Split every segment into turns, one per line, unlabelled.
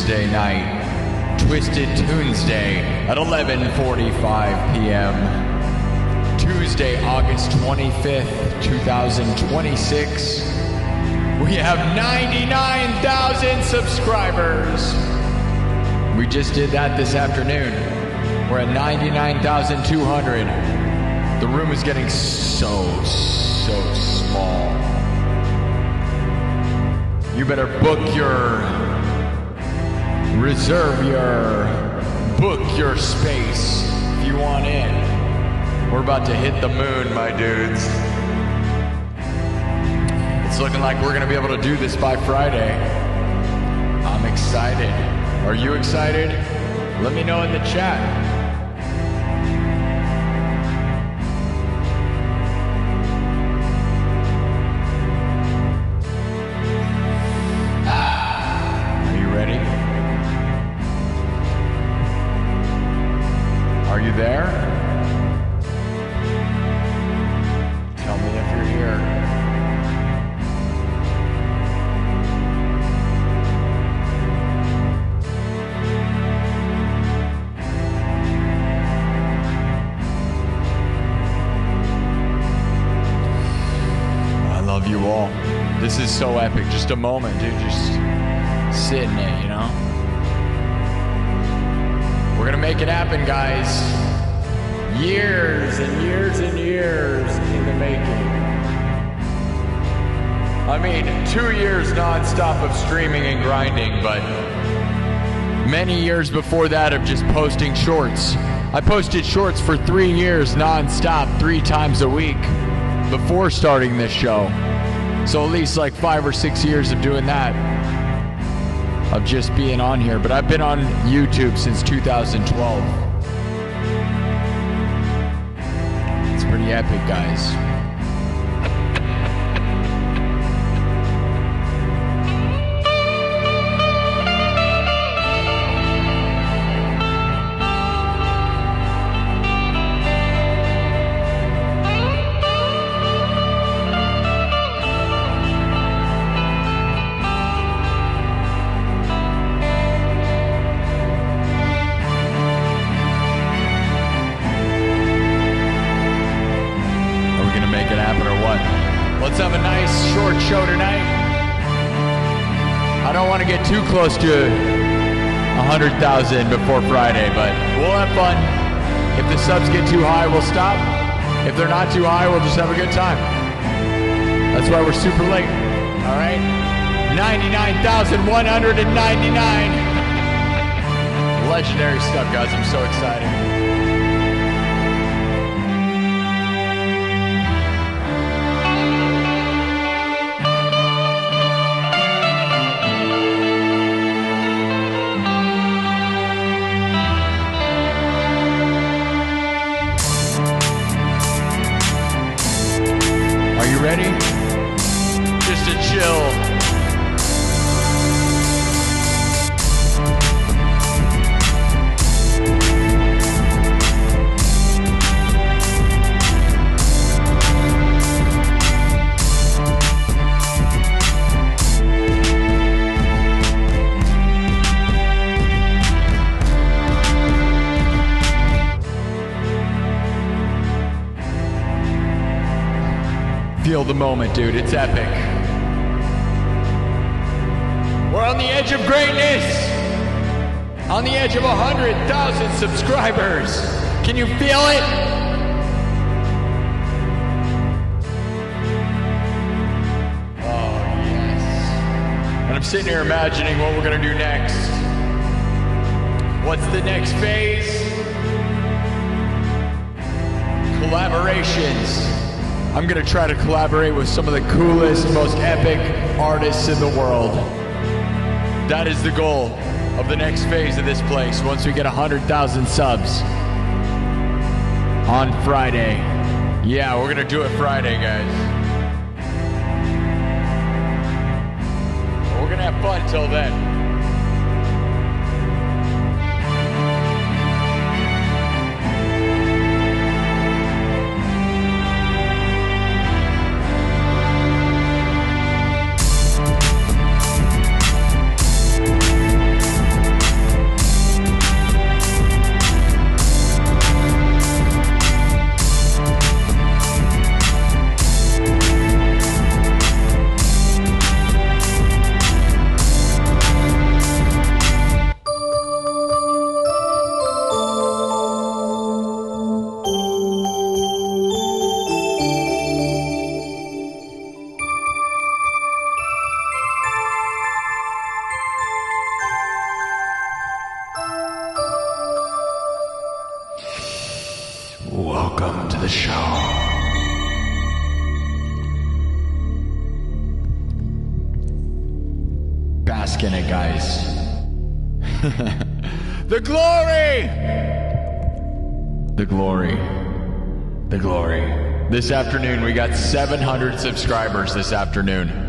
Tuesday night, Twisted Tuesday at 11:45 p.m. Tuesday, August 25th, 2026. We have 99,000 subscribers. We just did that this afternoon. We're at 99,200. The room is getting so small. You better reserve book your space if you want in. We're about to hit the moon, my dudes. It's looking like we're gonna be able to do this by Friday. I'm excited. Are you excited? Let me know in the chat. Are you ready? Are you there? Tell me if you're here. I love you all. This is so epic. Just a moment, dude. Just sit in it, you know? We're gonna make it happen, guys. Years and years and years in the making. I mean, 2 years non-stop of streaming and grinding, but many years before that of just posting shorts. I posted shorts for 3 years non-stop, 3 times a week before starting this show. So at least like 5 or 6 years of doing that, of just being on here. But I've been on YouTube since 2012. It's pretty epic, guys. Let's have a nice short show tonight. I don't want to get too close to 100,000 before Friday, but we'll have fun. If the subs get too high, we'll stop. If they're not too high, we'll just have a good time. That's why we're super late. All right? 99,199. Legendary stuff, guys. I'm so excited. Ready? Just to chill. Feel the moment, dude. It's epic. We're on the edge of greatness. On the edge of 100,000 subscribers. Can you feel it? Oh, yes. And I'm sitting here imagining what we're going to do next. What's the next phase? Collaborations. I'm gonna try to collaborate with some of the coolest, most epic artists in the world. That is the goal of the next phase of this place once we get 100,000 subs on Friday. Yeah, we're gonna do it Friday, guys. But we're gonna have fun till then. bask in it, guys. The glory! The glory. The glory. This afternoon, we got 700 subscribers this afternoon.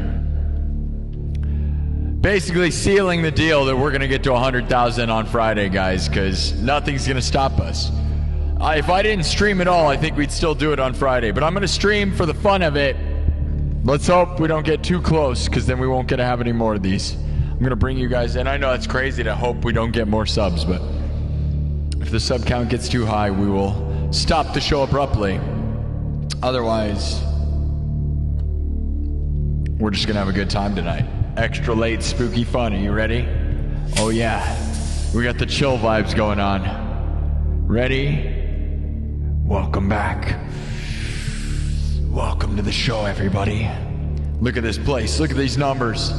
Basically sealing the deal that we're going to get to 100,000 on Friday, guys, because nothing's going to stop us. If I didn't stream at all, I think we'd still do it on Friday. But I'm going to stream for the fun of it. Let's hope we don't get too close, because then we won't get to have any more of these. I'm going to bring you guys in. I know it's crazy to hope we don't get more subs, but if the sub count gets too high, we will stop the show abruptly. Otherwise, we're just going to have a good time tonight. Extra late, spooky fun. Are you ready? Oh yeah. We got the chill vibes going on. Ready? Welcome back. Welcome to the show, everybody. Look at this place. Look at these numbers.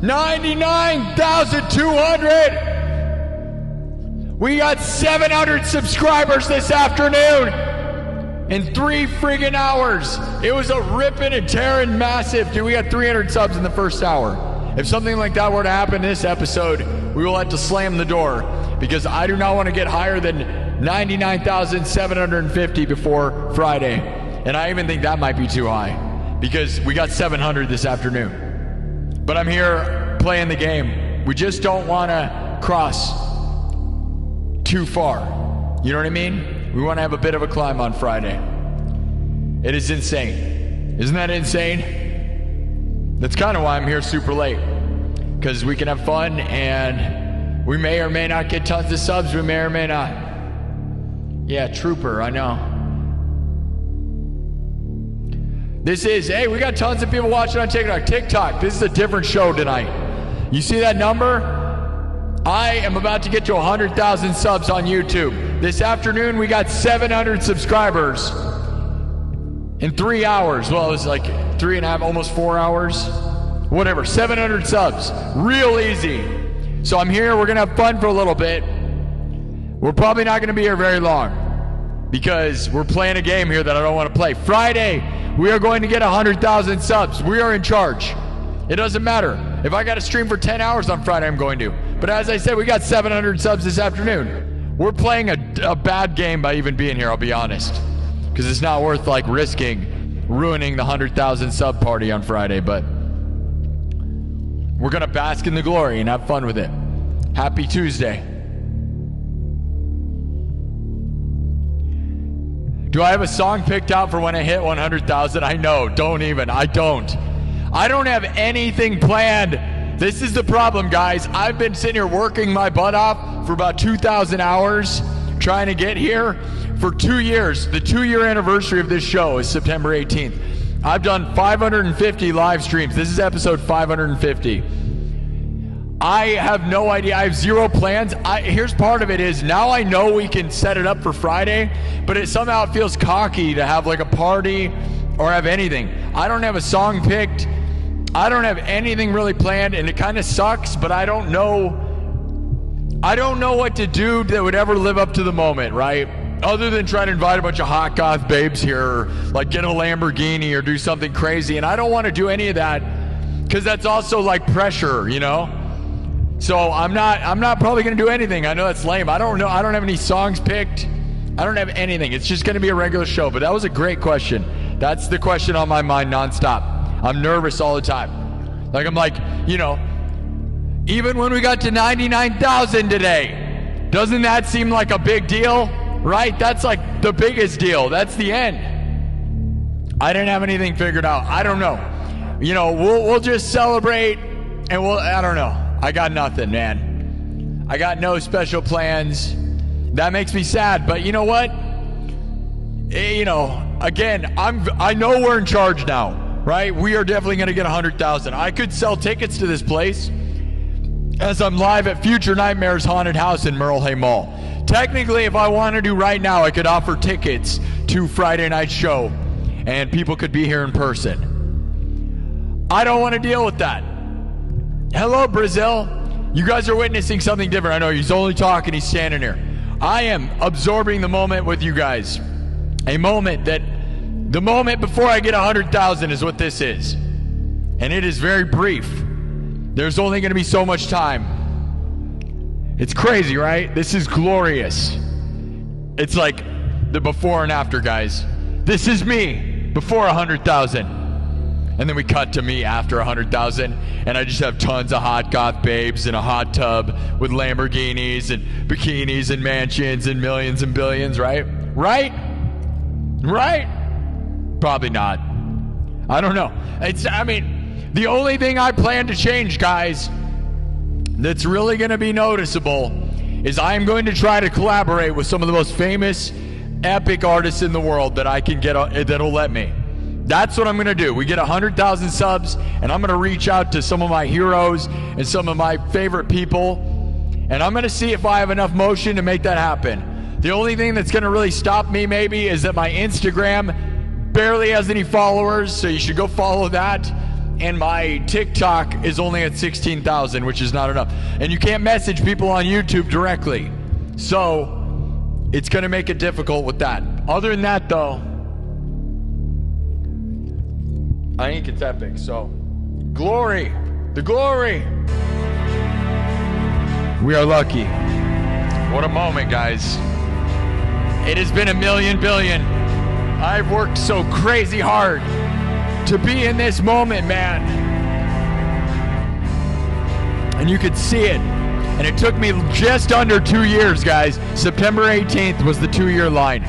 99,200! We got 700 subscribers this afternoon in 3 friggin' hours. It was a ripping and tearing massive. Dude, we got 300 subs in the first hour. If something like that were to happen in this episode, we will have to slam the door, because I do not want to get higher than 99,750 before Friday. And I even think that might be too high, because we got 700 this afternoon. But I'm here playing the game. We just don't want to cross too far. You know what I mean? We want to have a bit of a climb on Friday. It is insane. Isn't that insane? That's kind of why I'm here super late, because we can have fun, and we may or may not get tons of subs. We may or may not. Yeah, trooper, I know. This is, hey, we got tons of people watching on TikTok. This is a different show tonight. You see that number? I am about to get to 100,000 subs on YouTube. This afternoon, we got 700 subscribers in 3 hours. Well, it was like 3.5, almost 4 hours. Whatever, 700 subs. Real easy. So I'm here, we're gonna have fun for a little bit. We're probably not gonna be here very long, because we're playing a game here that I don't want to play. Friday, we are going to get 100,000 subs. We are in charge. It doesn't matter. If I got to stream for 10 hours on Friday, I'm going to. But as I said, we got 700 subs this afternoon. We're playing a bad game by even being here, I'll be honest. Because it's not worth like risking ruining the 100,000 sub party on Friday. But we're going to bask in the glory and have fun with it. Happy Tuesday. Do I have a song picked out for when I hit 100,000? I know, don't even. I don't have anything planned. This is the problem, guys. I've been sitting here working my butt off for about 2,000 hours trying to get here for 2 years. The 2-year anniversary of this show is September 18th. I've done 550 live streams. This is episode 550. I have no idea. I have zero plans. Here's part of it is, now I know we can set it up for Friday, but it somehow feels cocky to have like a party or have anything. I don't have a song picked. I don't have anything really planned, and it kind of sucks, but I don't know what to do that would ever live up to the moment, right? Other than try to invite a bunch of hot goth babes here, or like get a Lamborghini or do something crazy. And I don't want to do any of that, because that's also like pressure, you know? So I'm not probably going to do anything. I know that's lame. I don't know. I don't have any songs picked. I don't have anything. It's just going to be a regular show. But that was a great question. That's the question on my mind nonstop. I'm nervous all the time. Like, I'm like, you know, even when we got to 99,000 today, doesn't that seem like a big deal? Right? That's like the biggest deal. That's the end. I didn't have anything figured out. I don't know. You know, we'll just celebrate, and I don't know. I got nothing, man. I got no special plans. That makes me sad, but you know what? You know, again, I know we're in charge now, right? We are definitely going to get 100,000. I could sell tickets to this place as I'm live at Future Nightmares Haunted House in Merle Hay Mall. Technically, if I wanted to right now, I could offer tickets to Friday night's show, and people could be here in person. I don't want to deal with that. Hello, Brazil. You guys are witnessing something different. I know he's only talking, he's standing here. I am absorbing the moment with you guys. A moment that, the moment before I get 100,000 is what this is. And it is very brief. There's only going to be so much time. It's crazy, right? This is glorious. It's like the before and after, guys. This is me before 100,000. And then we cut to me after 100,000. And I just have tons of hot goth babes in a hot tub with Lamborghinis and bikinis and mansions and millions and billions, right? Right? Right? Probably not. I don't know. The only thing I plan to change, guys, that's really going to be noticeable is I'm going to try to collaborate with some of the most famous, epic artists in the world that I can get, that'll let me. That's what I'm going to do. We get 100,000 subs, and I'm going to reach out to some of my heroes and some of my favorite people, and I'm going to see if I have enough motion to make that happen. The only thing that's going to really stop me maybe is that my Instagram barely has any followers, so you should go follow that. And my TikTok is only at 16,000, which is not enough. And you can't message people on YouTube directly. So it's going to make it difficult with that. Other than that, though, I think it's epic. So, glory. The glory. We are lucky. What a moment, guys. It has been a million billion. I've worked so crazy hard to be in this moment, man. And you could see it. And it took me just under 2 years, guys. September 18th was the 2-year line.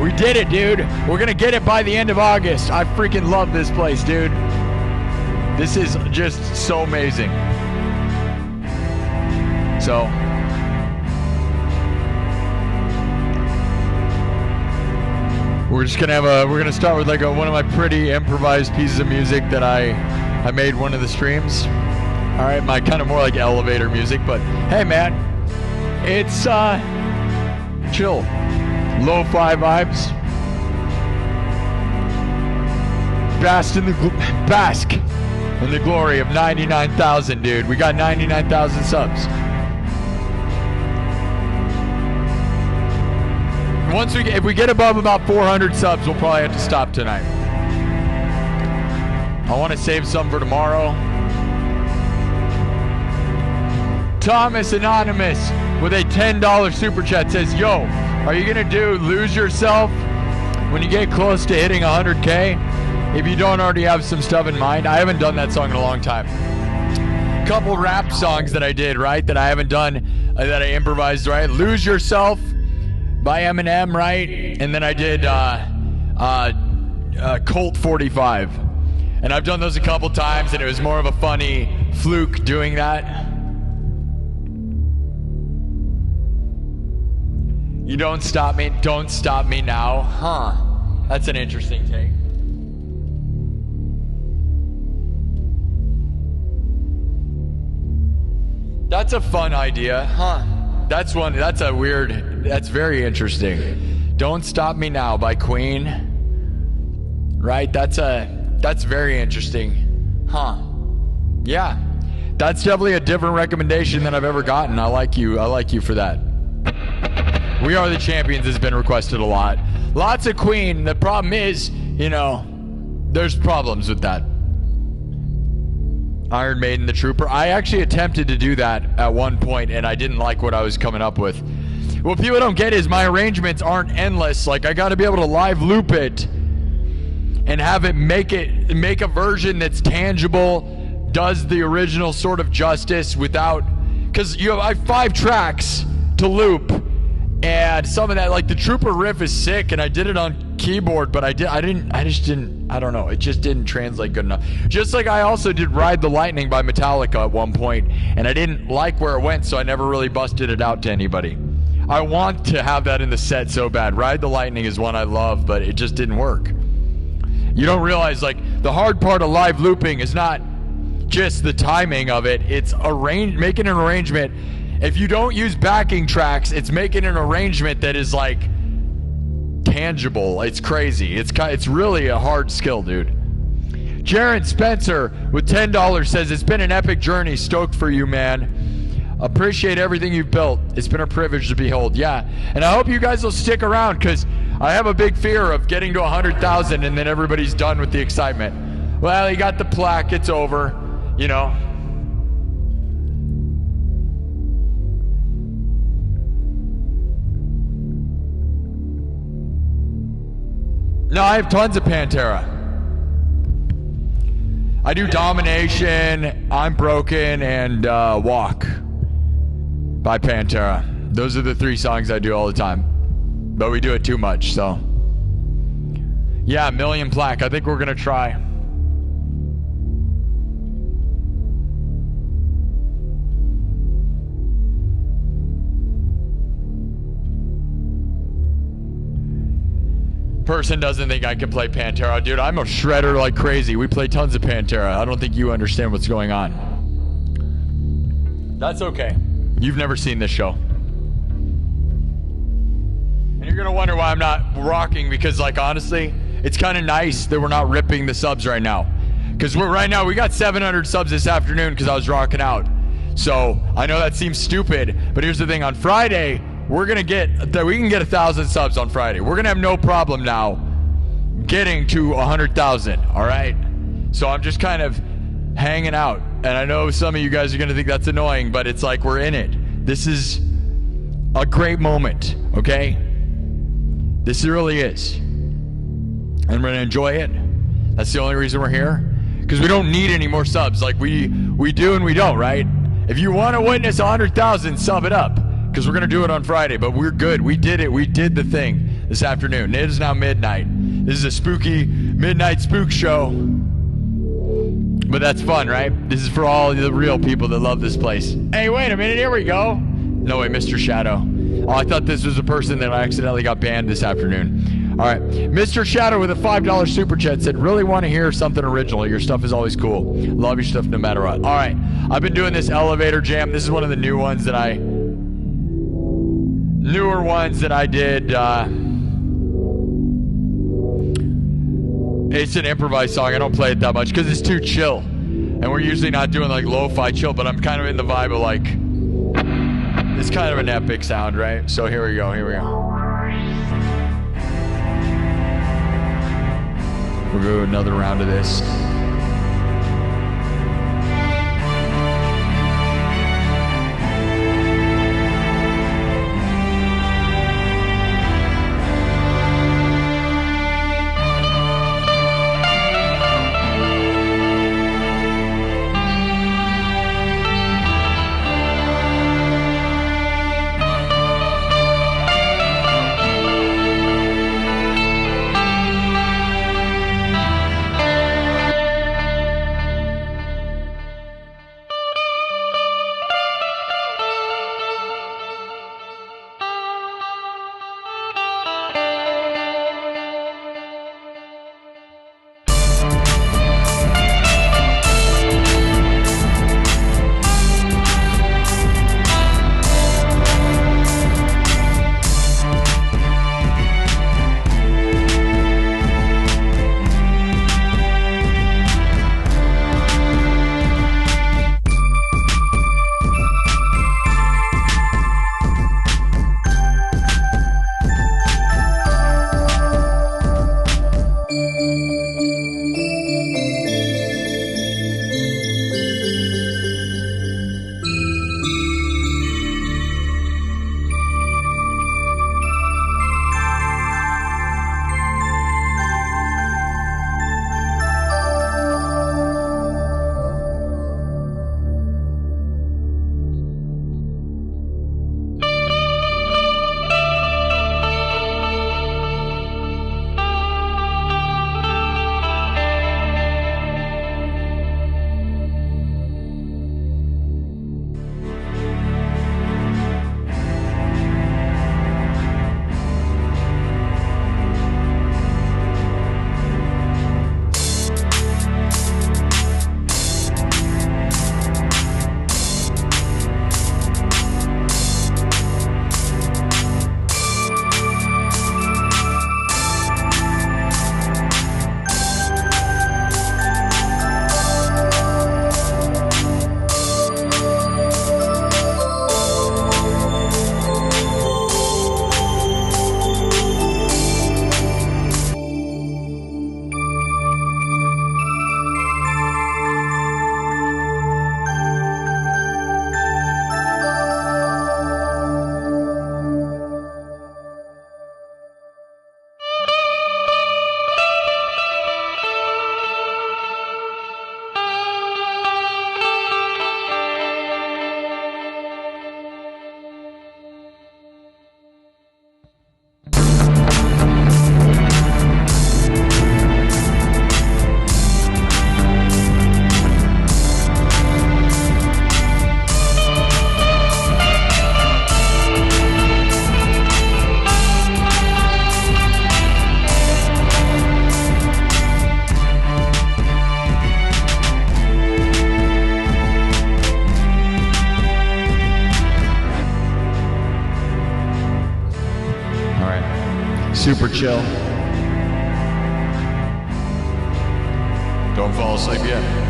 We did it, dude. We're gonna get it by the end of August. I freaking love this place, dude. This is just so amazing. So we're just gonna we're gonna start with like one of my pretty improvised pieces of music that I made one of the streams. All right, my kind of more like elevator music, but hey, man, it's chill, lo-fi vibes. Bask in the glory of 99,000, dude. We got 99,000 subs. If we get above about 400 subs, we'll probably have to stop tonight. I want to save some for tomorrow. Thomas Anonymous with a $10 super chat says, yo, are you gonna do Lose Yourself when you get close to hitting 100K? If you don't already have some stuff in mind. I haven't done that song in a long time. Couple rap songs that I did, right, that I haven't done, that I improvised, right? Lose Yourself by Eminem, right? And then I did Colt 45. And I've done those a couple times, and it was more of a funny fluke doing that. You don't stop me now. Huh. That's an interesting take. That's a fun idea, huh? That's very interesting. Don't Stop Me Now by Queen. Right? That's very interesting. Huh. Yeah. That's definitely a different recommendation than I've ever gotten. I like you for that. We Are the Champions has been requested a lot. Lots of Queen. The problem is, there's problems with that. Iron Maiden, The Trooper. I actually attempted to do that at one point, and I didn't like what I was coming up with. What people don't get is my arrangements aren't endless. Like, I got to be able to live loop it and have it make a version that's tangible, does the original sort of justice without, because I have 5 tracks to loop, and some of that, like the Trooper riff is sick, and I did it on keyboard, but I don't know, it just didn't translate good enough. Just like I also did Ride the Lightning by Metallica at one point, and I didn't like where it went, so I never really busted it out to anybody. I want to have that in the set so bad. Ride the Lightning is one I love, but it just didn't work. You don't realize, like, the hard part of live looping is not just the timing of it, it's making an arrangement. If you don't use backing tracks, it's making an arrangement that is like tangible. It's crazy. It's really a hard skill, dude. Jared Spencer with $10 says, it's been an epic journey. Stoked for you, man. Appreciate everything you've built. It's been a privilege to behold. Yeah, and I hope you guys will stick around, because I have a big fear of getting to 100,000 and then everybody's done with the excitement. Well, you got the plaque. It's over. No, I have tons of Pantera. I do Domination, I'm Broken, and Walk by Pantera. Those are the 3 songs I do all the time. But we do it too much, so. Yeah, Million Plaque. I think we're going to try. Person doesn't think I can play Pantera. Dude, I'm a shredder like crazy. We play tons of Pantera. I don't think you understand what's going on. That's okay. You've never seen this show. And you're going to wonder why I'm not rocking, because, like, honestly, it's kind of nice that we're not ripping the subs right now. Because right now, we got 700 subs this afternoon because I was rocking out. So I know that seems stupid, but here's the thing. On Friday, we can get 1,000 subs on Friday. We're going to have no problem now getting to 100,000, all right? So I'm just kind of hanging out. And I know some of you guys are going to think that's annoying, but it's like we're in it. This is a great moment, okay? This really is. And we're going to enjoy it. That's the only reason we're here. Because we don't need any more subs. Like, we do and we don't, right? If you want to witness 100,000, sub it up. Because we're going to do it on Friday. But we're good. We did it. We did the thing this afternoon. It is now midnight. This is a spooky midnight spook show. But that's fun, right? This is for all the real people that love this place. Hey, wait a minute. Here we go. No way, Mr. Shadow. Oh, I thought this was a person that I accidentally got banned this afternoon. All right. Mr. Shadow with a $5 super chat said, really want to hear something original. Your stuff is always cool. Love your stuff no matter what. All right. I've been doing this elevator jam. This is one of the newer ones that I did. It's an improvised song. I don't play it that much because it's too chill. And we're usually not doing like lo-fi chill, but I'm kind of in the vibe of like, it's kind of an epic sound, right? So here we go. We'll go another round of this. super chill. Don't fall asleep yet.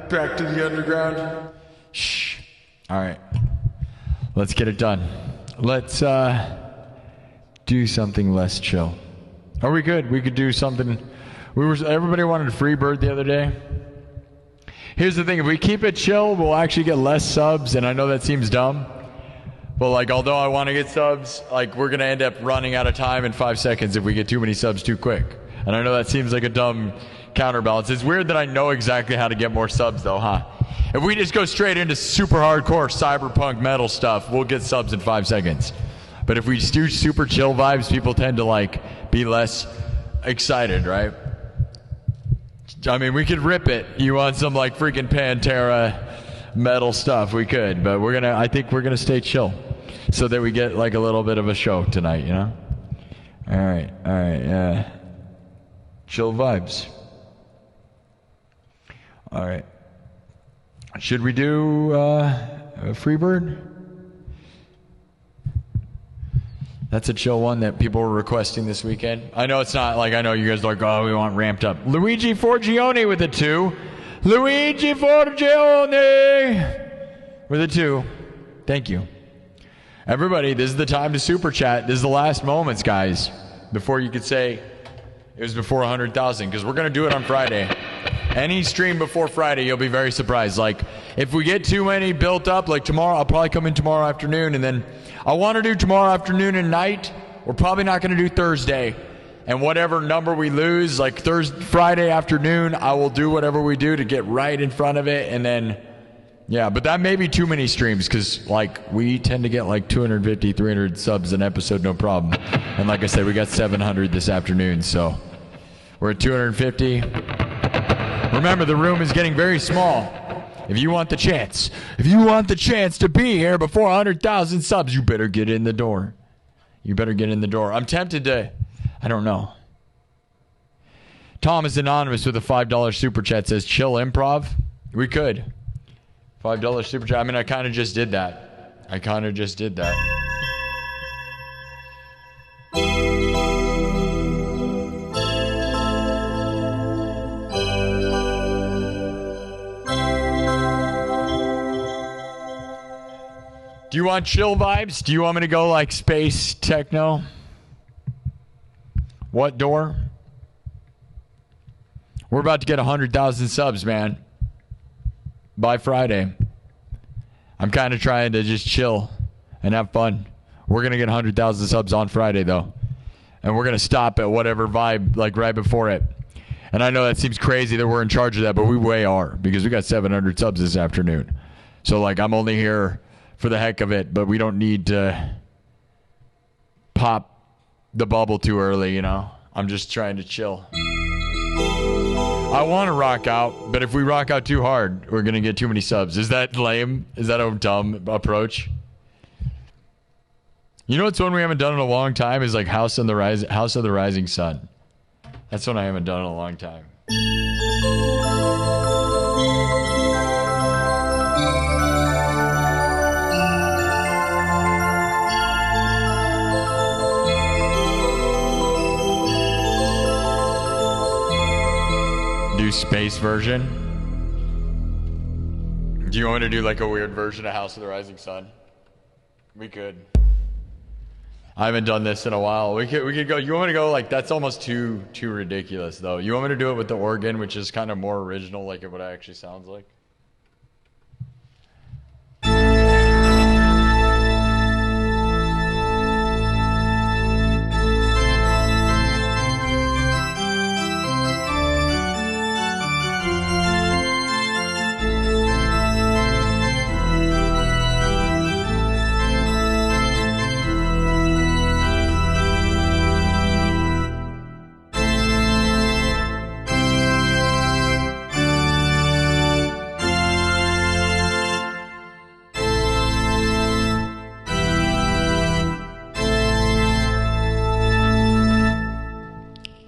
Back to the underground.
Shh. All right. Let's get it done. Let's do something less chill. Are we good? We could do something. Everybody wanted a free bird the other day. Here's the thing, if we keep it chill, we'll actually get less subs, and I know that seems dumb. But like, although I want to get subs, like we're gonna end up running out of time in 5 seconds if we get too many subs too quick. And I know that seems like a dumb counterbalance. It's weird that I know exactly how to get more subs though, huh? If we just go straight into super hardcore cyberpunk metal stuff, we'll get subs in 5 seconds. But if we just do super chill vibes, people tend to like be less excited, right? I mean, we could rip it. You want some like freaking Pantera metal stuff, we could, but I think we're gonna stay chill so that we get like a little bit of a show tonight, you know? All right, chill vibes. All right. Should we do a Freebird? That's a chill one that people were requesting this weekend. I know it's not like, I know you guys are like, oh, we want ramped up. Luigi Forgione with a 2. Luigi Forgione with a 2. Thank you. Everybody, this is the time to super chat. This is the last moments, guys. before you could say it was before 100,000, because we're going to do it on Friday. Any stream before Friday, you'll be very surprised. Like, if we get too many built up, like tomorrow, I'll probably come in tomorrow afternoon, and then I want to do tomorrow afternoon and night. We're probably not going to do Thursday. And whatever number we lose, like Friday afternoon, I will do whatever we do to get right in front of it, and then, yeah, but that may be too many streams, because, like, we tend to get, like, 250, 300 subs an episode, no problem. And like I said, we got 700 this afternoon, so we're at 250. Remember, the room is getting very small. If you want the chance to be here before 100,000 subs, you better get in the door. You better get in the door. I'm tempted to, I don't know. Tom is anonymous with a $5 super chat, says, chill improv. We could. $5 super chat. I mean, I kind of just did that. Do you want chill vibes? Do you want me to go like space techno? What door? We're about to get 100,000 subs, man. By Friday. I'm kind of trying to just chill and have fun. We're going to get 100,000 subs on Friday, though. And we're going to stop at whatever vibe, like right before it. And I know that seems crazy that we're in charge of that, but we way are, because we got 700 subs this afternoon. So, like, I'm only here for the heck of it, but we don't need to pop the bubble too early, you know? I'm just trying to chill. I want to rock out, but if we rock out too hard, we're going to get too many subs. Is that lame? Is that a dumb approach? You know what's one we haven't done in a long time is like House of the Rising Sun. That's one I haven't done in a long time. Do space version? Do you want me to do like a weird version of House of the Rising Sun? We could. I haven't done this in a while. We could go. You want me to go like, that's almost too ridiculous though. You want me to do it with the organ, which is kind of more original, like what it actually sounds like?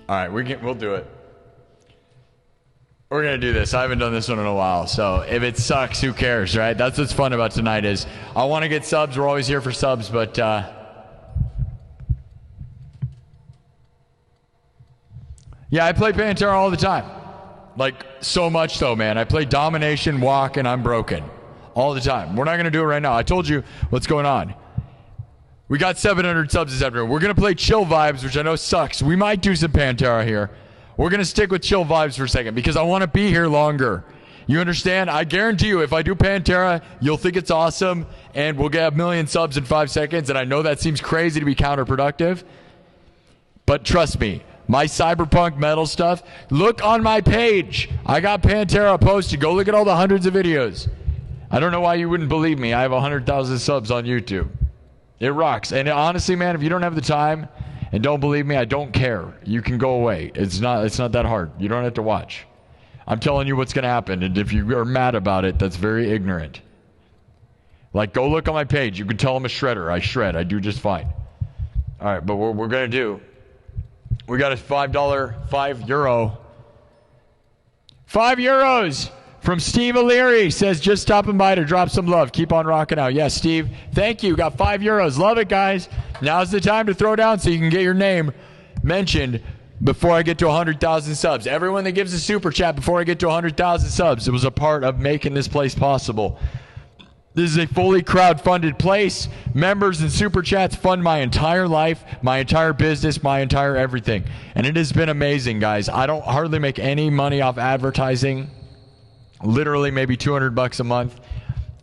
All right, we'll do it. We're going to do this. I haven't done this one in a while, so if it sucks, who cares, right? That's what's fun about tonight is I want to get subs. We're always here for subs, but yeah, I play Pantera all the time. Like, so much so, man. I play Domination, Walk, and I'm Broken all the time. We're not going to do it right now. I told you what's going on. We got 700 subs this afternoon. We're going to play Chill Vibes, which I know sucks. We might do some Pantera here. We're going to stick with Chill Vibes for a second because I want to be here longer. You understand? I guarantee you, if I do Pantera, you'll think it's awesome, and we'll get 1 million subs in 5 seconds, and I know that seems crazy to be counterproductive, but trust me, my cyberpunk metal stuff, look on my page. I got Pantera posted. Go look at all the hundreds of videos. I don't know why you wouldn't believe me. I have 100,000 subs on YouTube. It rocks. And honestly, man, if you don't have the time and don't believe me, I don't care. You can go away. It's not that hard. You don't have to watch. I'm telling you what's going to happen. And if you are mad about it, that's very ignorant. Like, go look on my page. You can tell I'm a shredder. I shred. I do just fine. All right, but what we're going to do, we got a €5 from Steve O'Leary. Says, just stopping by to drop some love. Keep on rocking out. Yes, Steve, thank you. Got €5. Love it, guys. Now's the time to throw down so you can get your name mentioned before I get to 100,000 subs. Everyone that gives a super chat before I get to 100,000 subs, it was a part of making this place possible. This is a fully crowd-funded place. Members and super chats fund my entire life, my entire business, my entire everything. And it has been amazing, guys. I don't hardly make any money off advertising. Literally maybe $200 a month.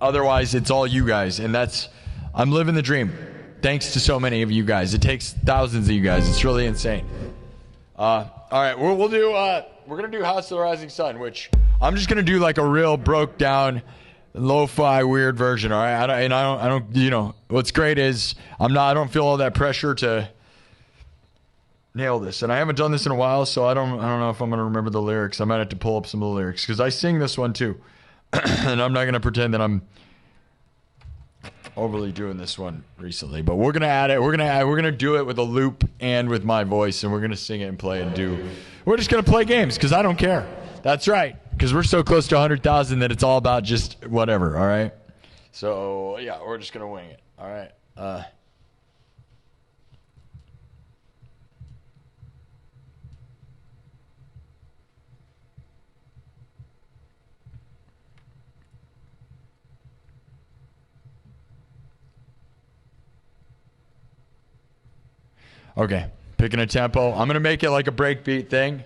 Otherwise, it's all you guys. And I'm living the dream. Thanks to so many of you guys. It takes thousands of you guys. It's really insane. All right, we'll do. We're gonna do House of the Rising Sun, which I'm just gonna do like a real broke down, lo-fi weird version. All right, I don't. You know, what's great is I don't feel all that pressure to nail this, and I haven't done this in a while, so I don't know if I'm gonna remember the lyrics. I might have to pull up some of the lyrics because I sing this one too, and I'm not gonna pretend that I'm overly doing this one recently, but we're gonna add it. We're gonna do it with a loop and with my voice, and we're gonna sing it and play and do. We're just gonna play games because I don't care. That's right, because we're so close to 100,000 that it's all about just whatever. All right. So yeah, we're just gonna wing it. All right. Okay, picking a tempo. I'm going to make it like a breakbeat thing.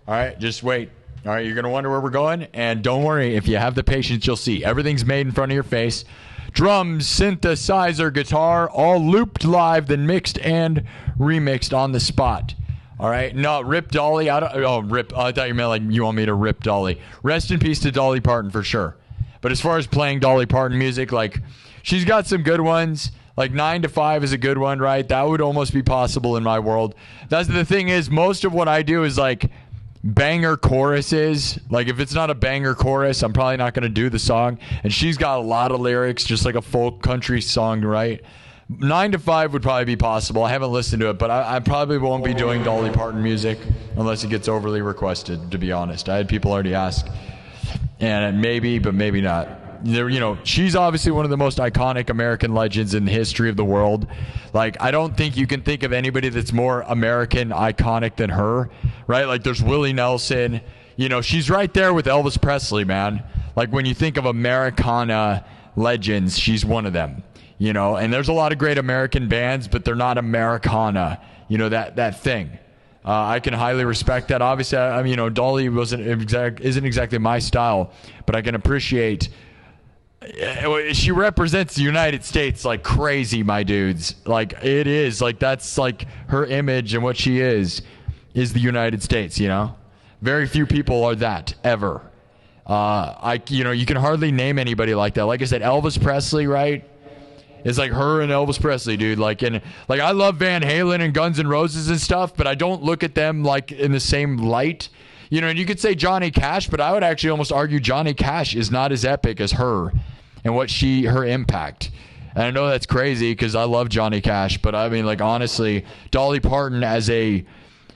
All right, just wait. All right, you're going to wonder where we're going. And don't worry, if you have the patience, you'll see. Everything's made in front of your face. Drums, synthesizer, guitar, all looped live, then mixed and remixed on the spot. All right, no, Rip Dolly. I thought you meant like you want me to rip Dolly. Rest in peace to Dolly Parton for sure. But as far as playing Dolly Parton music, like she's got some good ones. Like 9 to 5 is a good one, right? That would almost be possible in my world. That's the thing is, most of what I do is like banger choruses. Like if it's not a banger chorus, I'm probably not going to do the song. And she's got a lot of lyrics, just like a folk country song, right? 9 to 5 would probably be possible. I haven't listened to it, but I probably won't be doing Dolly Parton music unless it gets overly requested, to be honest. I had people already ask. And maybe, but maybe not. You know, she's obviously one of the most iconic American legends in the history of the world. Like, I don't think you can think of anybody that's more American iconic than her, right? Like, there's Willie Nelson. You know, she's right there with Elvis Presley, man. Like, when you think of Americana legends, she's one of them, you know? And there's a lot of great American bands, but they're not Americana, you know, that thing. I can highly respect that. Obviously, I mean, you know, Dolly isn't exactly my style, but I can appreciate. She represents the United States like crazy, my dudes. Like it is like that's like her image and what she is the United States. You know, very few people are that ever. You can hardly name anybody like that. Like I said, Elvis Presley, right? It's like her and Elvis Presley, dude. Like I love Van Halen and Guns N' Roses and stuff, but I don't look at them like in the same light. You know, and you could say Johnny Cash, but I would actually almost argue Johnny Cash is not as epic as her and her impact. And I know that's crazy because I love Johnny Cash, but I mean, like, honestly, Dolly Parton as a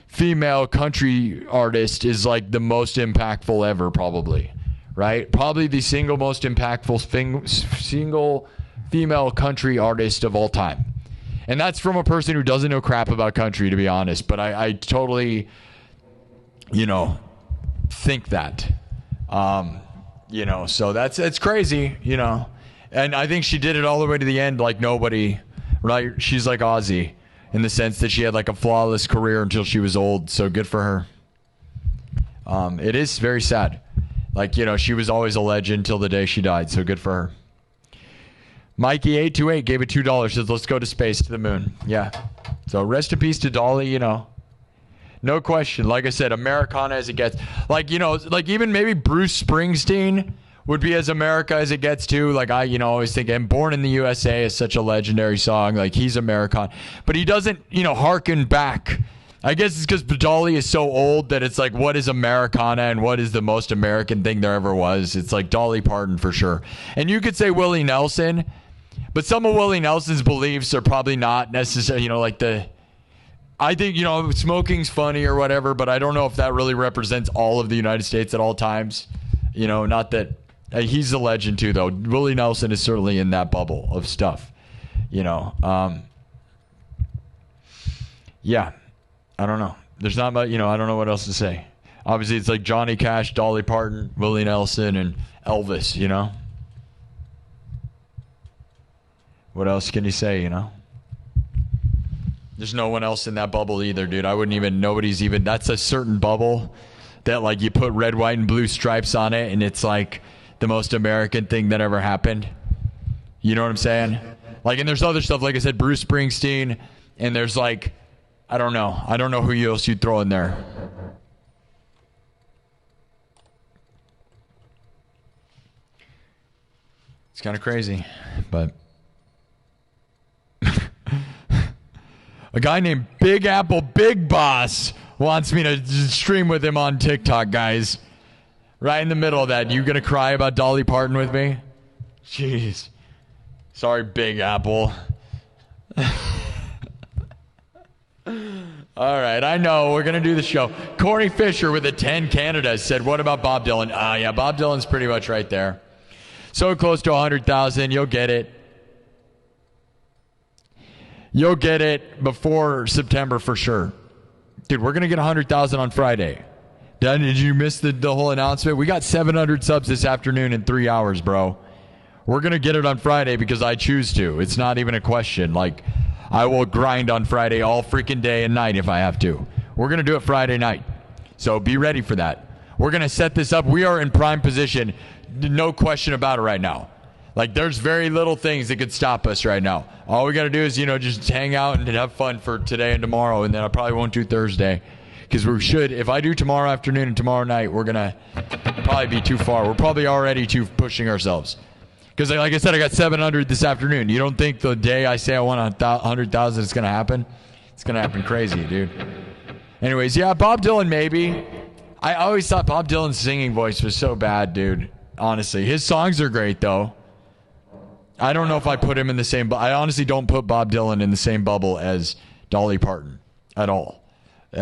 female country artist is like the most impactful ever, probably, right? Probably the single most impactful single female country artist of all time. And that's from a person who doesn't know crap about country, to be honest, but I totally, you know, think that. You know, so it's crazy, you know. And I think she did it all the way to the end like nobody, right? She's like Ozzy in the sense that she had like a flawless career until she was old, so good for her. It is very sad. Like, you know, she was always a legend till the day she died, so good for her. Mikey828 gave it $2, says let's go to space, to the moon. Yeah. So rest in peace to Dolly, you know. No question. Like I said, Americana as it gets. Like, you know, like even maybe Bruce Springsteen would be as America as it gets too. Like I, you know, always think, and Born in the USA is such a legendary song. Like he's American, but he doesn't, you know, harken back. I guess it's because Dolly is so old that it's like, what is Americana and what is the most American thing there ever was? It's like Dolly Parton for sure. And you could say Willie Nelson, but some of Willie Nelson's beliefs are probably not necessarily, you know, like I think, you know, smoking's funny or whatever, but I don't know if that really represents all of the United States at all times. You know, not that he's a legend too, though. Willie Nelson is certainly in that bubble of stuff, you know. Yeah, I don't know. There's not much, you know, I don't know what else to say. Obviously, it's like Johnny Cash, Dolly Parton, Willie Nelson, and Elvis, you know. What else can you say, you know? There's no one else in that bubble either, dude. I wouldn't even, nobody's even, that's a certain bubble that like you put red, white, and blue stripes on it and it's like the most American thing that ever happened. You know what I'm saying? Like, and there's other stuff, like I said, Bruce Springsteen, and there's like, I don't know who else you'd throw in there. It's kind of crazy, but a guy named Big Apple Big Boss wants me to stream with him on TikTok, guys. Right in the middle of that. You gonna cry about Dolly Parton with me? Jeez. Sorry, Big Apple. All right, I know. We're going to do the show. Corey Fisher with a 10 Canada said, what about Bob Dylan? Yeah, Bob Dylan's pretty much right there. So close to 100,000. You'll get it. You'll get it before September for sure. Dude, we're going to get 100,000 on Friday. Did you miss the whole announcement? We got 700 subs this afternoon in 3 hours, bro. We're going to get it on Friday because I choose to. It's not even a question. Like, I will grind on Friday all freaking day and night if I have to. We're going to do it Friday night. So be ready for that. We're going to set this up. We are in prime position. No question about it right now. Like, there's very little things that could stop us right now. All we got to do is, you know, just hang out and have fun for today and tomorrow. And then I probably won't do Thursday. Because we should, if I do tomorrow afternoon and tomorrow night, we're going to probably be too far. We're probably already too pushing ourselves. Because like I said, I got 700 this afternoon. You don't think the day I say I want 100,000 it's going to happen? It's going to happen crazy, dude. Anyways, yeah, Bob Dylan maybe. I always thought Bob Dylan's singing voice was so bad, dude. Honestly. His songs are great, though. I don't know if I put him in the same... I honestly don't put Bob Dylan in the same bubble as Dolly Parton at all. Or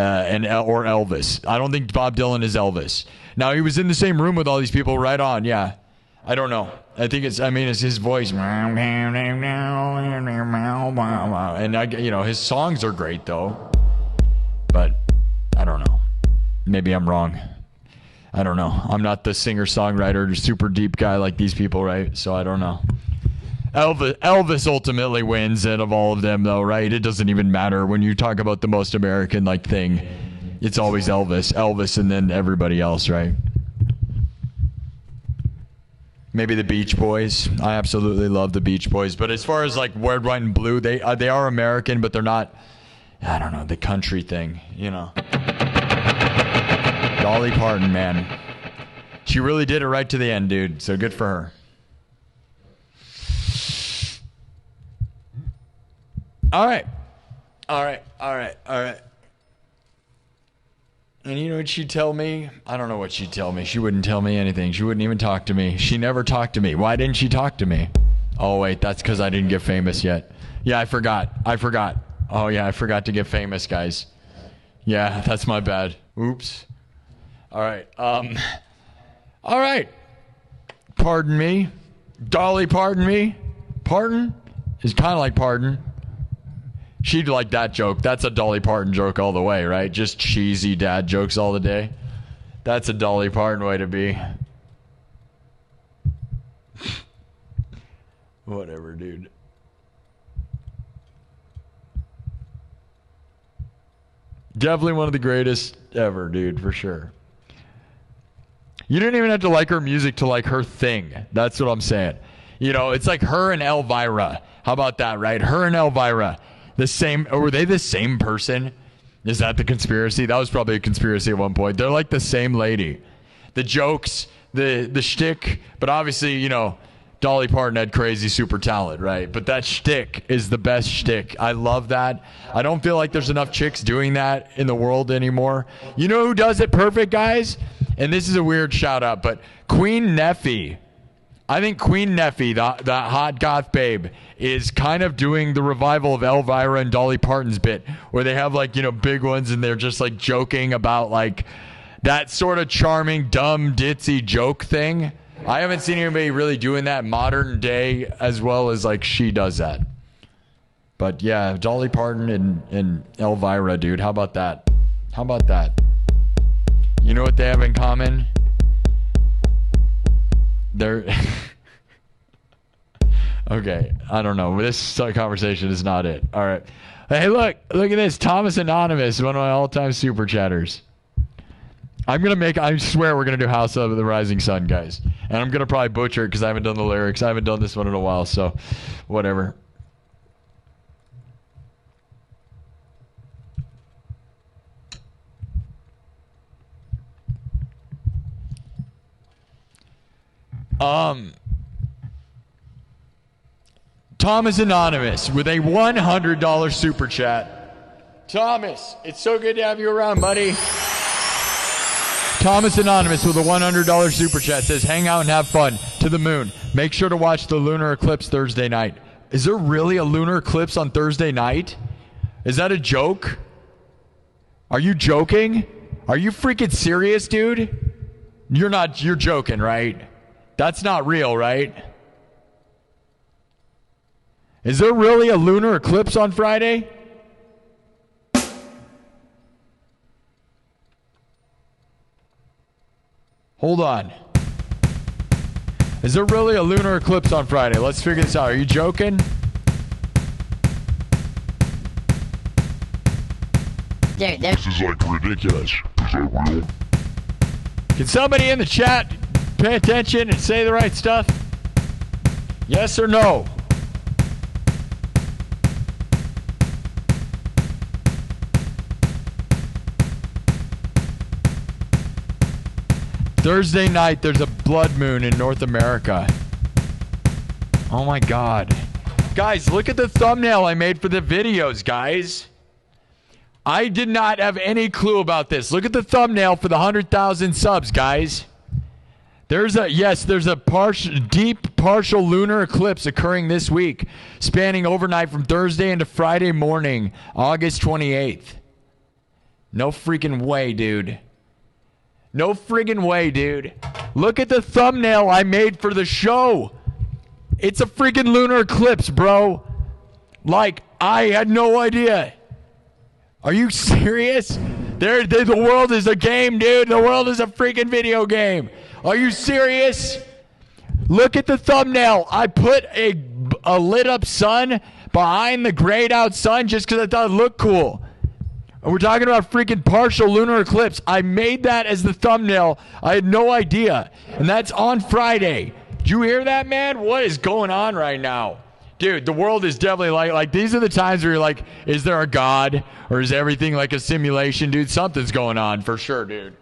Elvis. I don't think Bob Dylan is Elvis. Now, he was in the same room with all these people right on, yeah. I don't know. I think it's his voice. And his songs are great though. But I don't know. Maybe I'm wrong. I don't know. I'm not the singer-songwriter, super deep guy like these people, right? So I don't know. Elvis ultimately wins out of all of them though, right? It doesn't even matter when you talk about the most American like thing. It's always Elvis and then everybody else, right? Maybe the Beach Boys. I absolutely love the Beach Boys. But as far as like Red, White, and Blue, they are American, but they're not, I don't know, the country thing, you know. Dolly Parton, man. She really did it right to the end, dude. So good for her. All right. And you know what she'd tell me? I don't know what she'd tell me. She wouldn't tell me anything. She wouldn't even talk to me. She never talked to me. Why didn't she talk to me? Oh, wait, that's because I didn't get famous yet. Yeah, I forgot. Oh, yeah, I forgot to get famous, guys. Yeah, that's my bad. Oops. All right. All right. Pardon me. Dolly, pardon me. Pardon is kind of like pardon. She'd like that joke. That's a Dolly Parton joke all the way, right? Just cheesy dad jokes all the day. That's a Dolly Parton way to be. Whatever, dude. Definitely one of the greatest ever, dude, for sure. You didn't even have to like her music to like her thing. That's what I'm saying. You know, it's like her and Elvira. How about that, right? Her and Elvira. The same, or were they the same person? Is that the conspiracy? That was probably a conspiracy at one point. They're like the same lady. The jokes, the shtick, but obviously, you know, Dolly Parton had crazy super talent, right? But that shtick is the best shtick. I love that. I don't feel like there's enough chicks doing that in the world anymore. You know who does it perfect, guys? And this is a weird shout out, but Queen Neffy. I think Queen Neffy, the hot goth babe, is kind of doing the revival of Elvira and Dolly Parton's bit, where they have like, you know, big ones and they're just like joking about like that sort of charming, dumb, ditzy joke thing. I haven't seen anybody really doing that modern day as well as like she does that. But yeah, Dolly Parton and Elvira, dude. How about that? How about that? You know what they have in common? They're Okay, I don't know. This conversation is not it. All right. Hey, look at this. Thomas Anonymous, one of my all-time super chatters. I swear we're going to do House of the Rising Sun, guys. And I'm going to probably butcher it because I haven't done the lyrics. I haven't done this one in a while, so whatever. Thomas Anonymous with a $100 super chat. Thomas, it's so good to have you around, buddy. Thomas Anonymous with a $100 super chat says, hang out and have fun to the moon. Make sure to watch the lunar eclipse Thursday night. Is there really a lunar eclipse on Thursday night? Is that a joke? Are you joking? Are you freaking serious, dude? You're joking, right? That's not real, right? Is there really a lunar eclipse on Friday? Hold on. Is there really a lunar eclipse on Friday? Let's figure this out. Are you joking?
Dude,
This is like ridiculous. Is that real?
Can somebody in the chat pay attention and say the right stuff? Yes or no? Thursday night, there's a blood moon in North America. Oh my God. Guys, look at the thumbnail I made for the videos, guys. I did not have any clue about this. Look at the thumbnail for the 100,000 subs, guys. There's a deep partial lunar eclipse occurring this week, spanning overnight from Thursday into Friday morning, August 28th. No freaking way, dude. No friggin' way, dude. Look at the thumbnail I made for the show. It's a freaking lunar eclipse, bro. Like, I had no idea. Are you serious? The world is a game, dude. The world is a freaking video game. Are you serious? Look at the thumbnail. I put a lit up sun behind the grayed out sun just because I thought it looked cool. We're talking about freaking partial lunar eclipse. I made that as the thumbnail. I had no idea. And that's on Friday. Did you hear that, man? What is going on right now? Dude, the world is definitely like these are the times where you're like, is there a God? Or is everything like a simulation? Dude, something's going on for sure, dude.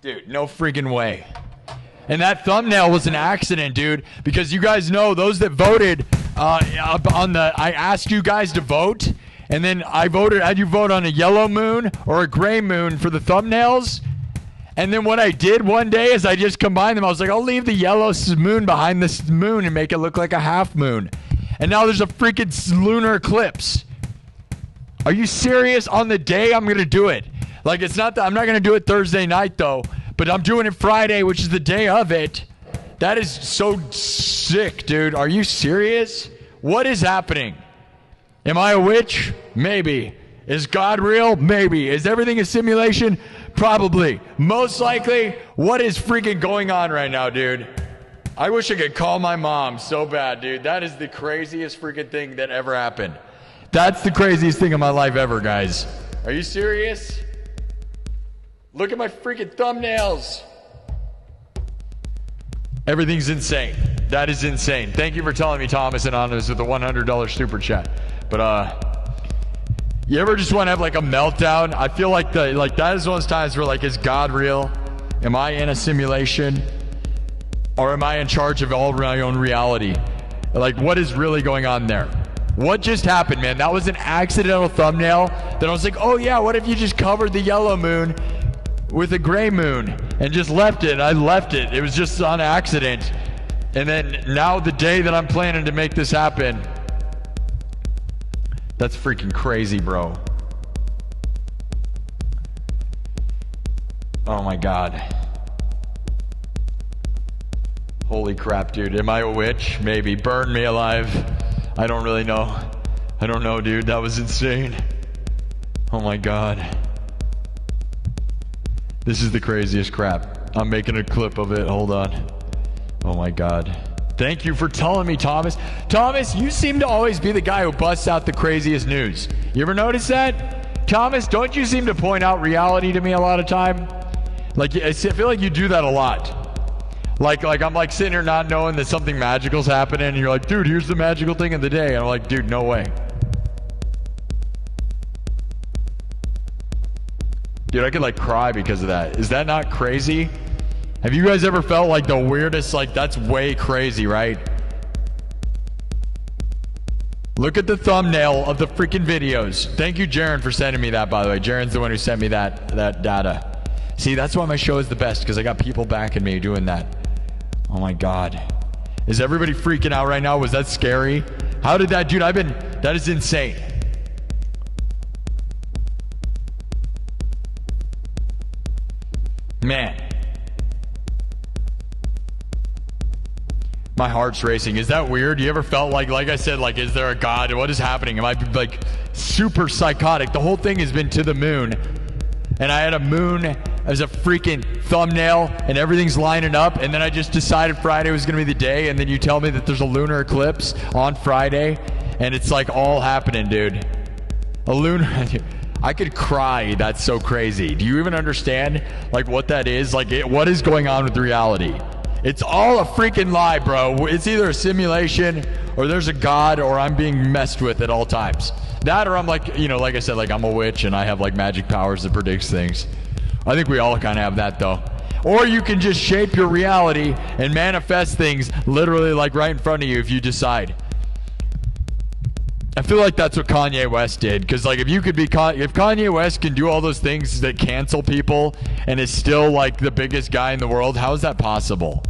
Dude, no freaking way. And that thumbnail was an accident, dude, because you guys know those that voted I asked you guys to vote, and then I had you vote on a yellow moon or a gray moon for the thumbnails. And then what I did one day is I just combined them. I was like, I'll leave the yellow moon behind this moon and make it look like a half moon. And now there's a freaking lunar eclipse. Are you serious? On the day I'm going to do it. Like, it's not that I'm not going to do it Thursday night, though. But I'm doing it Friday, which is the day of it. That is so sick, dude. Are you serious? What is happening? Am I a witch? Maybe. Is God real? Maybe. Is everything a simulation? Probably. Most likely. What is freaking going on right now, dude? I wish I could call my mom so bad, dude. That is the craziest freaking thing that ever happened. That's the craziest thing in my life ever, guys. Are you serious? Look at my freaking thumbnails. Everything's insane. That is insane. Thank you for telling me, Thomas Anonymous, with the $100 super chat. But you ever just want to have like a meltdown? I feel like that is one of those times where like, is God real? Am I in a simulation? Or am I in charge of all my own reality? Like, what is really going on there? What just happened, man? That was an accidental thumbnail. Then I was like, oh yeah, what if you just covered the yellow moon with a gray moon and just left it? I left it. It was just on accident. And then now the day that I'm planning to make this happen, that's freaking crazy, bro. Oh my God. Holy crap, dude. Am I a witch? Maybe. Burn me alive. I don't really know. I don't know, dude. That was insane. Oh my God. This is the craziest crap. I'm making a clip of it. Hold on. Oh my God. Thank you for telling me, Thomas. Thomas, you seem to always be the guy who busts out the craziest news. You ever notice that? Thomas, don't you seem to point out reality to me a lot of time? Like, I feel like you do that a lot. Like I'm like sitting here not knowing that something magical's happening, and you're like, dude, here's the magical thing of the day. And I'm like, dude, no way. Dude, I could like cry because of that. Is that not crazy? Have you guys ever felt like the weirdest, like that's way crazy, right? Look at the thumbnail of the freaking videos. Thank you, Jaren, for sending me that, by the way. Jaren's the one who sent me that data. See, that's why my show is the best, because I got people backing me doing that. Oh my God. Is everybody freaking out right now? Was that scary? How did that, dude, that is insane. Man. My heart's racing. Is that weird? You ever felt like I said, like, is there a God? What is happening? Am I like super psychotic? The whole thing has been to the moon. And I had a moon as a freaking thumbnail and everything's lining up. And then I just decided Friday was going to be the day. And then you tell me that there's a lunar eclipse on Friday. And it's like all happening, dude. A lunar... I could cry. That's so crazy. Do you even understand like what that is? Like what is going on with reality? It's all a freaking lie, bro. It's either a simulation or there's a God or I'm being messed with at all times. That or I'm like, you know, like I said, like I'm a witch and I have like magic powers that predicts things. I think we all kind of have that though. Or you can just shape your reality and manifest things literally like right in front of you if you decide. I feel like that's what Kanye West did, because like if Kanye West can do all those things that cancel people and is still like the biggest guy in the world, how is that possible?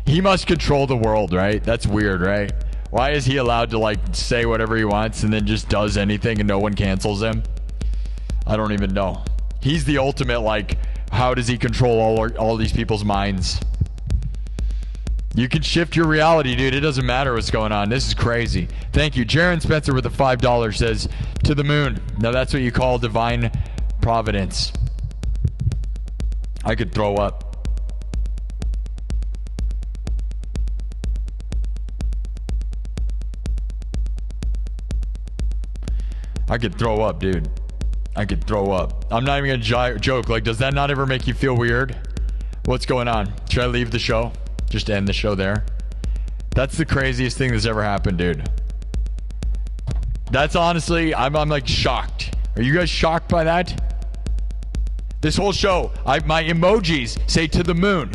He must control the world, right? That's weird, right? Why is he allowed to like say whatever he wants and then just does anything and no one cancels him? I don't even know. He's the ultimate, like, how does he control all these people's minds? You can shift your reality, dude. It doesn't matter what's going on. This is crazy. Thank you. Jaron Spencer with the $5 says, to the moon. Now that's what you call divine providence. I could throw up. I could throw up, dude. I could throw up. I'm not even gonna joke. Like, does that not ever make you feel weird? What's going on? Should I leave the show? Just end the show there. That's the craziest thing that's ever happened, dude. That's honestly, I'm like shocked. Are you guys shocked by that? This whole show, my emojis say to the moon.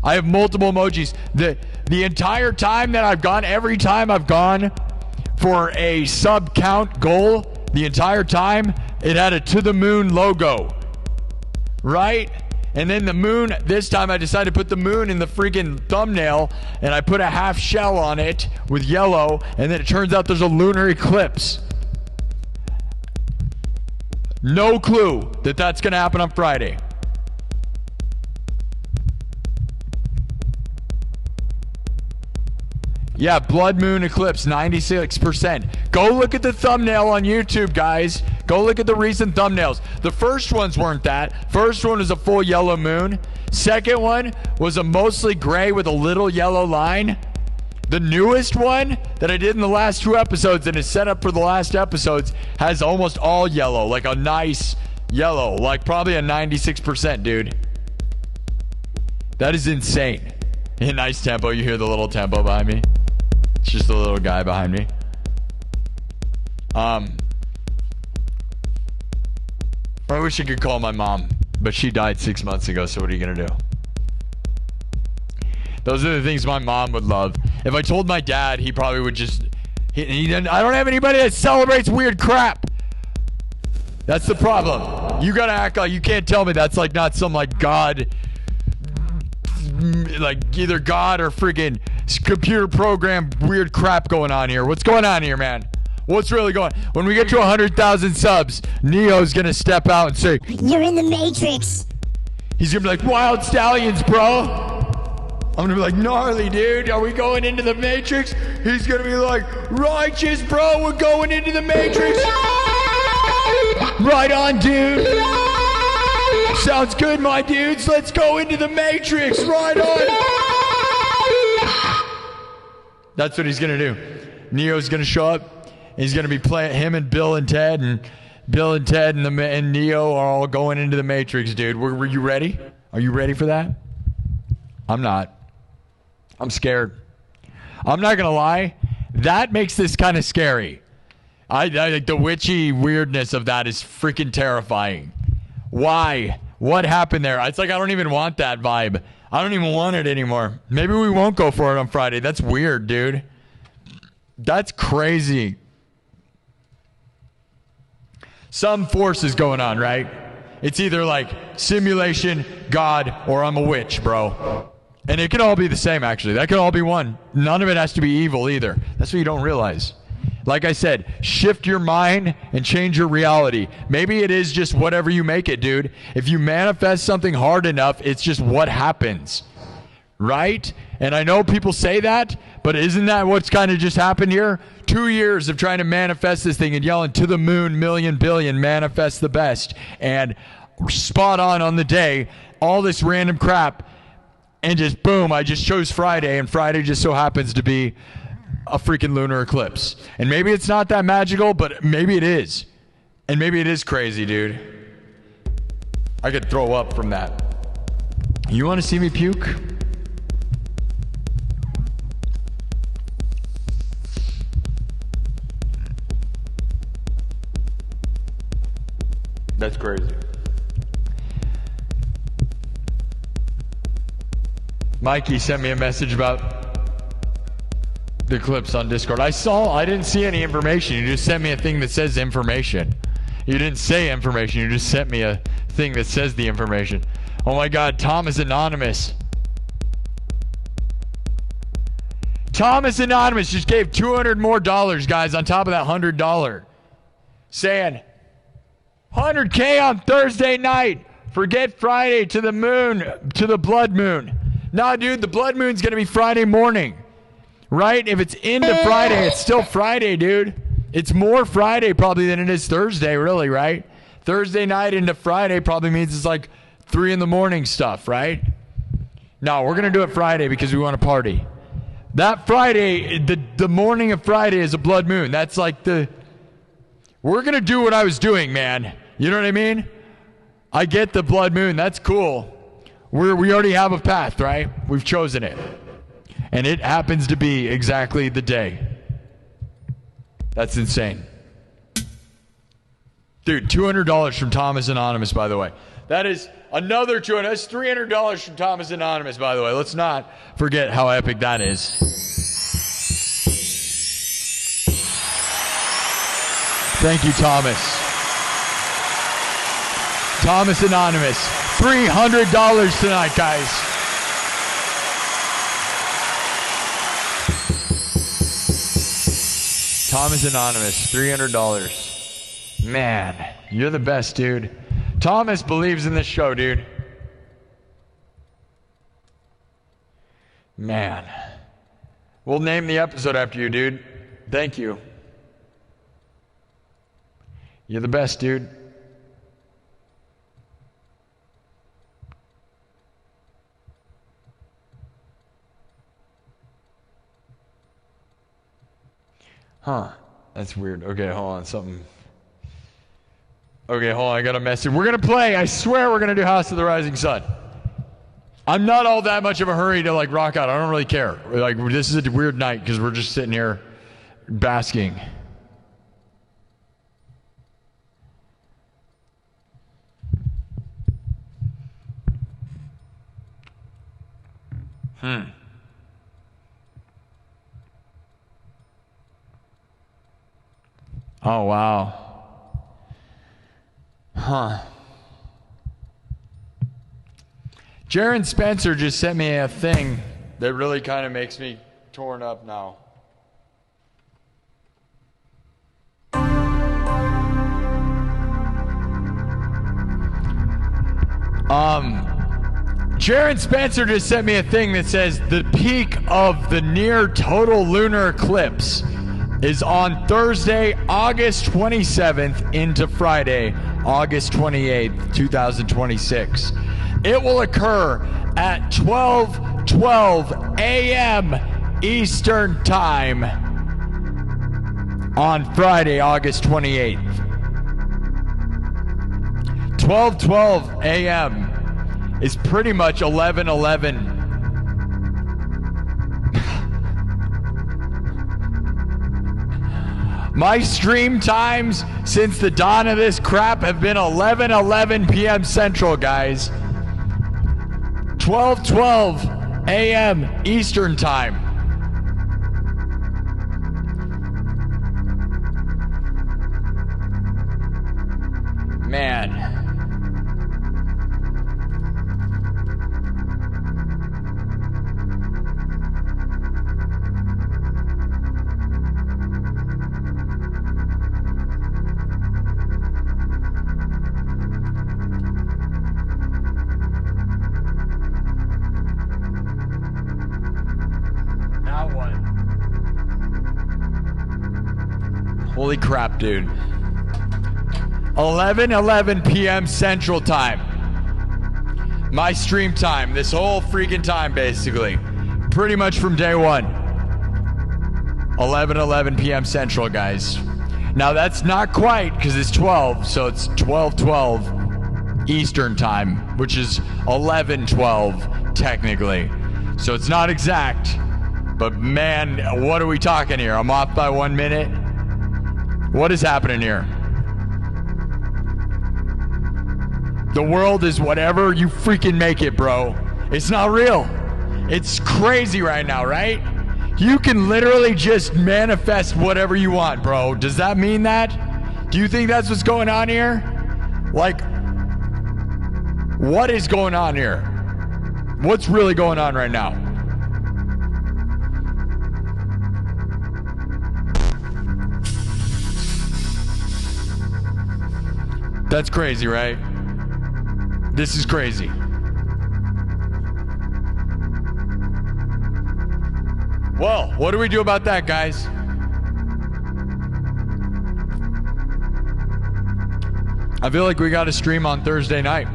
I have multiple emojis. The entire time that I've gone, every time I've gone for a sub count goal, the entire time it had a to the moon logo, right? And then the moon, this time I decided to put the moon in the freaking thumbnail and I put a half shell on it with yellow, and then it turns out there's a lunar eclipse. No clue that that's going to happen on Friday. Yeah, blood moon eclipse, 96%. Go look at the thumbnail on YouTube, guys. Go look at the recent thumbnails. The first ones weren't that. First one was a full yellow moon. Second one was a mostly gray with a little yellow line. The newest one that I did in the last 2 episodes and is set up for the last episodes has almost all yellow, like a nice yellow, like probably a 96%, dude. That is insane. A nice tempo. You hear the little tempo behind me? It's just a little guy behind me. I wish I could call my mom, but she died 6 months ago, so what are you gonna do? Those are the things my mom would love. If I told my dad, he probably would just... I don't have anybody that celebrates weird crap. That's the problem. You gotta act like... You can't tell me that's like not some like God... Like either God or friggin' computer program weird crap going on here. What's going on here, man? What's really going on? When we get to 100,000 subs, Neo's gonna step out and say,
"You're in the Matrix."
He's gonna be like, "Wild Stallions, bro." I'm gonna be like, "Gnarly, dude. Are we going into the Matrix?" He's gonna be like, "Righteous, bro. We're going into the Matrix." Right on, dude. Sounds good, my dudes. Let's go into the Matrix. Right on. That's what he's going to do. Neo's going to show up. He's going to be playing him and Bill and Ted. And Bill and Ted and Neo are all going into the Matrix, dude. Were you ready? Are you ready for that? I'm not. I'm scared. I'm not going to lie. That makes this kind of scary. I like the witchy weirdness of that is freaking terrifying. Why? What happened there? It's like I don't even want that vibe. I don't even want it anymore. Maybe we won't go for it on Friday. That's weird, dude. That's crazy. Some force is going on, right? It's either like simulation, God, or I'm a witch, bro. And it could all be the same, actually. That could all be one. None of it has to be evil either. That's what you don't realize. Like I said, shift your mind and change your reality. Maybe it is just whatever you make it, dude. If you manifest something hard enough, it's just what happens. Right? And I know people say that, but isn't that what's kind of just happened here? 2 years of trying to manifest this thing and yelling to the moon, million, billion, manifest the best. And spot on the day, all this random crap. And just boom, I just chose Friday, and Friday just so happens to be a freaking lunar eclipse. And maybe it's not that magical, but maybe it is. And maybe it is crazy, dude. I could throw up from that. You want to see me puke? That's crazy. Mikey sent me a message about the eclipse on Discord. I didn't see any information. You just sent me a thing that says information. You didn't say information. You just sent me a thing that says the information. Oh my God, Thomas Anonymous. Thomas Anonymous just gave $200 more, guys, on top of that $100. Saying, 100K on Thursday night. Forget Friday to the moon, to the blood moon. Nah, dude, the blood moon's going to be Friday morning. Right? If it's into Friday, it's still Friday, dude. It's more Friday probably than it is Thursday, really, right? Thursday night into Friday probably means it's like 3 in the morning stuff, right? No, we're going to do it Friday because we want to party. That Friday, the morning of Friday is a blood moon. That's like we're going to do what I was doing, man. You know what I mean? I get the blood moon. That's cool. We already have a path, right? We've chosen it. And it happens to be exactly the day. That's insane. Dude, $200 from Thomas Anonymous, by the way. That is another $200. That's $300 from Thomas Anonymous, by the way. Let's not forget how epic that is. Thank you, Thomas. Thomas Anonymous. $300 tonight, guys. Thomas Anonymous, $300. Man, you're the best, dude. Thomas believes in this show, dude. Man. We'll name the episode after you, dude. Thank you. You're the best, dude. Huh. That's weird. Okay, hold on. Something. Okay, hold on. I got a message. We're going to play. I swear we're going to do House of the Rising Sun. I'm not all that much of a hurry to like rock out. I don't really care. Like, this is a weird night because we're just sitting here basking. Oh, wow. Huh. Jaron Spencer just sent me a thing that really kind of makes me torn up now. Jaron Spencer just sent me a thing that says the peak of the near total lunar eclipse is on Thursday, August 27th into Friday, August 28th, 2026. It will occur at 12:12 a.m. Eastern Time on Friday, August 28th. 12:12 a.m. is pretty much 11:11. My stream times since the dawn of this crap have been 11:11 p.m. Central, guys. 12:12 a.m. Eastern Time. Man. Holy crap, dude. 11:11 p.m. Central Time. My stream time, this whole freaking time, basically. Pretty much from day one. 11:11 p.m. Central, guys. Now, that's not quite, because it's 12, so it's 12:12 Eastern Time, which is 11:12, technically. So it's not exact, but man, what are we talking here? I'm off by 1 minute. What is happening here? The world is whatever you freaking make it, bro. It's not real. It's crazy right now, right? You can literally just manifest whatever you want, bro. Does that mean that? Do you think that's what's going on here? Like, what is going on here? What's really going on right now? That's crazy, right? This is crazy. Well, what do we do about that, guys? I feel like we got to stream on Thursday night,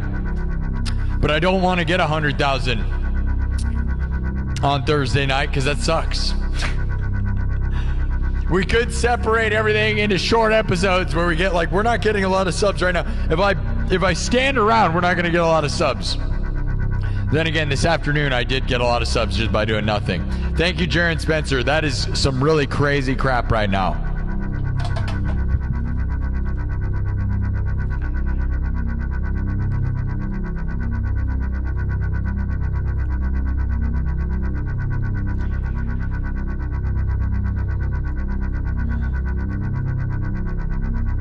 but I don't want to get 100,000 on Thursday night because that sucks. We could separate everything into short episodes where we get, like, we're not getting a lot of subs right now. If I stand around, we're not going to get a lot of subs. Then again, this afternoon, I did get a lot of subs just by doing nothing. Thank you, Jaron Spencer. That is some really crazy crap right now.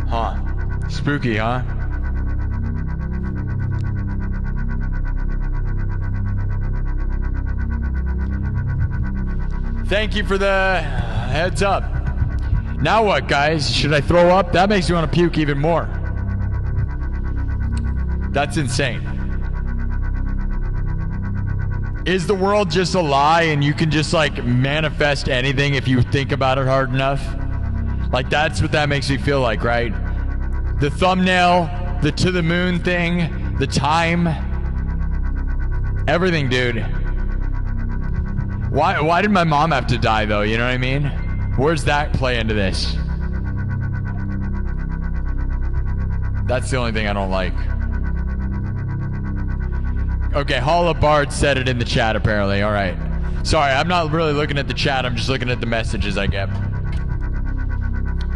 Huh. Spooky, huh? Thank you for the heads up. Now what, guys? Should I throw up? That makes me want to puke even more. That's insane. Is the world just a lie and you can just, like, manifest anything if you think about it hard enough? Like, that's what that makes me feel like, right? The thumbnail, the to the moon thing, the time, everything, dude. Why did my mom have to die, though? You know what I mean? Where's that play into this? That's the only thing I don't like. Okay, Hall of Bard said it in the chat, apparently. All right. Sorry, I'm not really looking at the chat. I'm just looking at the messages I get.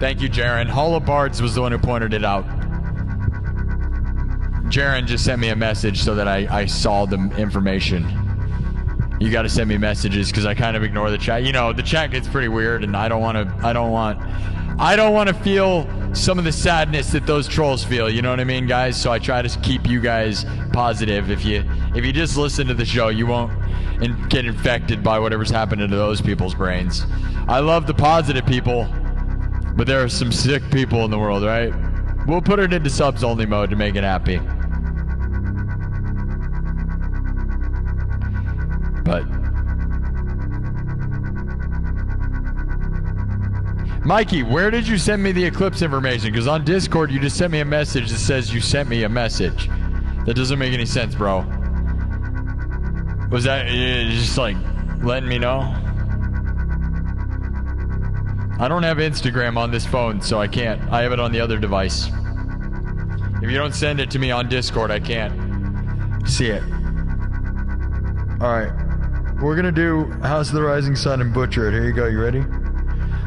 Thank you, Jaron. Hall of Bards was the one who pointed it out. Jaron just sent me a message so that I saw the information. You got to send me messages because I kind of ignore the chat. You know, the chat gets pretty weird, and I don't want to feel some of the sadness that those trolls feel. You know what I mean, guys? So I try to keep you guys positive. If you just listen to the show, you won't get infected by whatever's happening to those people's brains. I love the positive people, but there are some sick people in the world, right? We'll put it into subs only mode to make it happy. But Mikey, where did you send me the eclipse information? Because on Discord, you just sent me a message that says you sent me a message. That doesn't make any sense, bro. Was that just like letting me know? I don't have Instagram on this phone, so I can't. I have it on the other device. If you don't send it to me on Discord, I can't see it. Alright. We're gonna do House of the Rising Sun and butcher it. Here you go. You ready?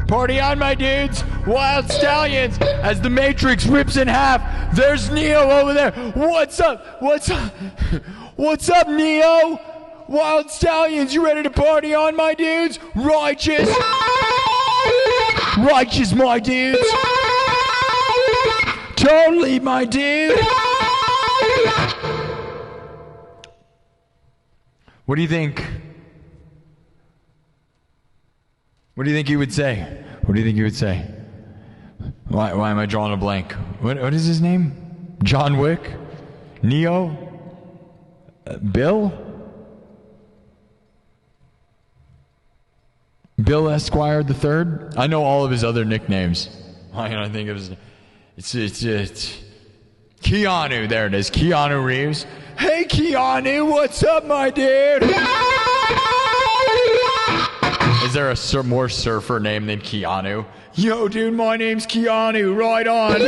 Party on, my dudes! Wild Stallions! As the Matrix rips in half, there's Neo over there. What's up? What's up? What's up, Neo? Wild Stallions, you ready to party on, my dudes? Righteous! Righteous, my dudes! Totally, my dude! What do you think? What do you think he would say? What do you think he would say? Why am I drawing a blank? What is his name? John Wick? Neo? Bill? Bill Esquire the Third? I know all of his other nicknames. Why can't I think of his? It's Keanu. There it is. Keanu Reeves. Hey Keanu, what's up, my dude? Is there a more surfer name than Keanu? Yo, dude, my name's Keanu. Right on.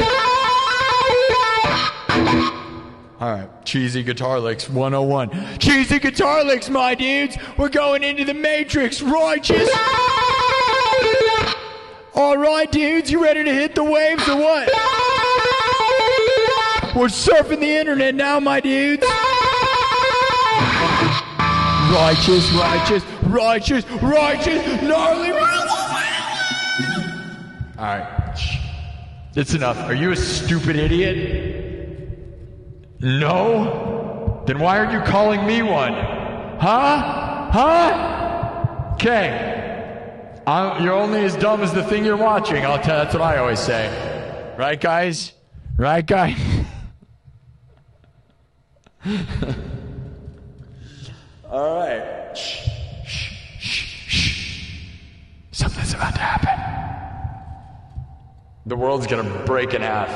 All right, cheesy guitar licks 101. Cheesy guitar licks, my dudes. We're going into the Matrix. Righteous. All right, dudes, you ready to hit the waves or what? We're surfing the internet now, my dudes. Righteous, righteous, righteous, righteous, gnarly. All right, it's enough. Are you a stupid idiot? No? Then why are you calling me one? Huh? Huh? Okay. You're only as dumb as the thing you're watching. That's what I always say. Right, guys? Right, guys? All right. Shh, shh, shh, shh. Something's about to happen. The world's gonna break in half.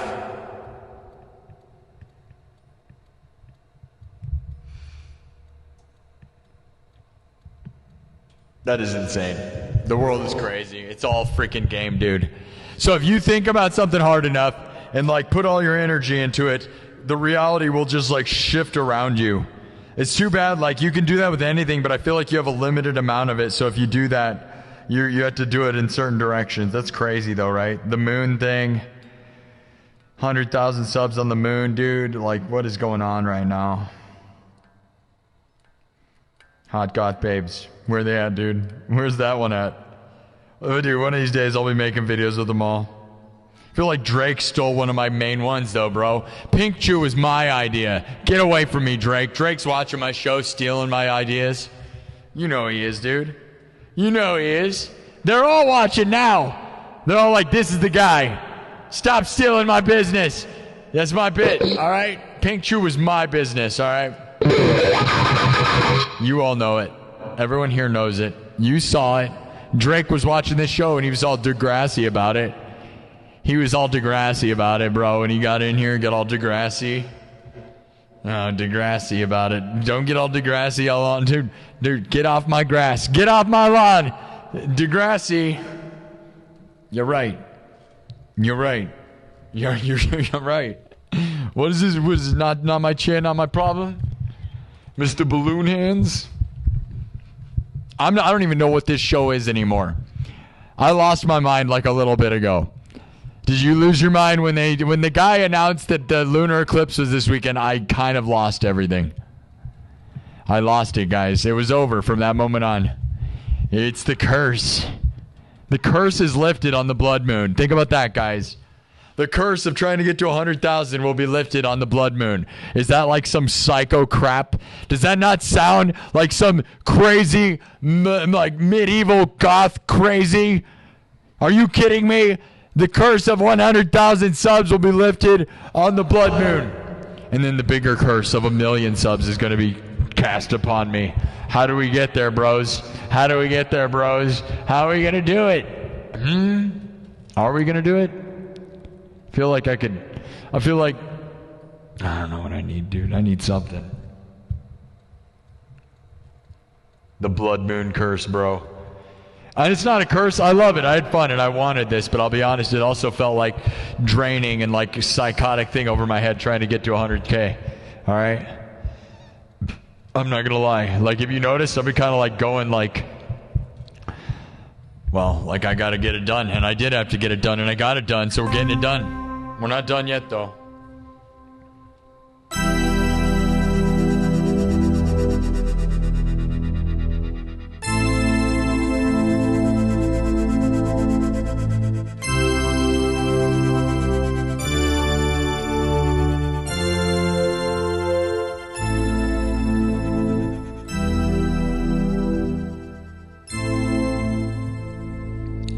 That is insane. The world is crazy. It's all freaking game, dude. So if you think about something hard enough and like put all your energy into it, the reality will just like shift around you. It's too bad, like you can do that with anything, but I feel like you have a limited amount of it. So if you do that, you have to do it in certain directions. That's crazy though, right? The moon thing. 100,000 subs on the moon, dude. Like what is going on right now? Hot Goth Babes. Where are they at, dude? Where's that one at? Oh, dude, one of these days I'll be making videos with them all. I feel like Drake stole one of my main ones, though, bro. Pink Chew was my idea. Get away from me, Drake. Drake's watching my show, stealing my ideas. You know he is, dude. You know he is. They're all watching now. They're all like, this is the guy. Stop stealing my business. That's my bit, all right? Pink Chew was my business, all right? You all know it. Everyone here knows it. You saw it. Drake was watching this show, and he was all Degrassi about it. He was all Degrassi about it, bro. And he got in here and got all Degrassi. Oh, Degrassi about it. Don't get all Degrassi all on. Dude, get off my grass. Get off my lawn. Degrassi. You're right. You're right. You're right. What is this? What is this? Not my chair, not my problem? Mr. Balloon Hands? I don't even know what this show is anymore. I lost my mind like a little bit ago. Did you lose your mind when the guy announced that the lunar eclipse was this weekend? I kind of lost everything. I lost it, guys. It was over from that moment on. It's the curse. The curse is lifted on the blood moon. Think about that, guys. The curse of trying to get to 100,000 will be lifted on the blood moon. Is that like some psycho crap? Does that not sound like some crazy, like medieval goth crazy? Are you kidding me? The curse of 100,000 subs will be lifted on the blood moon. And then the bigger curse of 1,000,000 subs is going to be cast upon me. How do we get there, bros? How do we get there, bros? How are we going to do it? Are we gonna do it? I feel like I don't know what I need, dude. I need something. The blood moon curse, bro. And it's not a curse. I love it. I had fun and I wanted this, but I'll be honest, it also felt like draining and like a psychotic thing over my head trying to get to 100K. All right? I'm not gonna lie. Like, if you notice, I've been kind of like going like, well, like I gotta get it done, and I did have to get it done, and I got it done, so we're getting it done. We're not done yet, though.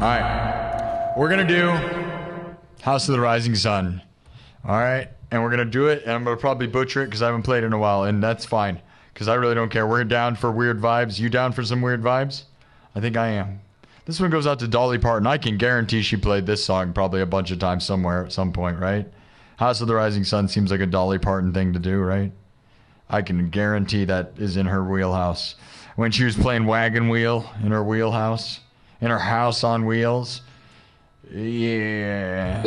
Alright, we're going to do House of the Rising Sun. Alright, and we're going to do it, and I'm going to probably butcher it because I haven't played in a while, and that's fine, because I really don't care. We're down for weird vibes. You down for some weird vibes? I think I am. This one goes out to Dolly Parton. I can guarantee she played this song probably a bunch of times somewhere at some point, right? House of the Rising Sun seems like a Dolly Parton thing to do, right? I can guarantee that is in her wheelhouse. When she was playing Wagon Wheel in her wheelhouse. In her house on wheels. Yeah.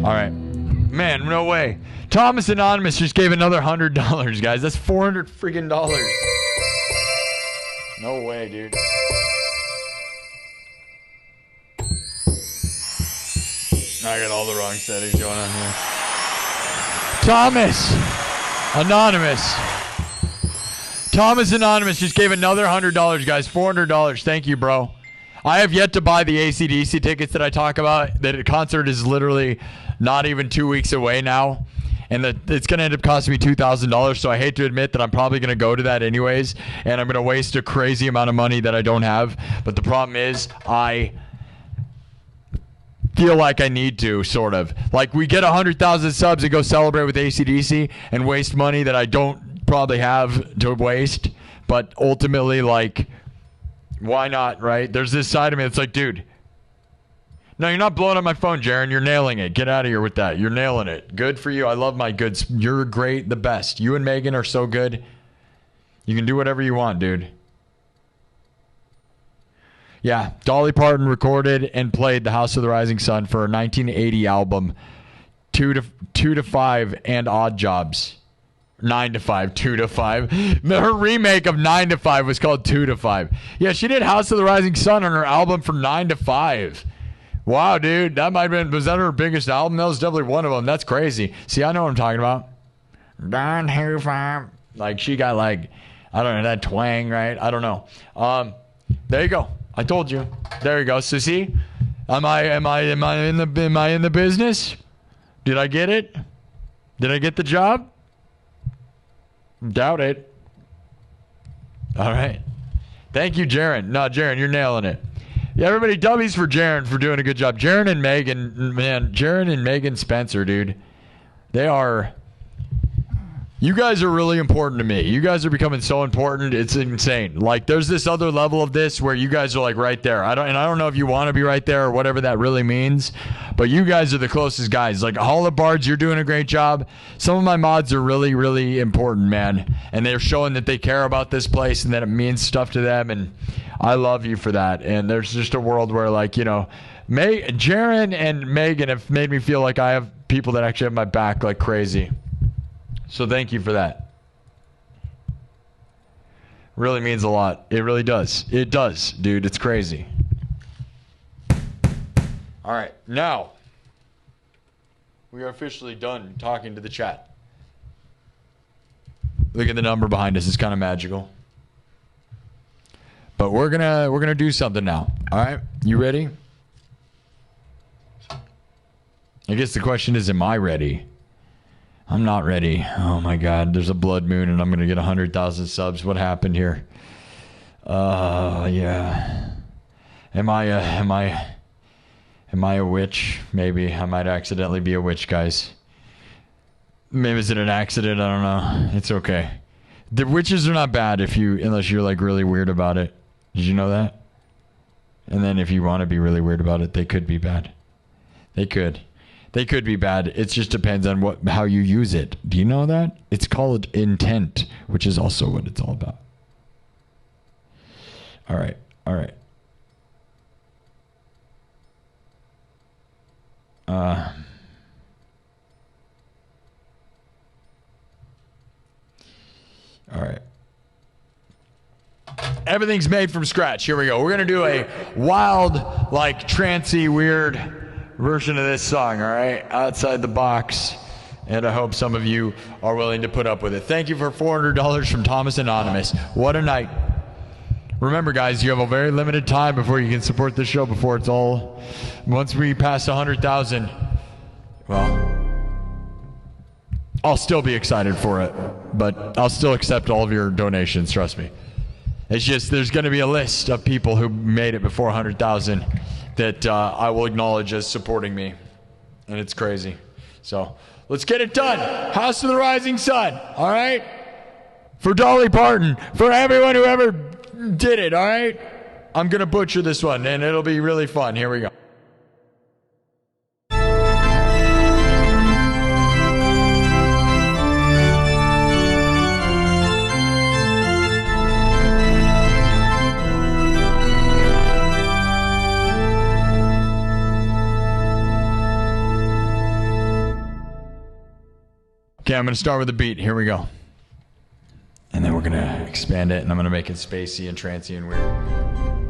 All right. Man, no way. Thomas Anonymous just gave another $100, guys. That's $400 freaking dollars. No way, dude. I got all the wrong settings going on here. Thomas Anonymous. Thomas Anonymous just gave another $100, guys. $400. Thank you, bro. I have yet to buy the AC/DC tickets that I talk about. That concert is literally not even 2 weeks away now. And it's going to end up costing me $2,000, so I hate to admit that I'm probably going to go to that anyways, and I'm going to waste a crazy amount of money that I don't have. But the problem is I feel like I need to, sort of. Like, we get 100,000 subs and go celebrate with AC/DC and waste money that I don't probably have to waste. But ultimately, like, why not, right? There's this side of me that's like, dude, no, you're not blowing up my phone, Jaron. You're nailing it. Get out of here with that. You're nailing it. Good for you. I love my goods. You're great. The best. You and Megan are so good. You can do whatever you want, dude. Yeah, Dolly Parton recorded and played The House of the Rising Sun for a 1980 album, 2 to 5 and Odd Jobs. 9 to 5, 2 to 5. Her remake of 9 to 5 was called 2 to 5. Yeah, she did House of the Rising Sun on her album for 9 to 5. Wow, dude, that might have been, was that her biggest album? That was definitely one of them. That's crazy. See, I know what I'm talking about. Like, she got like, I don't know, that twang, right? I don't know. There you go. I told you. There you go. So see, am I in the business? Did I get it? Did I get the job? Doubt it. All right. Thank you, Jaron. No, Jaron, you're nailing it. Yeah, everybody, dubbies for Jaron for doing a good job. Jaron and Megan, man, Jaron and Megan Spencer, dude. They are, you guys are really important to me. You guys are becoming so important. It's insane. Like, there's this other level of this where you guys are like right there. I don't know if you want to be right there or whatever that really means, but you guys are the closest guys. Like, Hall of Bards, you're doing a great job. Some of my mods are really, really important, man. And they're showing that they care about this place and that it means stuff to them. And I love you for that. And there's just a world where, like, you know, Jaron and Megan have made me feel like I have people that actually have my back like crazy. So thank you for that. Really means a lot. It really does. It does, dude. It's crazy. All right. Now, we are officially done talking to the chat. Look at the number behind us. It's kind of magical. But we're gonna do something now. All right? You ready? I guess the question is, am I ready? I'm not ready. Oh my God, there's a blood moon and I'm going to get 100,000 subs. What happened here? Yeah. Am I a witch? Maybe. I might accidentally be a witch, guys. Maybe is it an accident? I don't know. It's okay. The witches are not bad unless you're like really weird about it. Did you know that? And then if you want to be really weird about it, they could be bad. They could be bad. It just depends on how you use it. Do you know that? It's called intent, which is also what it's all about. All right. All right. Everything's made from scratch. Here we go. We're going to do a wild, like, trancey, weird version of this song, all right? Outside the box. And I hope some of you are willing to put up with it. Thank you for $400 from Thomas Anonymous. What a night. Remember, guys, you have a very limited time before you can support this show before it's all... Once we pass 100,000, well, I'll still be excited for it. But I'll still accept all of your donations, trust me. It's just there's going to be a list of people who made it before 100,000 that I will acknowledge as supporting me. And it's crazy. So let's get it done. House of the Rising Sun. All right? For Dolly Parton. For everyone who ever did it. All right? I'm going to butcher this one and it'll be really fun. Here we go. Okay, I'm going to start with a beat. Here we go. And then we're going to expand it, and I'm going to make it spacey and trancy and weird.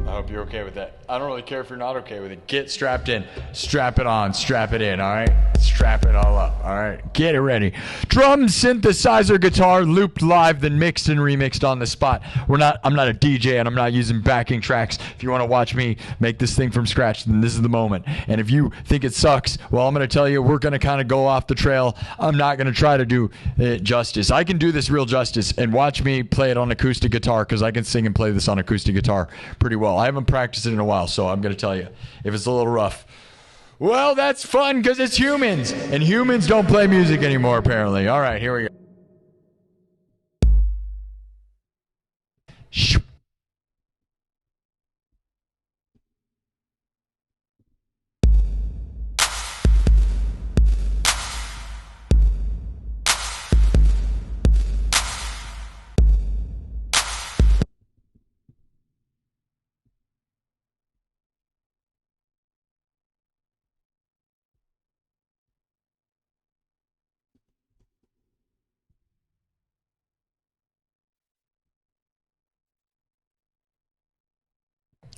I hope you're okay with that. I don't really care if you're not okay with it. Get strapped in. Strap it on. Strap it in, all right? Strap it all up, all right? Get it ready. Drum, synthesizer, guitar, looped live, then mixed and remixed on the spot. I'm not a DJ, and I'm not using backing tracks. If you want to watch me make this thing from scratch, then this is the moment. And if you think it sucks, well, I'm going to tell you, we're going to kind of go off the trail. I'm not going to try to do it justice. I can do this real justice, and watch me play it on acoustic guitar, because I can sing and play this on acoustic guitar pretty well. I haven't practiced it in a while, so I'm going to tell you, if it's a little rough, well, that's fun because it's humans, and humans don't play music anymore, apparently. All right, here we go.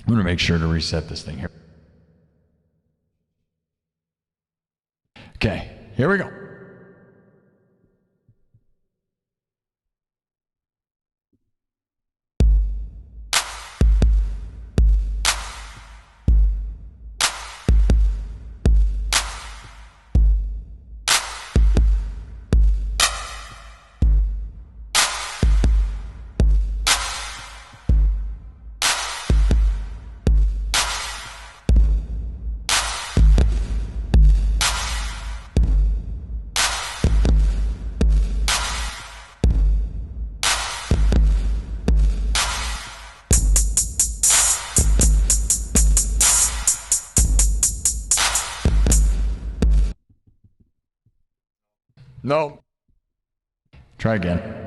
I'm going to make sure to reset this thing here. Okay, here we go. No. Try again.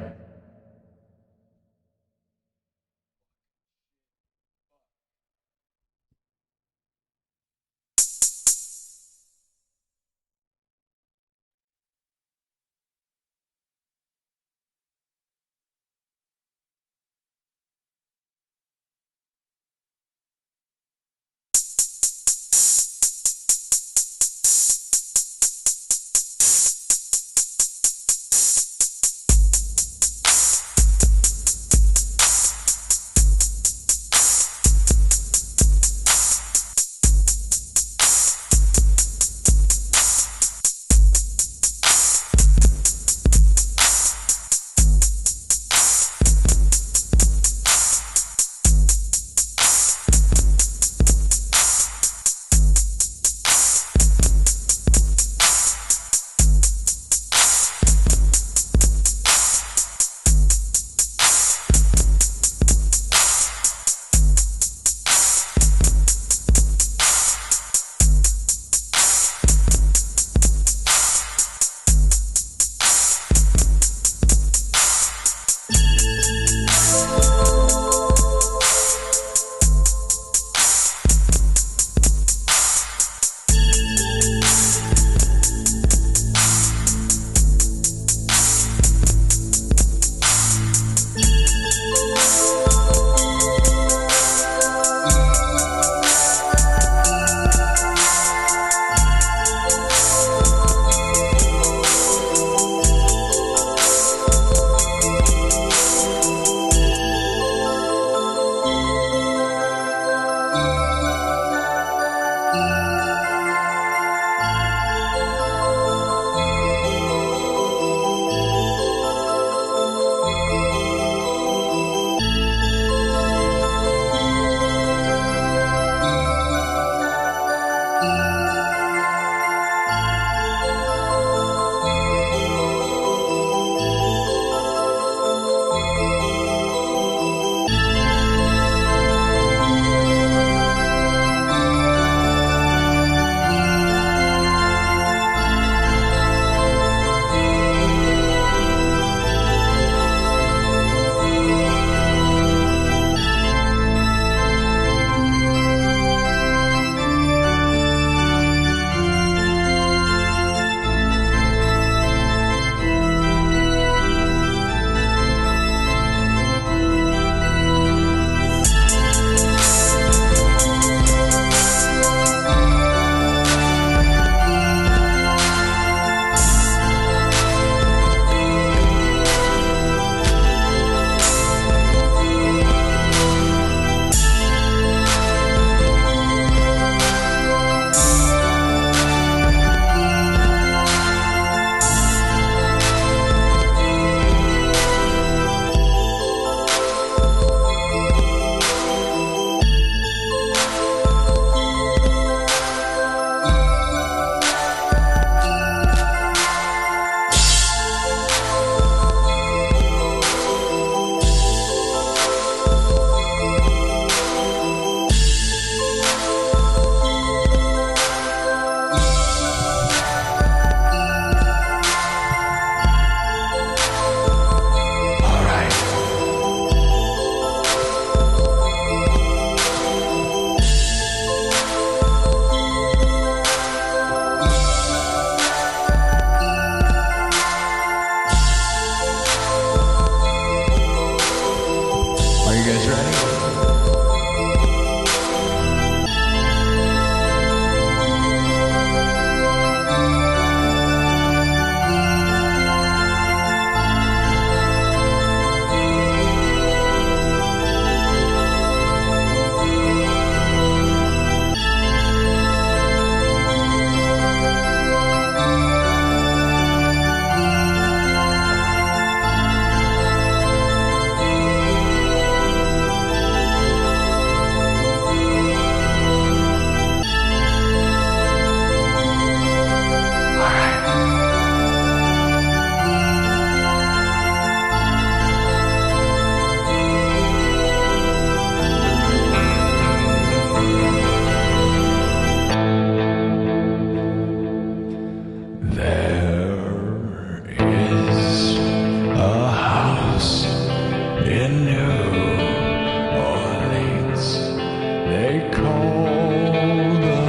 call the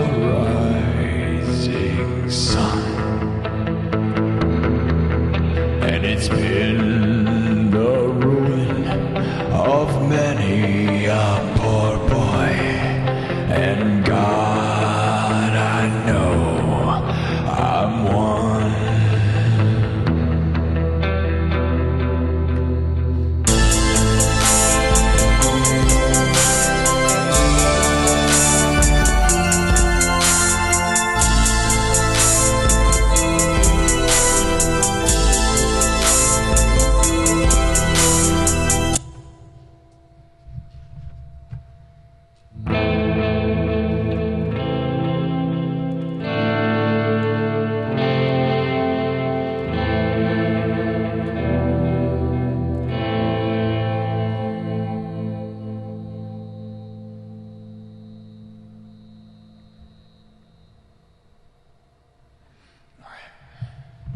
rising sun. And it's been the ruin of many a poor boy. And God, I know I'm one.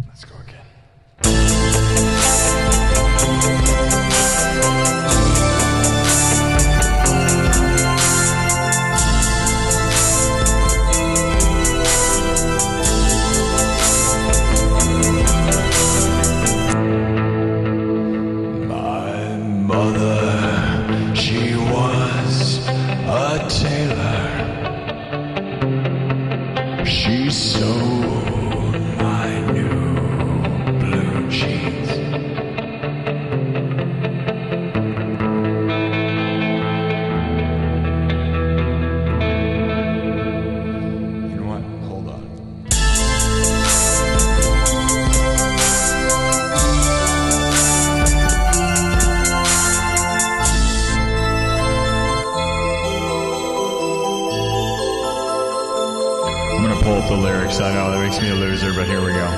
Let's go again. My mother, she was a tailor. She sewed my new blue jeans. You know what? Hold on. I'm gonna pull up the lyrics. I know that makes me a loser, but here we go.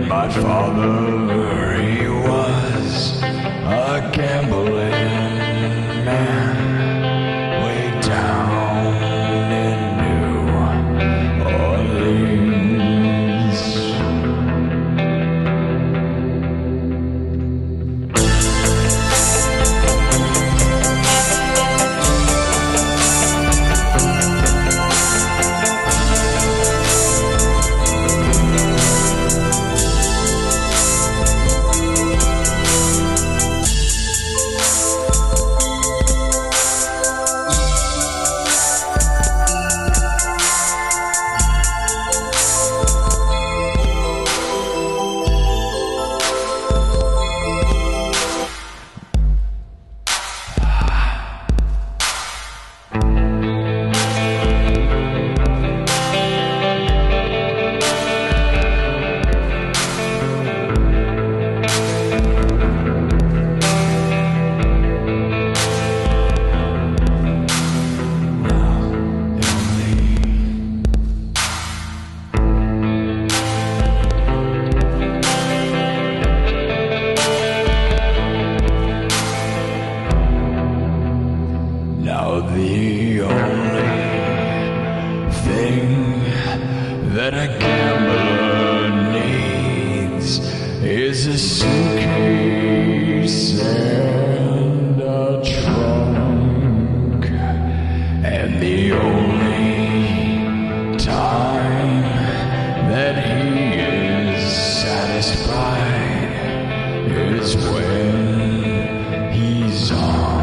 My father, he was a gambling man way down in New Orleans. Now the only thing that a gambler needs is a suitcase and a trunk, and the only time that he is satisfied is when he's on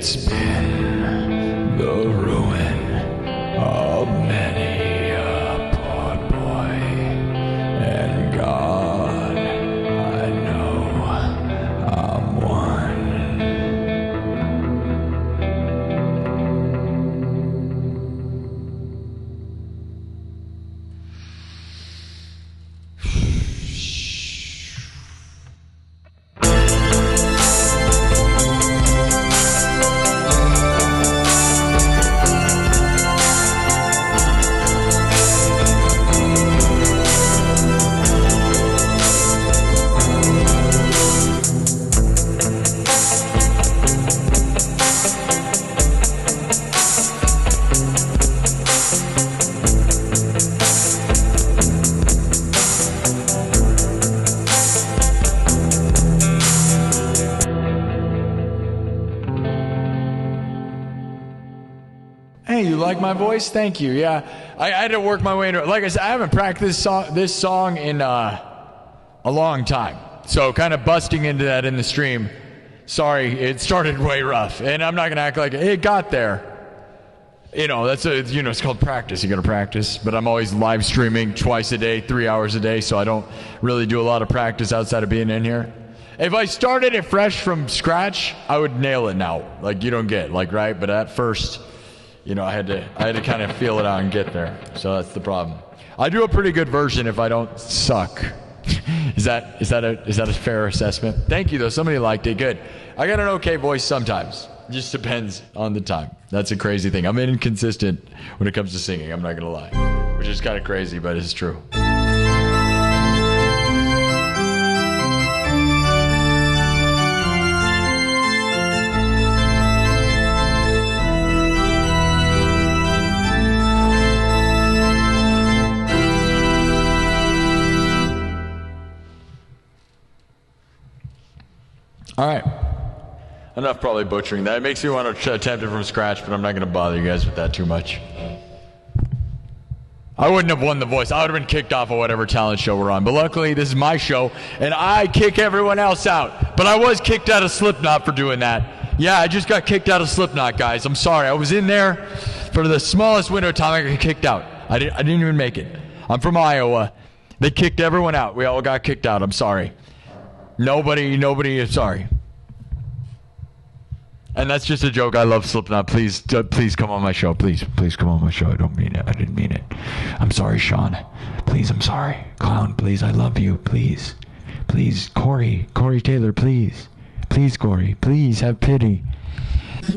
It's been the ruin of many a poor boy, and God, I know I'm one. Hey, you like my voice? Thank you. Yeah, I had to work my way into it. Like I said, I haven't practiced this song in a long time. So kind of busting into that in the stream. Sorry, it started way rough. And I'm not going to act like it got there. You know, it's called practice. You got to practice. But I'm always live streaming twice a day, 3 hours a day. So I don't really do a lot of practice outside of being in here. If I started it fresh from scratch, I would nail it now. Like, you don't get, like, right? But at first, you know, I had to kind of feel it out and get there. So that's the problem. I do a pretty good version if I don't suck. Is that a fair assessment? Thank you though. Somebody liked it. Good. I got an okay voice sometimes. Just depends on the time. That's a crazy thing. I'm inconsistent when it comes to singing. I'm not gonna lie, which is kind of crazy, but it's true. All right. Enough probably butchering that. It makes me want to attempt it from scratch, but I'm not going to bother you guys with that too much. I wouldn't have won The Voice. I would have been kicked off of whatever talent show we're on. But luckily, this is my show, and I kick everyone else out. But I was kicked out of Slipknot for doing that. Yeah, I just got kicked out of Slipknot, guys. I'm sorry. I was in there for the smallest window of time I got kicked out. I didn't even make it. I'm from Iowa. They kicked everyone out. We all got kicked out. I'm sorry. Nobody is sorry. And that's just a joke. I love Slipknot. Please come on my show. Please come on my show. I don't mean it. I didn't mean it. I'm sorry, Sean. Please, I'm sorry. Clown, please, I love you. Please. Corey Taylor, please. Please, Corey. Please, have pity.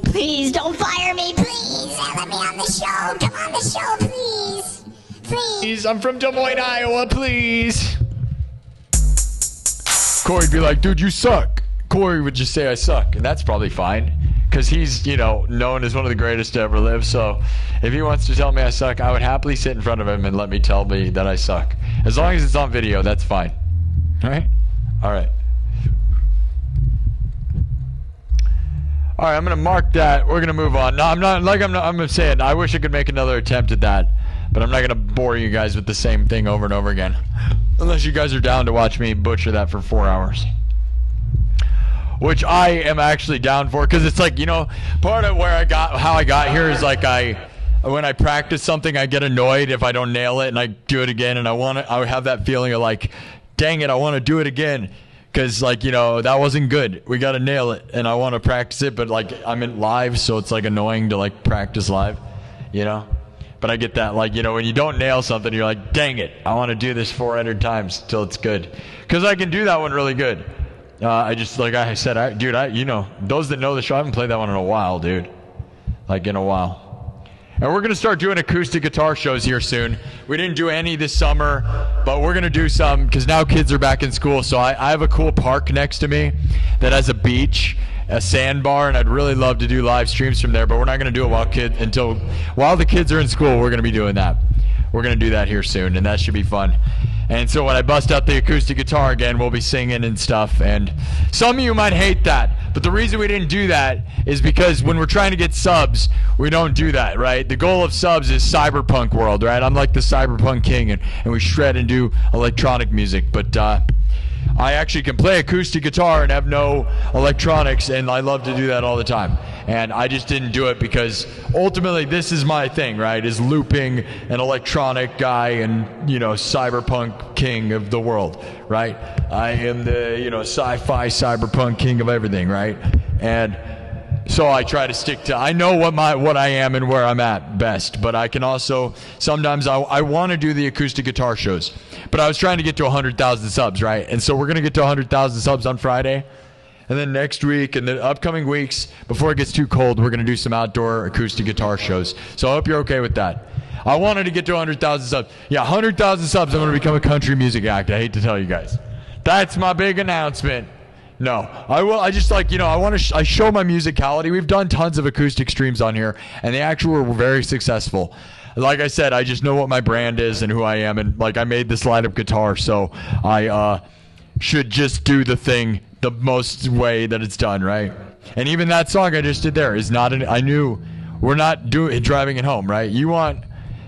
Please, don't fire me, please. Let me on the show. Come on the show, please. Please.
I'm from Des Moines, Iowa, please. Corey'd be like, dude, you suck. Corey would just say I suck, and that's probably fine, because he's, known as one of the greatest to ever live. So if he wants to tell me I suck, I would happily sit in front of him and let me tell me that I suck. As long as it's on video, that's fine. All right? All right. All right, I'm going to mark that. We're going to move on. No, I'm saying I wish I could make another attempt at that, but I'm not going to bore you guys with the same thing over and over again. Unless you guys are down to watch me butcher that for 4 hours. Which I am actually down for, because it's like, part of how I got here is like when I practice something, I get annoyed if I don't nail it and I do it again, and I have that feeling of like, dang it, I want to do it again. Because that wasn't good. We got to nail it, and I want to practice it, but like I'm in live, so it's like annoying to like practice live, But I get that, when you don't nail something, you're like, dang it, I want to do this 400 times till it's good. Because I can do that one really good. I just, like I said, those that know the show, I haven't played that one in a while, dude. Like, in a while. And we're going to start doing acoustic guitar shows here soon. We didn't do any this summer, but we're going to do some, because now kids are back in school. So I have a cool park next to me that has a beach, a sandbar, and I'd really love to do live streams from there, but we're not going to do it while the kids are in school. We're going to be doing that. We're going to do that here soon, and that should be fun. And so when I bust out the acoustic guitar again, we'll be singing and stuff. And some of you might hate that, but the reason we didn't do that is because when we're trying to get subs, we don't do that, right? The goal of subs is cyberpunk world, right? I'm like the cyberpunk king, and we shred and do electronic music. But I actually can play acoustic guitar and have no electronics, and I love to do that all the time. And I just didn't do it because ultimately this is my thing, right? Is looping, an electronic guy, and cyberpunk king of the world, right? I am the sci-fi cyberpunk king of everything, right? And so I try to stick to. I know what I am and where I'm at best, but I can also sometimes I want to do the acoustic guitar shows, but I was trying to get to 100,000 subs, right? And so we're gonna get to 100,000 subs on Friday, and then next week and the upcoming weeks before it gets too cold, we're gonna do some outdoor acoustic guitar shows. So I hope you're okay with that. I wanted to get to 100,000 subs. Yeah, 100,000 subs. I'm gonna become a country music act. I hate to tell you guys. That's my big announcement. No, I will. I just I want to. I show my musicality. We've done tons of acoustic streams on here, and they actually were very successful. Like I said, I just know what my brand is and who I am, and I made this light-up guitar, so I should just do the thing the most way that it's done, right? And even that song I just did there is not. I knew we're not driving it home, right? You want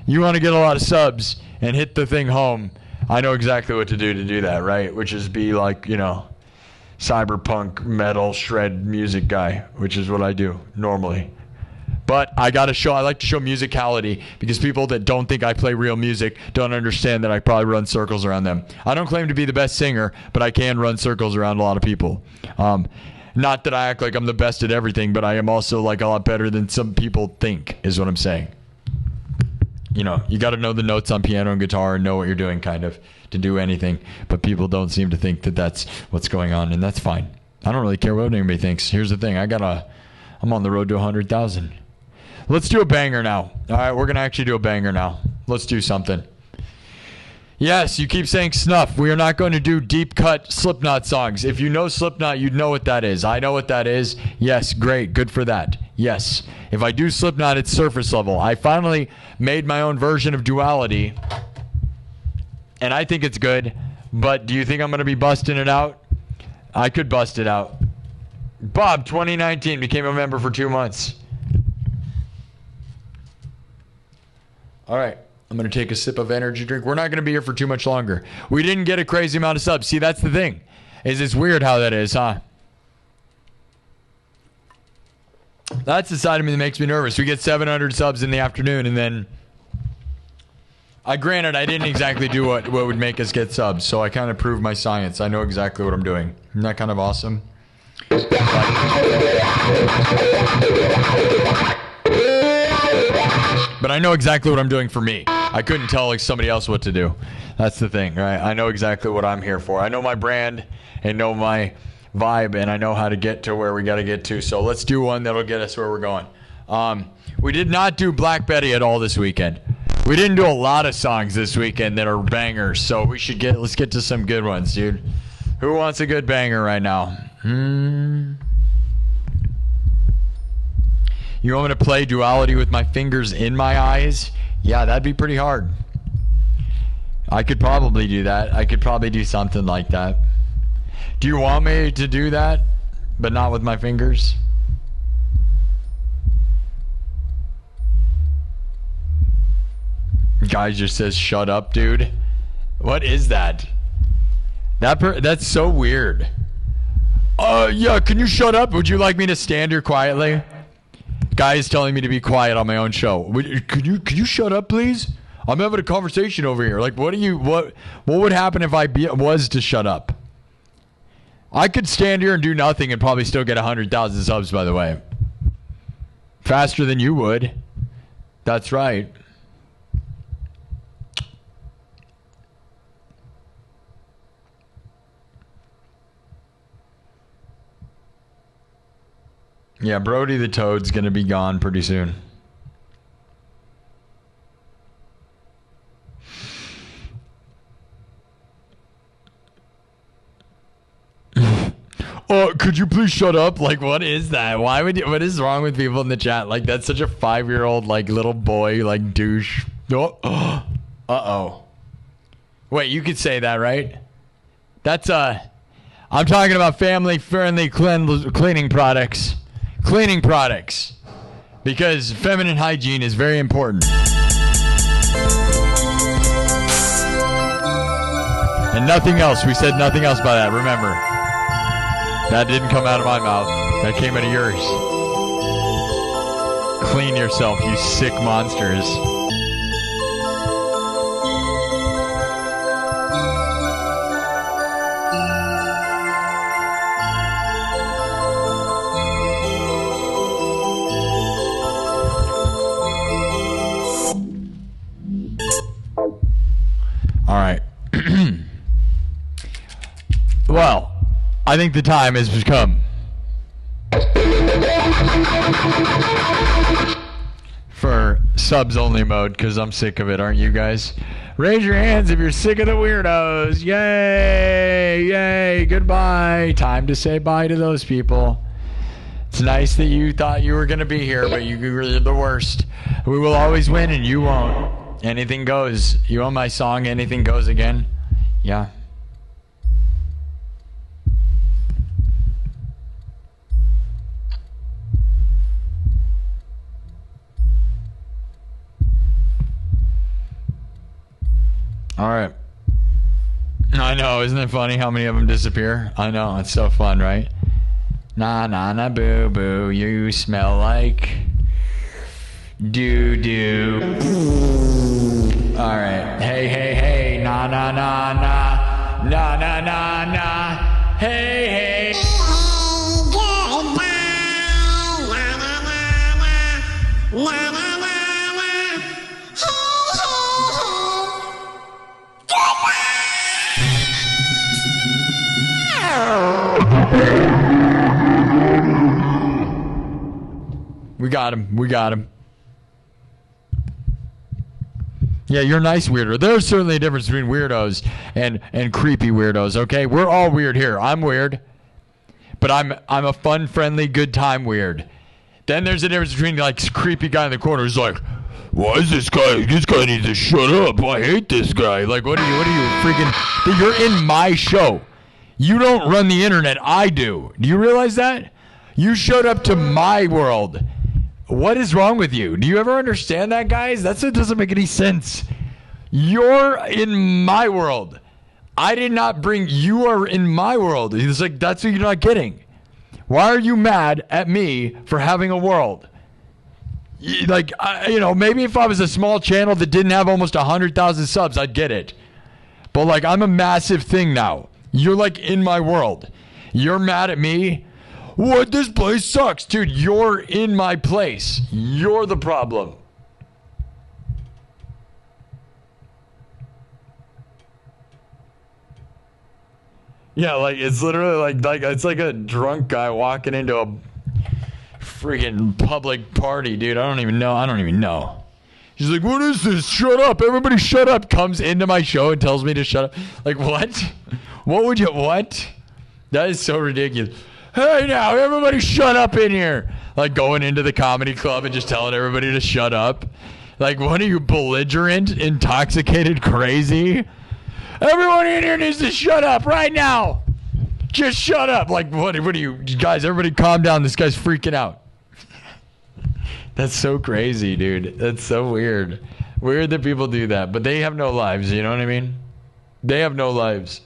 to get a lot of subs and hit the thing home. I know exactly what to do that, right? Which is be cyberpunk metal shred music guy, which is what I do normally. But I like to show musicality, because people that don't think I play real music don't understand that I probably run circles around them. I don't claim to be the best singer, but I can run circles around a lot of people. Not that I act like I'm the best at everything, but I am also a lot better than some people think, is what I'm saying. You got to know the notes on piano and guitar and know what you're doing, kind of, to do anything. But people don't seem to think that that's what's going on, and that's fine. I don't really care what anybody thinks. Here's the thing. I'm on the road to 100,000. Let's do a banger now. All right, we're going to actually do a banger now. Let's do something. Yes, you keep saying Snuff. We are not going to do deep cut Slipknot songs. If you know Slipknot, you'd know what that is. I know what that is. Yes, great. Good for that. Yes. If I do Slipknot, it's surface level. I finally made my own version of Duality, and I think it's good. But do you think I'm going to be busting it out? I could bust it out. Bob, 2019, became a member for 2 months. All right. I'm going to take a sip of energy drink. We're not going to be here for too much longer. We didn't get a crazy amount of subs. See, that's the thing. It's weird how that is, huh? That's the side of me that makes me nervous. We get 700 subs in the afternoon, and then... Granted, I didn't exactly do what would make us get subs, so I kind of proved my science. I know exactly what I'm doing. Isn't that kind of awesome? But I know exactly what I'm doing for me. I couldn't tell somebody else what to do. That's the thing, right? I know exactly what I'm here for. I know my brand and know my vibe, and I know how to get to where we got to get to. So let's do one that'll get us where we're going. We did not do Black Betty at all this weekend. We didn't do a lot of songs this weekend that are bangers, so let's get to some good ones, dude. Who wants a good banger right now? You want me to play Duality with my fingers in my eyes? Yeah, that'd be pretty hard. I could probably do that. I could probably do something like that. Do you want me to do that, but not with my fingers? Guy just says, shut up, dude. What is that? That's so weird. Yeah, can you shut up? Would you like me to stand here quietly? Guy is telling me to be quiet on my own show. Could you shut up, please? I'm having a conversation over here. What would happen if I was to shut up? I could stand here and do nothing and probably still get 100,000 subs, by the way. Faster than you would. That's right. Yeah, Brody the Toad's going to be gone pretty soon. Could you please shut up? What is that? What is wrong with people in the chat? That's such a 5-year-old, little boy, douche. Oh. Uh-oh. Wait, you could say that, right? That's, I'm talking about family-friendly cleaning products. Cleaning products. Because feminine hygiene is very important. And nothing else. We said nothing else by that. Remember. That didn't come out of my mouth. That came out of yours. Clean yourself, you sick monsters. All right. Well, I think the time has come for subs only mode, because I'm sick of it, aren't you guys? Raise your hands if you're sick of the weirdos. Yay! Yay! Goodbye. Time to say bye to those people. It's nice that you thought you were going to be here, but you were the worst. We will always win and you won't. Anything goes. You own my song, Anything Goes again? Yeah. All right. I know, isn't it funny how many of them disappear? I know, it's so fun, right? Na na na boo boo, you smell like doo doo. All right. Hey hey hey, na na na na, na na na na. Hey hey. We got him. We got him. Yeah, you're nice, weirdo. There's certainly a difference between weirdos and creepy weirdos, okay? We're all weird here. I'm weird. But I'm a fun, friendly, good time weird. Then there's a difference between, like, creepy guy in the corner who's like, why is this guy needs to shut up. I hate this guy. Like, what are you freaking... You're in my show. You don't run the internet. I do. Do you realize that? You showed up to my world. What is wrong with you? Do you ever understand that, guys? That doesn't make any sense. You're in my world. I did not bring... You are in my world. It's like, that's what you're not getting. Why are you mad at me for having a world? Like, you know, maybe if I was a small channel that didn't have almost 100,000 subs, I'd get it. But, like, I'm a massive thing now. You're, like, in my world. You're mad at me? What? This place sucks. Dude, you're in my place. You're the problem. Yeah, like, it's literally like it's like a drunk guy walking into a freaking public party, dude. I don't even know. She's like, what is this? Shut up. Everybody shut up. Comes into my show and tells me to shut up. Like, what? What? That is so ridiculous. Hey, now, everybody shut up in here. Like, going into the comedy club and just telling everybody to shut up. Like, what are you, belligerent, intoxicated, crazy? Everyone in here needs to shut up right now. Just shut up. Like, what are you, guys, everybody calm down. This guy's freaking out. That's so crazy, dude. That's so weird. Weird that people do that, but they have no lives, you know what I mean? They have no lives.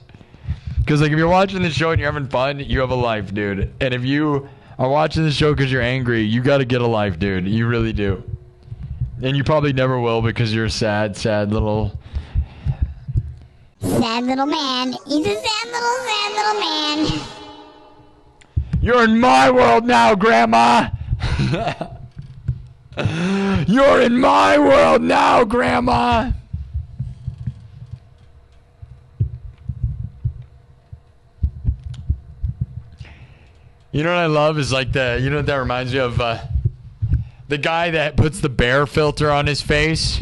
Because, like, if you're watching this show and you're having fun, you have a life, dude. And if you are watching this show because you're angry, you got to get a life, dude. You really do. And you probably never will because you're a sad little...
Sad little man. He's a sad little man.
You're in my world now, Grandma. You're in my world now, Grandma. You know what I love is like you know what that reminds me of? The guy that puts the bear filter on his face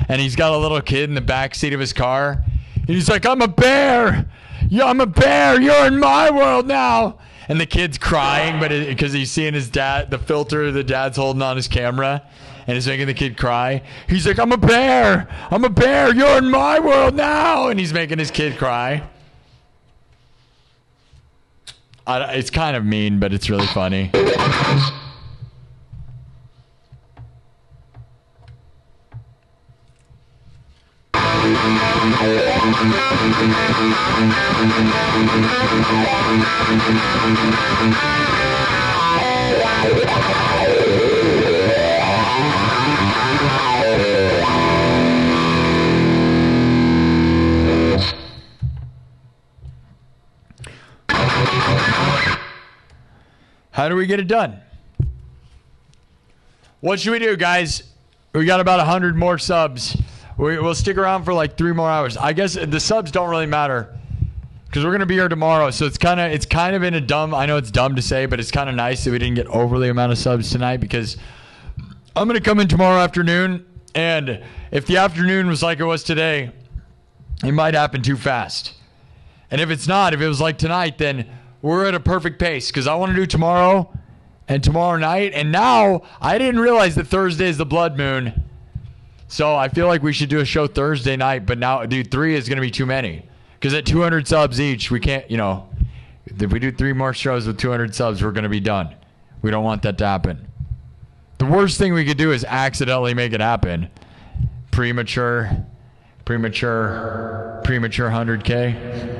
and he's got a little kid in the backseat of his car. And he's like, I'm a bear. Yeah, I'm a bear. You're in my world now. And the kid's crying because he's seeing his dad, the filter the dad's holding on his camera. And it's making the kid cry. He's like, I'm a bear. I'm a bear. You're in my world now. And he's making his kid cry. It's kind of mean, but it's really funny. How do we get it done? What should we do, guys? We got about 100 more subs. We'll stick around for like 3 more hours. I guess the subs don't really matter because we're gonna be here tomorrow. So it's kind of in a dumb. I know it's dumb to say, but it's kind of nice that we didn't get overly amount of subs tonight because I'm gonna come in tomorrow afternoon, and if the afternoon was like it was today, it might happen too fast. And if it's not, if it was like tonight, then we're at a perfect pace because I want to do tomorrow and tomorrow night. And now I didn't realize that Thursday is the blood moon. So I feel like we should do a show Thursday night. But now, dude, 3 is going to be too many because at 200 subs each, we can't, if we do 3 more shows with 200 subs, we're going to be done. We don't want that to happen. The worst thing we could do is accidentally make it happen. Premature 100K.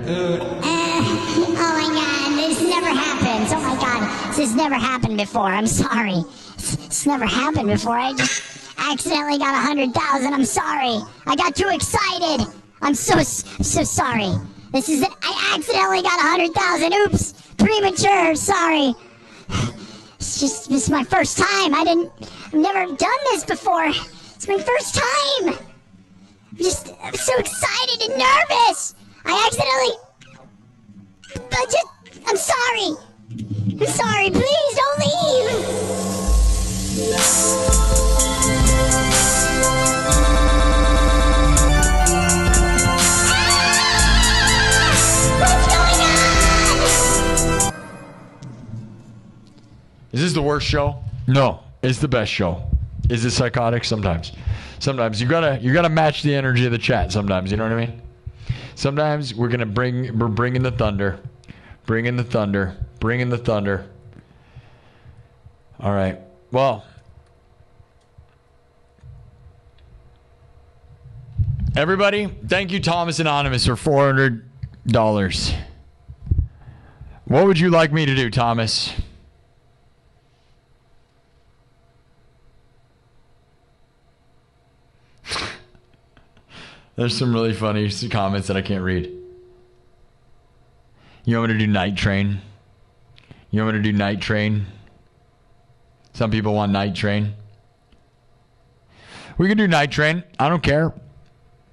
Oh my god, this never happens. Oh my god, this has never happened before. I'm sorry. It's never happened before. I just accidentally got 100,000. I'm sorry. I got too excited. I'm so sorry. I accidentally got 100,000. Oops. Premature. Sorry. This is my first time. I've never done this before. It's my first time. I'm so excited and nervous. I'm sorry. I'm sorry. Please don't leave. What's going on?
Is this the worst show? No, it's the best show. Is it psychotic? Sometimes. Sometimes you gotta match the energy of the chat. Sometimes, you know what I mean. Sometimes we're bringing the thunder, bringing the thunder, bringing the thunder. All right. Well, everybody, thank you, Thomas Anonymous, for $400. What would you like me to do, Thomas? There's some really funny comments that I can't read. You want me to do Night Train? You want me to do Night Train? Some people want Night Train. We can do Night Train. I don't care.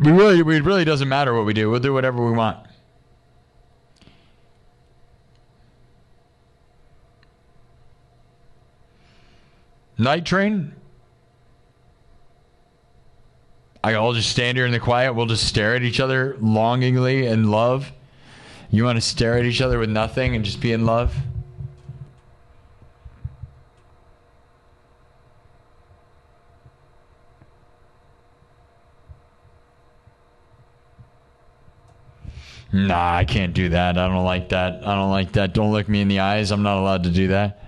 It really doesn't matter what we do. We'll do whatever we want. Night Train? I'll just stand here in the quiet. We'll just stare at each other longingly in love. You want to stare at each other with nothing and just be in love? Nah, I can't do that. I don't like that. I don't like that. Don't look me in the eyes. I'm not allowed to do that.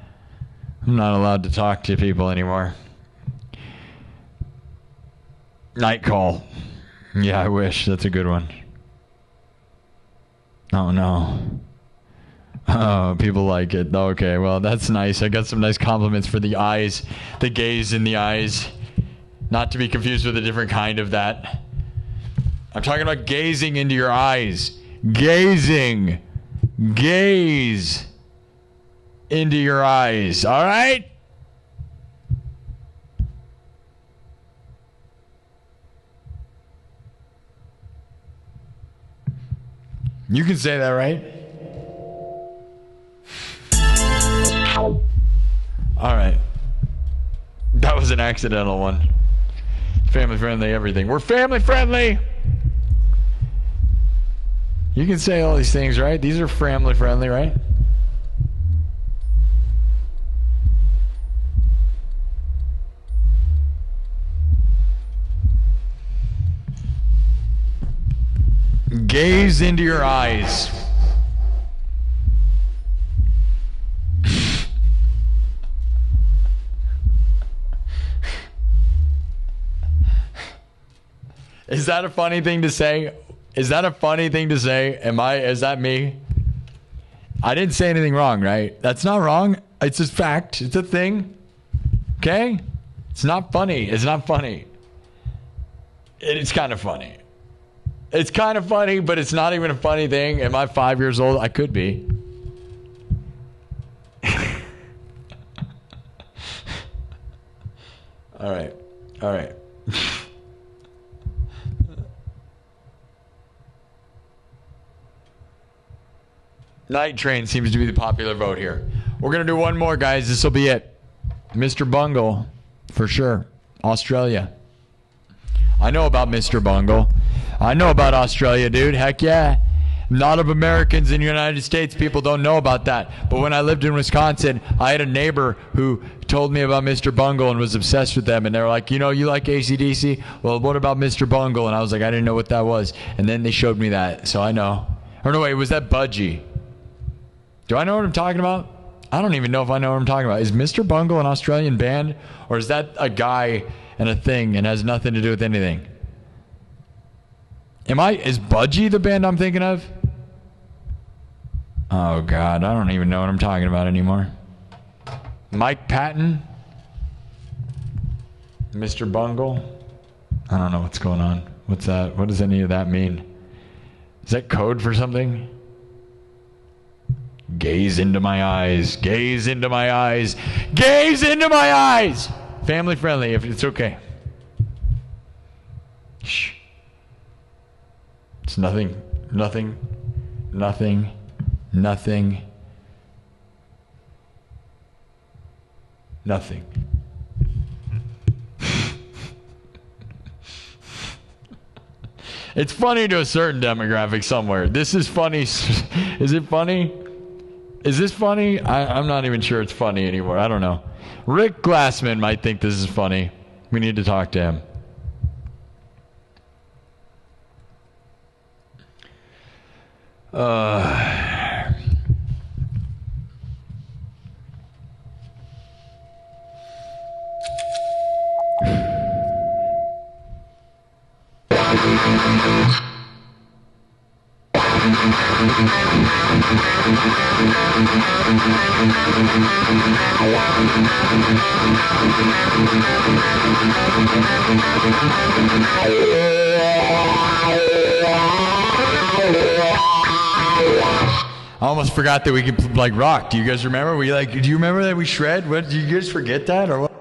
I'm not allowed to talk to people anymore. Night Call. Yeah, I wish. That's a good one. Oh, no. Oh, people like it. Okay, well, that's nice. I got some nice compliments for the eyes. The gaze in the eyes. Not to be confused with a different kind of that. I'm talking about gazing into your eyes. Gazing. Gaze into your eyes. All right? You can say that, right? All right. That was an accidental one. Family friendly, everything. We're family friendly. You can say all these things, right? These are family friendly, right? Gaze into your eyes. Is that a funny thing to say? Is that a funny thing to say? Is that me? I didn't say anything wrong, right? That's not wrong. It's a fact. It's a thing. Okay? It's not funny. It's not funny. It's kind of funny. It's kind of funny, but it's not even a funny thing. Am I 5 years old? I could be. All right. All right. Night Train seems to be the popular vote here. We're going to do one more, guys. This will be it. Mr. Bungle, for sure. Australia. I know about Mr. Bungle. I know about Australia, dude. Heck yeah. A lot of Americans in the United States, people don't know about that. But when I lived in Wisconsin, I had a neighbor who told me about Mr. Bungle and was obsessed with them. And they were like, you know, you like AC/DC? Well, what about Mr. Bungle? And I was like, I didn't know what that was. And then they showed me that, so I know. Or no, wait, was that Budgie? Do I know what I'm talking about? I don't even know if I know what I'm talking about. Is Mr. Bungle an Australian band? Or is that a guy and a thing and has nothing to do with anything? Is Budgie the band I'm thinking of? Oh, God. I don't even know what I'm talking about anymore. Mike Patton? Mr. Bungle? I don't know what's going on. What's that? What does any of that mean? Is that code for something? Gaze into my eyes. Gaze into my eyes. Gaze into my eyes! Family friendly, if it's okay. Shh. It's nothing. Nothing. Nothing. Nothing. Nothing. It's funny to a certain demographic somewhere. This is funny. Is it funny? Is this funny? I'm not even sure it's funny anymore. I don't know. Rick Glassman might think this is funny. We need to talk to him. I almost forgot that we could like rock. Do you guys remember? Do you remember that we shred? What, do you guys forget that or what?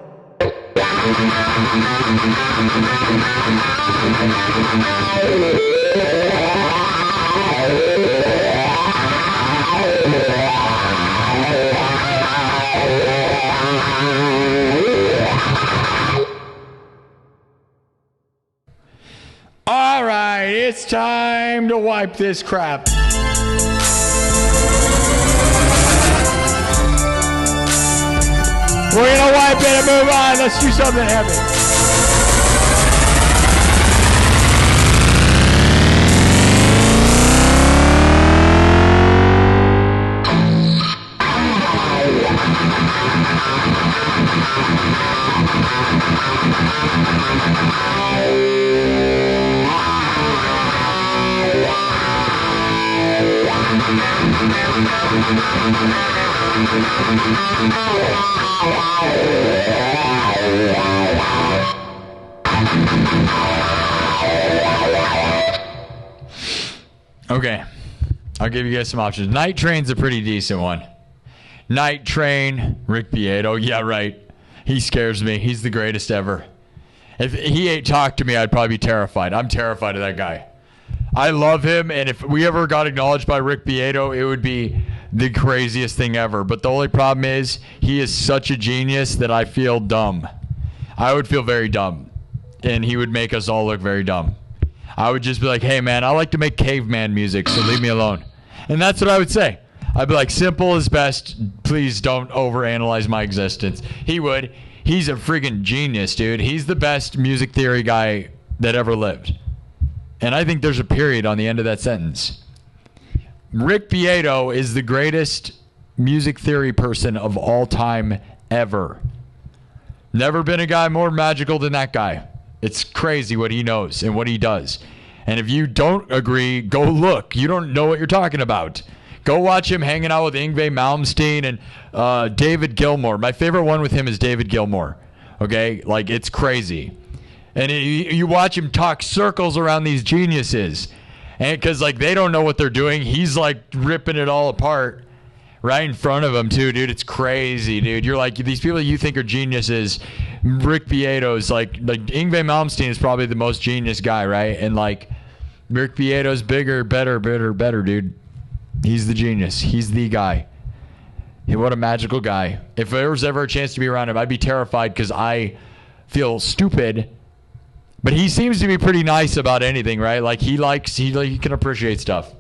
All right, it's time to wipe this crap. We're gonna wipe it and move on. Let's do something heavy. Okay, I'll give you guys some options. Night Train's a pretty decent one. Night Train, Rick Beato, yeah, right. He scares me. He's the greatest ever. If he ain't talked to me, I'd probably be terrified. I'm terrified of that guy. I love him, and if we ever got acknowledged by Rick Beato, it would be the craziest thing ever. But the only problem is he is such a genius that I feel dumb. I would feel very dumb, and he would make us all look very dumb. I would just be like, hey, man, I like to make caveman music, so leave me alone. And that's what I would say. I'd be like, simple is best. Please don't overanalyze my existence. He would. He's a friggin' genius, dude. He's the best music theory guy that ever lived. And I think there's a period on the end of that sentence. Rick Beato is the greatest music theory person of all time ever. Never been a guy more magical than that guy. It's crazy what he knows and what he does. And if you don't agree, go look. You don't know what you're talking about. Go watch him hanging out with Yngwie Malmsteen and David Gilmour. My favorite one with him is David Gilmour. Okay? Like, it's crazy. And you watch him talk circles around these geniuses. And because, like, they don't know what they're doing. He's, like, ripping it all apart right in front of them, too, dude. It's crazy, dude. You're like, these people you think are geniuses, Rick Beato's, like Yngwie Malmsteen is probably the most genius guy, right? And, like, Rick Beato's bigger, better, dude. He's the genius. He's the guy. Hey, what a magical guy. If there was ever a chance to be around him, I'd be terrified because I feel stupid. But he seems to be pretty nice about anything, right? Like, he can appreciate stuff.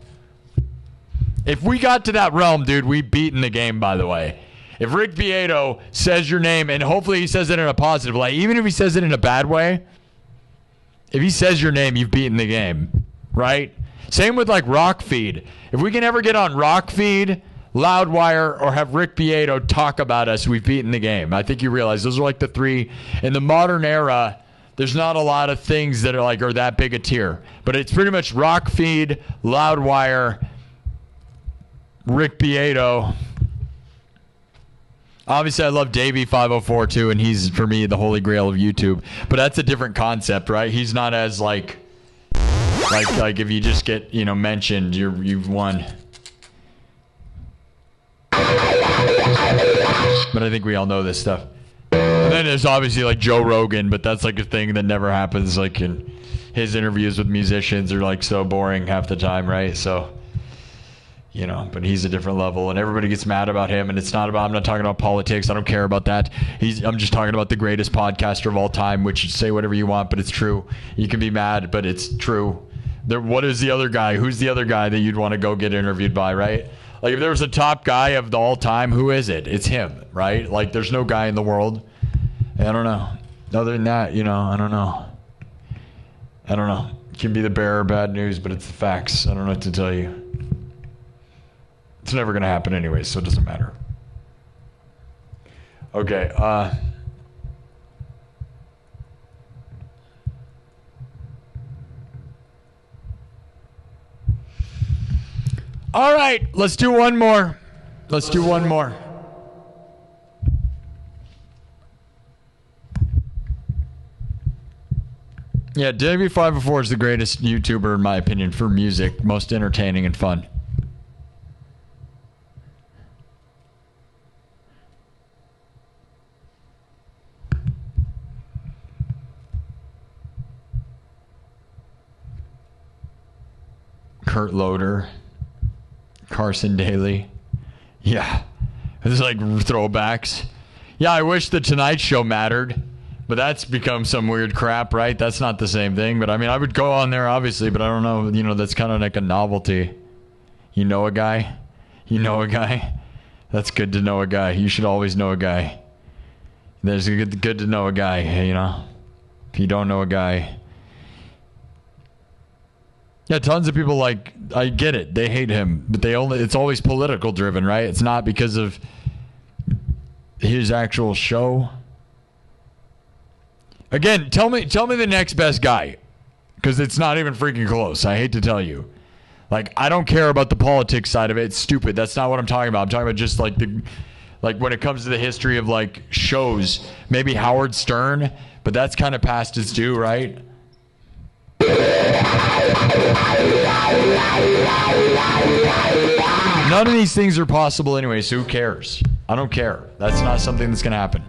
If we got to that realm, dude, we've beaten the game, by the way. If Rick Beato says your name, and hopefully he says it in a positive way, even if he says it in a bad way, if he says your name, you've beaten the game, right? Same with, like, Rock Feed. If we can ever get on Rock Feed, Loudwire, or have Rick Beato talk about us, we've beaten the game. I think you realize those are, like, the three. In the modern era, there's not a lot of things that are that big a tier. But it's pretty much Rock Feed, Loudwire, Rick Beato. Obviously, I love Davey504 too, and he's, for me, the holy grail of YouTube. But that's a different concept, right? He's not as like if you just get, mentioned, you've won. But I think we all know this stuff. And then there's obviously like Joe Rogan, but that's like a thing that never happens. Like, in his interviews with musicians are like so boring half the time, right? So, but he's a different level, and everybody gets mad about him. And I'm not talking about politics. I don't care about that. I'm just talking about the greatest podcaster of all time, which, say whatever you want, but it's true. You can be mad, but it's true. What is the other guy? Who's the other guy that you'd want to go get interviewed by, right? Like, if there was a top guy of the all time, who is it? It's him, right? Like, there's no guy in the world. I don't know. Other than that, I don't know. It can be the bearer of bad news, but it's the facts. I don't know what to tell you. It's never going to happen anyway, so it doesn't matter. Okay, all right, let's do one more. Yeah, Davey504 is the greatest YouTuber, in my opinion, for music. Most entertaining and fun. Kurt Loder. Carson Daly. Yeah. This is like throwbacks. Yeah, I wish the Tonight Show mattered, but that's become some weird crap, right? That's not the same thing. But I mean, I would go on there, obviously, but I don't know, that's kind of like a novelty. You know a guy? That's good to know a guy. You should always know a guy. There's good to know a guy, If you don't know a guy. Yeah, tons of people I get it. They hate him, but it's always political driven, right? It's not because of his actual show. Again, tell me the next best guy, because it's not even freaking close. I hate to tell you. Like, I don't care about the politics side of it. It's stupid. That's not what I'm talking about. I'm talking about just like when it comes to the history of like shows, maybe Howard Stern, but that's kind of past its due, right? None of these things are possible anyway, so who cares? I don't care. That's not something that's going to happen.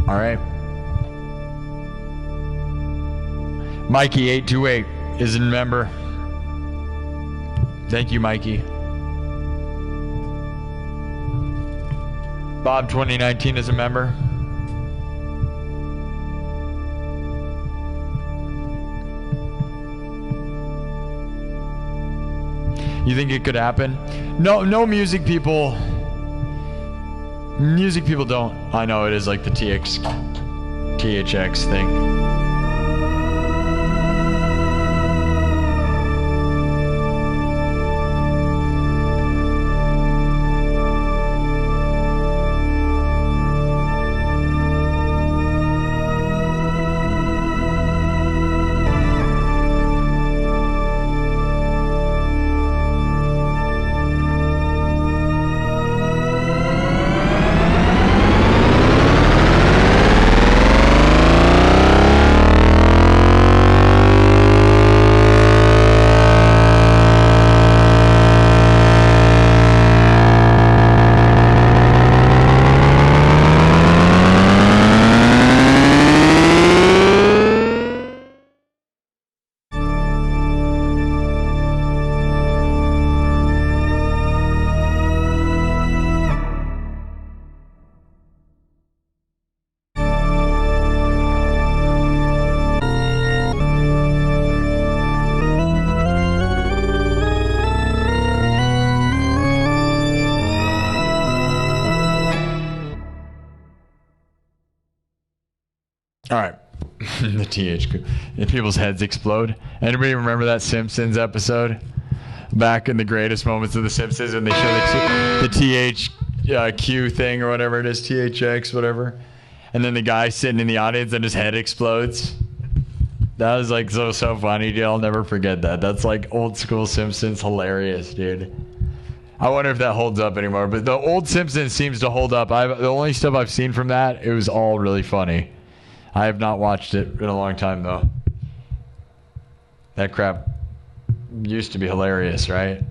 All right. Mikey828 is a member. Thank you, Mikey. Bob2019 is a member. You think it could happen? No music people. Music people don't. I know it is like the THX thing. TH and people's heads explode. Anybody remember that Simpsons episode? Back in the greatest moments of the Simpsons when they show the THQ thing or whatever it is, THX, whatever. And then the guy sitting in the audience and his head explodes. That was like so funny, dude. I'll never forget that. That's like old school Simpsons, hilarious, dude. I wonder if that holds up anymore. But the old Simpsons seems to hold up. The only stuff I've seen from that, it was all really funny. I have not watched it in a long time though. That crap used to be hilarious, right?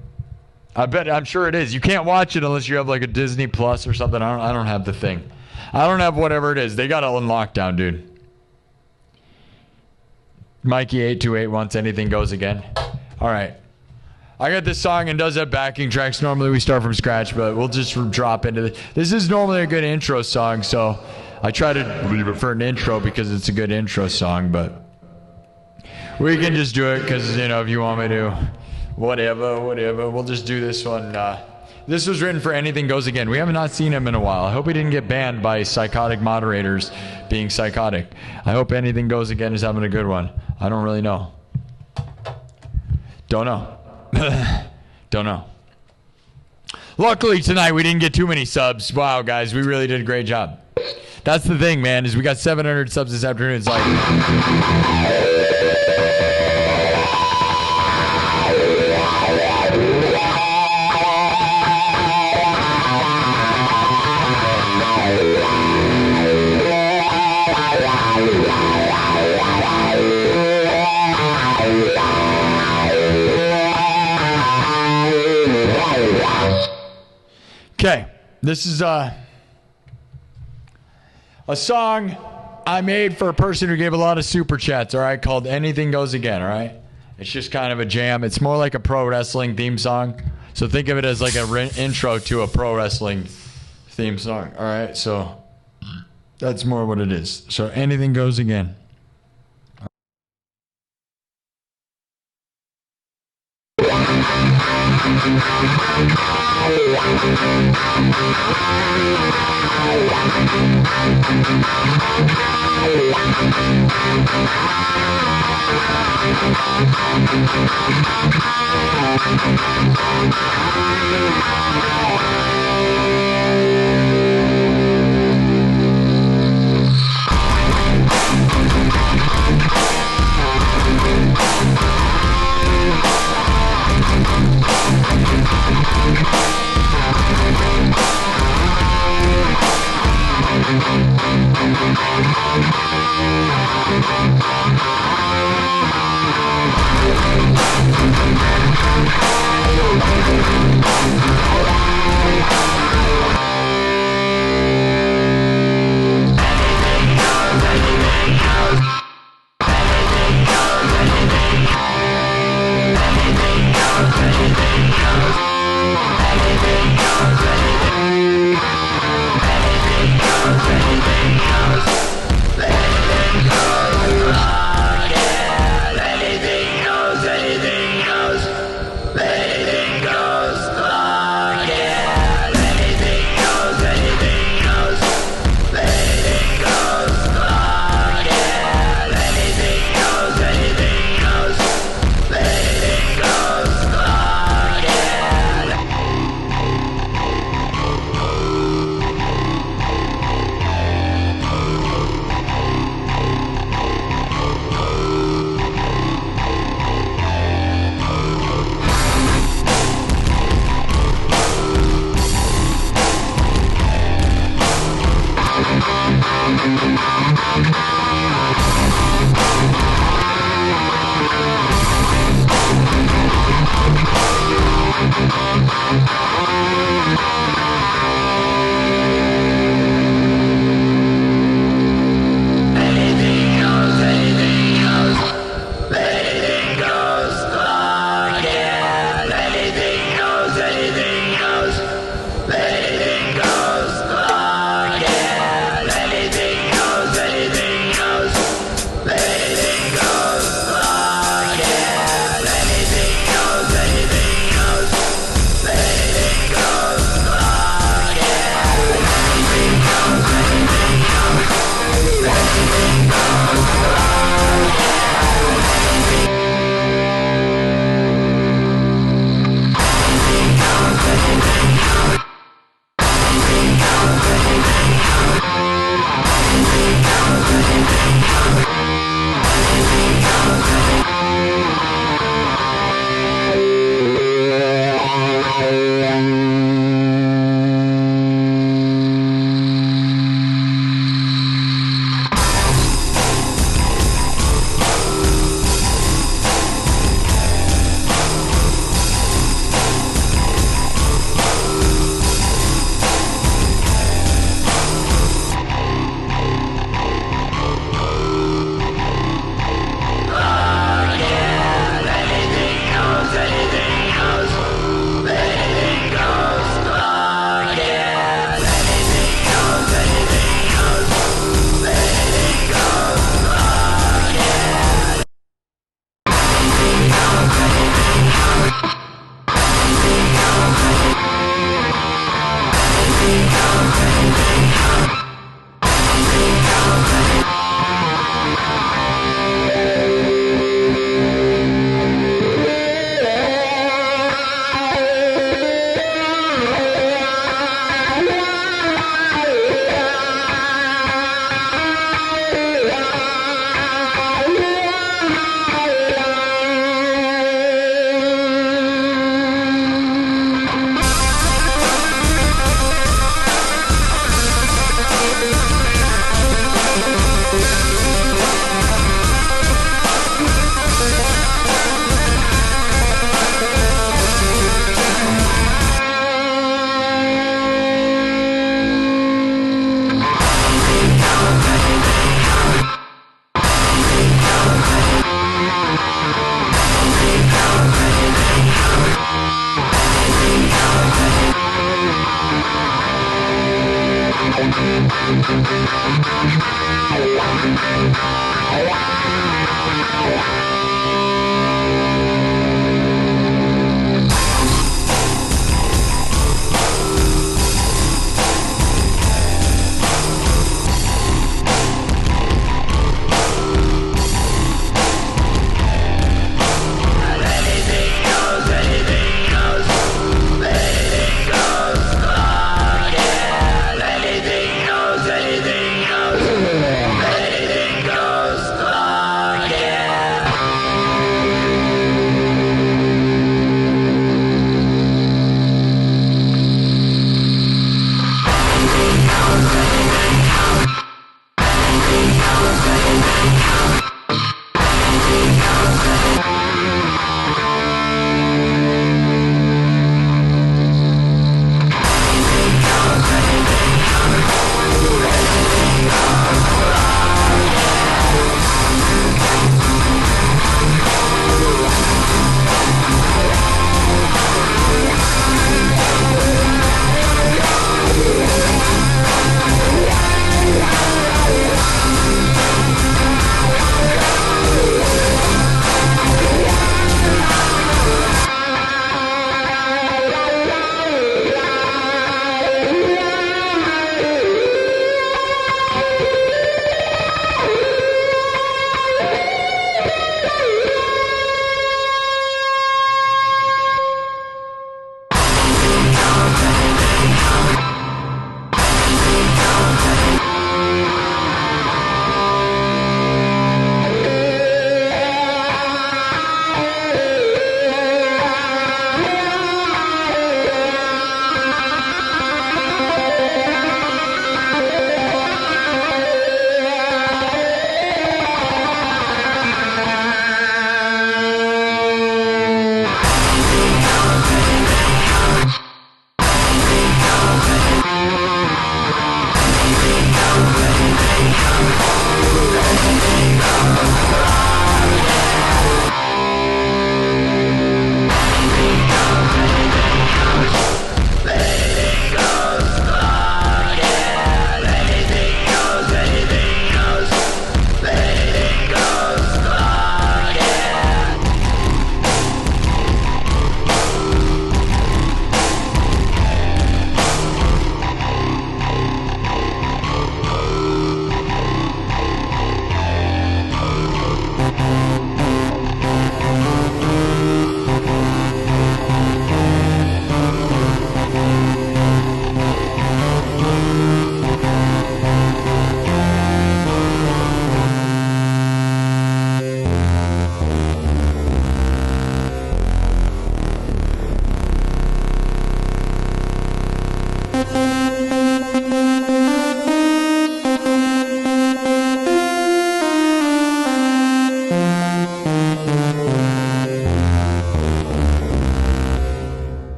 I'm sure it is. You can't watch it unless you have like a Disney Plus or something. I don't have the thing. I don't have whatever it is. They got it on lockdown, dude. Mikey828 wants Anything Goes Again. All right. I got this song and does have backing tracks. Normally we start from scratch, but we'll just drop into this. This is normally a good intro song, so I try to leave it for an intro because it's a good intro song, but we can just do it because, you know, if you want me to, whatever. We'll just do this one. This was written for Anything Goes Again. We have not seen him in a while. I hope he didn't get banned by psychotic moderators being psychotic. I hope Anything Goes Again is having a good one. I don't really know. Don't know. Don't know. Luckily tonight we didn't get too many subs. Wow, guys, we really did a great job. That's the thing, man, is we got 700 subs this afternoon. It's like... Okay, this is a song I made for a person who gave a lot of super chats, all right, called Anything Goes Again, all right? It's just kind of a jam. It's more like a pro wrestling theme song. So think of it as like an intro to a pro wrestling theme song, all right? So that's more what it is. So Anything Goes Again.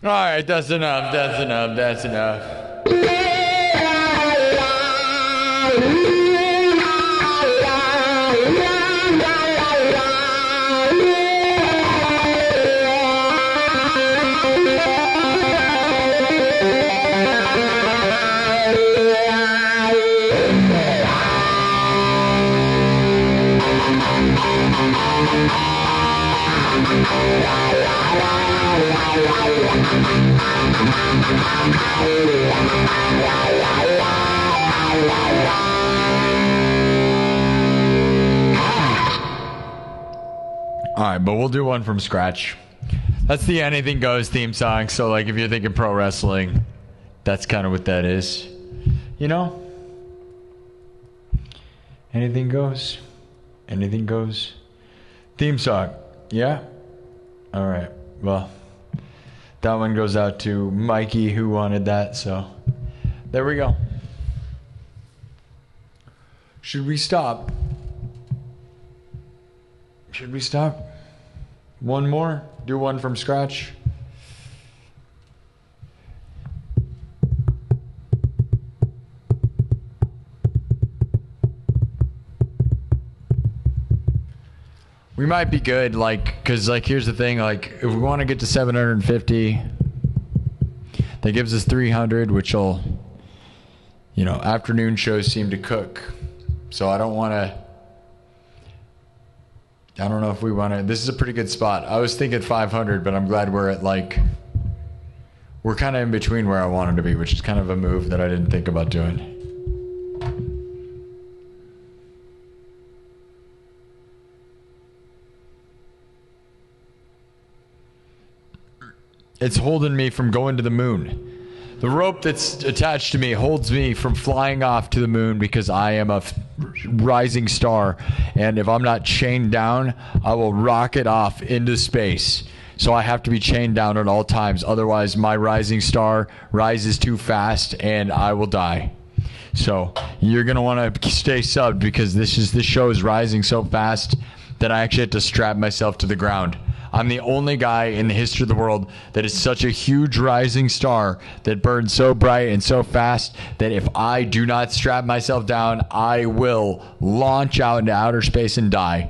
All right, that's enough. That's enough. That's enough. All right, but we'll do one from scratch. That's the Anything Goes theme song. So, like, if you're thinking pro wrestling, that's kind of what that is. You know? Anything goes. Anything goes. Theme song. Yeah? All right. Well, that one goes out to Mikey, who wanted that. So, there we go. Should we stop? Should we stop? One more? Do one from scratch? We might be good, like, because, like, here's the thing, like, if we want to get to 750, that gives us 300, which will, you know, afternoon shows seem to cook. So I don't want to, I don't know if we want to, this is a pretty good spot. I was thinking 500, but I'm glad we're at, like, we're kind of in between where I wanted to be, which is kind of a move that I didn't think about doing. It's holding me from going to the moon. The rope that's attached to me holds me from flying off to the moon because I am a rising star. And if I'm not chained down, I will rocket off into space. So I have to be chained down at all times. Otherwise, my rising star rises too fast and I will die. So you're going to want to stay subbed because this show is rising so fast that I actually have to strap myself to the ground. I'm the only guy in the history of the world that is such a huge rising star that burns so bright and so fast that if I do not strap myself down, I will launch out into outer space and die.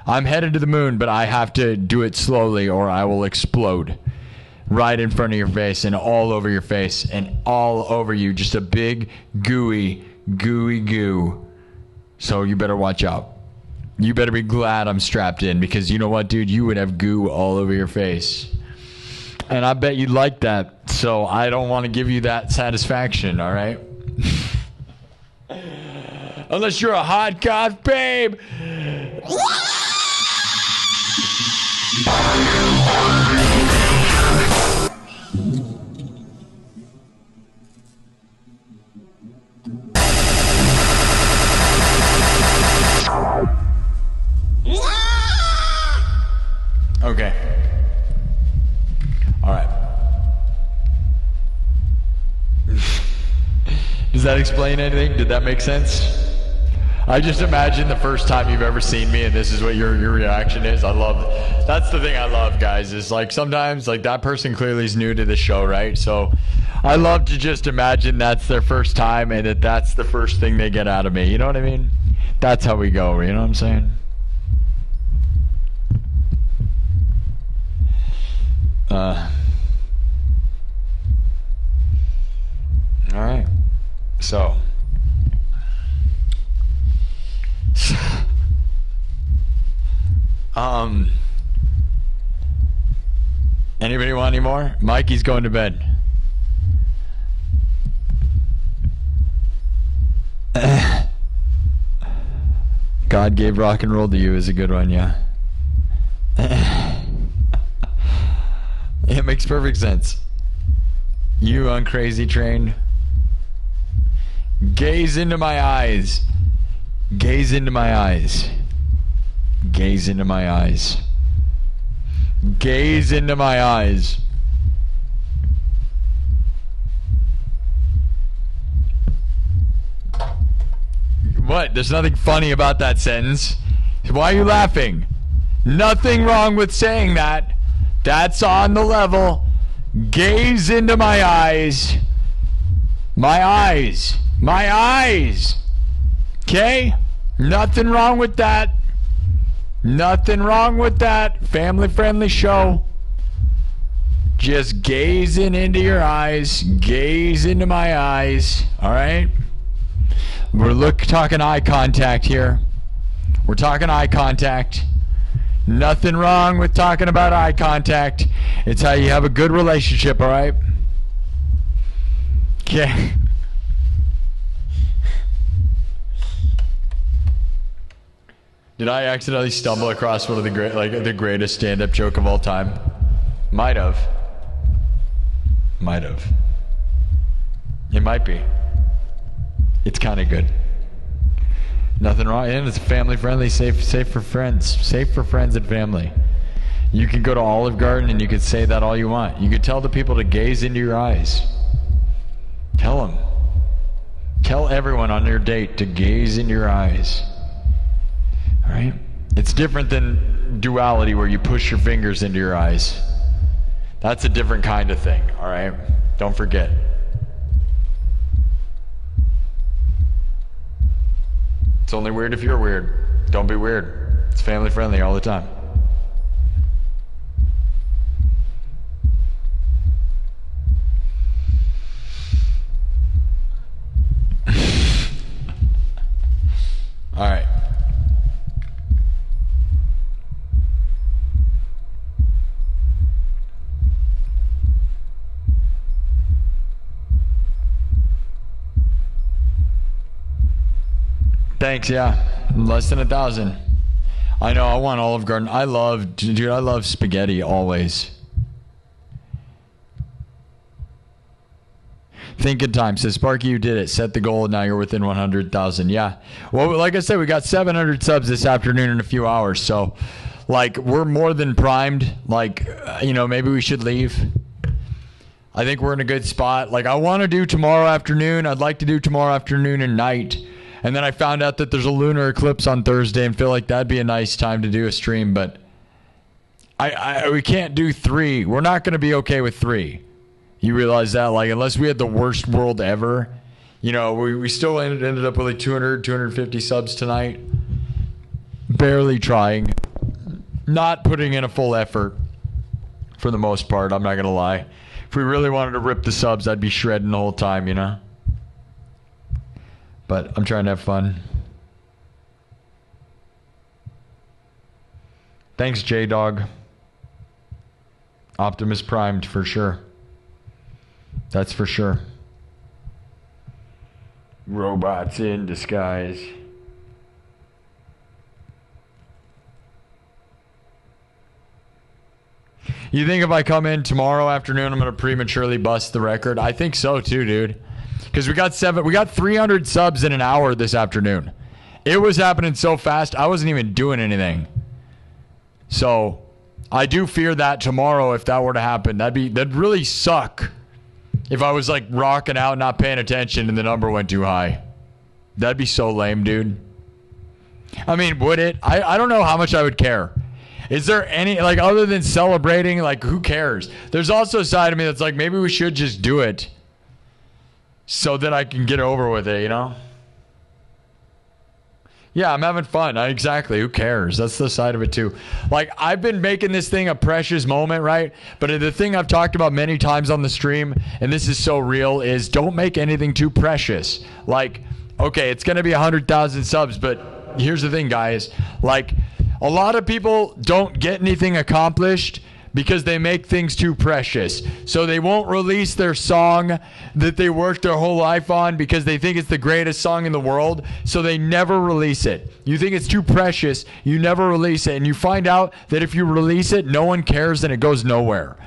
I'm headed to the moon, but I have to do it slowly or I will explode right in front of your face and all over your face and all over you. Just a big gooey goo. So you better watch out. You better be glad I'm strapped in, because you know what, dude? You would have goo all over your face. And I bet you'd like that. So I don't want to give you that satisfaction, all right? Unless you're a hot goth babe. Okay. All right. Does that explain anything? Did that make sense? I just imagine the first time you've ever seen me and this is what your reaction is. I love it. That's the thing I love, guys, is like sometimes like that person clearly is new to the show, right? So I love to just imagine that's their first time and that's the first thing they get out of me. You know what I mean? That's how we go. You know what I'm saying? All right. So anybody want any more? Mikey's going to bed. God gave rock and roll to you is a good one, yeah. It makes perfect sense. You on Crazy Train. Gaze into my eyes. Gaze into my eyes. Gaze into my eyes. Gaze into my eyes. What? There's nothing funny about that sentence. Why are you laughing? Nothing wrong with saying that. That's on the level. Gaze into my eyes. My eyes. My eyes. Okay? Nothing wrong with that. Nothing wrong with that. Family friendly show. Just gazing into your eyes. Gaze into my eyes. Alright? We're talking eye contact here. We're talking eye contact. Nothing wrong with talking about eye contact. It's how you have a good relationship, alright? Okay. Did I accidentally stumble across one of the greatest stand-up joke of all time? Might have. Might have. It might be. It's kind of good. Nothing wrong, and it's family friendly, safe for friends. Safe for friends and family. You can go to Olive Garden and you could say that all you want. You could tell the people to gaze into your eyes. Tell them. Tell everyone on your date to gaze into your eyes. Alright? It's different than duality where you push your fingers into your eyes. That's a different kind of thing, alright? Don't forget. It's only weird if you're weird. Don't be weird. It's family friendly all the time. All right. Thanks, yeah. Less than 1,000. I know, I want Olive Garden. I love spaghetti always. Thinking time says, Sparky, you did it. Set the goal. Now you're within 100,000. Yeah. Well, like I said, we got 700 subs this afternoon in a few hours. So, like, we're more than primed. Like, maybe we should leave. I think we're in a good spot. Like, I want to do tomorrow afternoon. I'd like to do tomorrow afternoon and night. And then I found out that there's a lunar eclipse on Thursday and feel like that'd be a nice time to do a stream. But we can't do 3. We're not going to be okay with 3. You realize that? Like, unless we had the worst world ever, we still ended up with like 200, 250 subs tonight. Barely trying. Not putting in a full effort for the most part, I'm not going to lie. If we really wanted to rip the subs, I'd be shredding the whole time, But I'm trying to have fun. Thanks, J-Dog. Optimus Primed for sure. That's for sure. Robots in disguise. You think if I come in tomorrow afternoon, I'm going to prematurely bust the record? I think so too, dude. Because we got 300 subs in an hour this afternoon. It was happening so fast, I wasn't even doing anything. So I do fear that tomorrow, if that were to happen, that'd really suck. If I was like rocking out, not paying attention, and the number went too high. That'd be so lame, dude. I mean, would it? I don't know how much I would care. Is there any, like, other than celebrating, like, who cares? There's also a side of me that's like, maybe we should just do it so that I can get over with it, you know? Yeah, I'm having fun. Exactly. Who cares? That's the side of it too. Like, I've been making this thing a precious moment, right? But the thing I've talked about many times on the stream, and this is so real, is don't make anything too precious. Like, okay, it's going to be 100,000 subs, but here's the thing, guys. Like, a lot of people don't get anything accomplished because they make things too precious. So they won't release their song that they worked their whole life on because they think it's the greatest song in the world. So they never release it. You think it's too precious, you never release it. And you find out that if you release it, no one cares and it goes nowhere.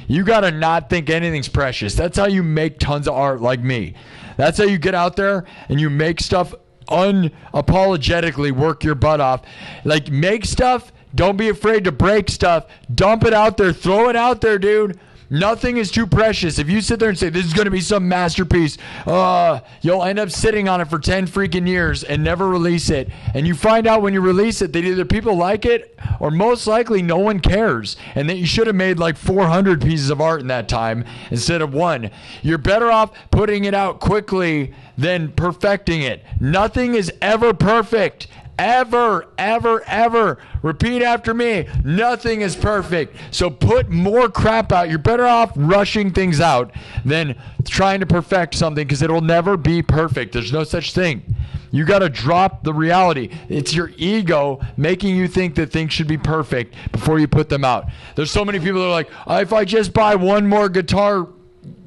You gotta not think anything's precious. That's how you make tons of art like me. That's how you get out there and you make stuff unapologetically, work your butt off. Like, make stuff. Don't be afraid to break stuff. Dump it out there. Throw it out there, dude. Nothing is too precious. If you sit there and say, this is going to be some masterpiece, you'll end up sitting on it for 10 freaking years and never release it. And you find out when you release it that either people like it or most likely no one cares. And that you should have made like 400 pieces of art in that time instead of one. You're better off putting it out quickly than perfecting it. Nothing is ever perfect. Ever, ever, ever. Repeat after me. Nothing is perfect. So put more crap out. You're better off rushing things out than trying to perfect something because it'll never be perfect. There's no such thing. You got to drop the reality. It's your ego making you think that things should be perfect before you put them out. There's so many people that are like, if I just buy one more guitar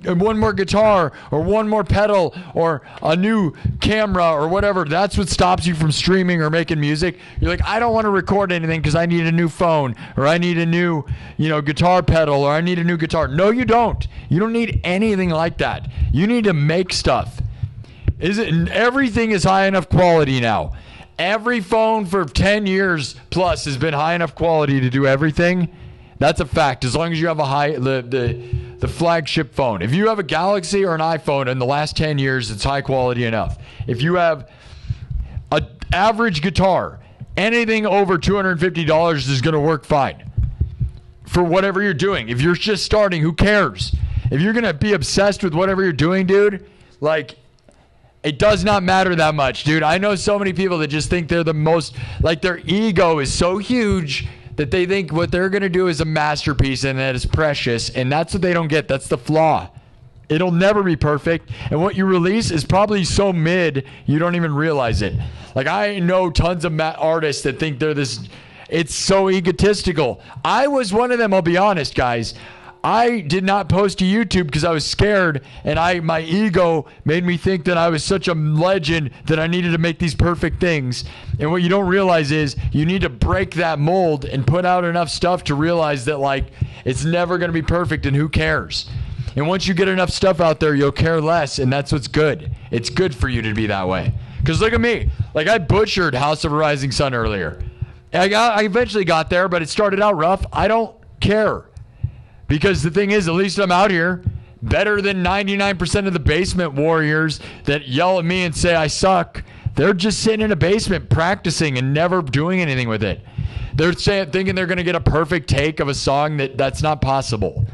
or one more pedal or a new camera or whatever, that's what stops you from streaming or making music. You're like, I don't want to record anything because I need a new phone or I need a new, guitar pedal or I need a new guitar. No, you don't. You don't need anything like that. You need to make stuff. Everything is high enough quality now. Every phone for 10 years plus has been high enough quality to do everything. That's a fact. As long as you have the flagship phone. If you have a Galaxy or an iPhone in the last 10 years, it's high quality enough. If you have an average guitar, anything over $250 is going to work fine for whatever you're doing. If you're just starting, who cares? If you're going to be obsessed with whatever you're doing, dude, like, it does not matter that much, dude. I know so many people that just think they're the most, like, their ego is so huge that they think what they're going to do is a masterpiece and that it's precious, and that's what they don't get. That's the flaw. It'll never be perfect, and what you release is probably so mid you don't even realize it. Like, I know tons of artists that think they're this, it's so egotistical. I was one of them, I'll be honest, guys. I did not post to YouTube because I was scared, and my ego made me think that I was such a legend that I needed to make these perfect things. And what you don't realize is you need to break that mold and put out enough stuff to realize that, like, it's never going to be perfect, and who cares? And once you get enough stuff out there, you'll care less, and that's what's good. It's good for you to be that way. Because look at me. Like, I butchered House of a Rising Sun earlier. I eventually got there, but it started out rough. I don't care. Because the thing is, at least I'm out here better than 99% of the basement warriors that yell at me and say I suck. They're just sitting in a basement practicing and never doing anything with it. They're thinking they're going to get a perfect take of a song that's not possible.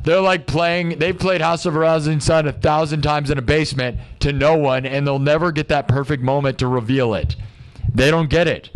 They're like they've played House of a Rising Sun 1,000 times in a basement to no one, and they'll never get that perfect moment to reveal it. They don't get it.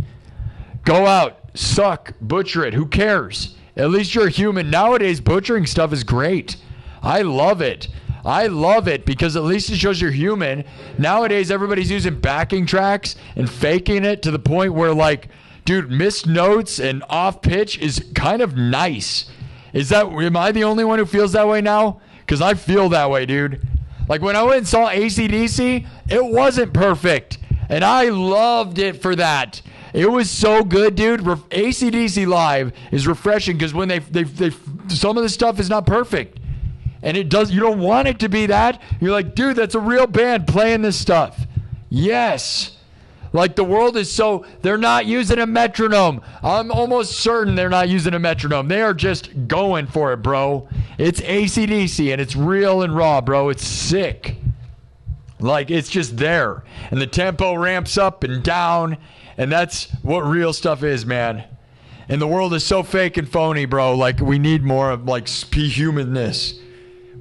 Go out, suck, butcher it. Who cares? At least you're a human. Nowadays, butchering stuff is great. I love it. I love it because at least it shows you're human. Nowadays, everybody's using backing tracks and faking it to the point where, like, dude, missed notes and off pitch is kind of nice. Am I the only one who feels that way now? Because I feel that way, dude. Like when I went and saw AC/DC, it wasn't perfect. And I loved it for that. It was so good, dude. AC/DC live is refreshing because when they some of the stuff is not perfect. And you don't want it to be that. You're like, dude, that's a real band playing this stuff. Yes. Like the world is they're not using a metronome. I'm almost certain they're not using a metronome. They are just going for it, bro. It's AC/DC and it's real and raw, bro. It's sick. Like it's just there. And the tempo ramps up and down. And that's what real stuff is, man. And the world is so fake and phony, bro. Like we need more of like humanness.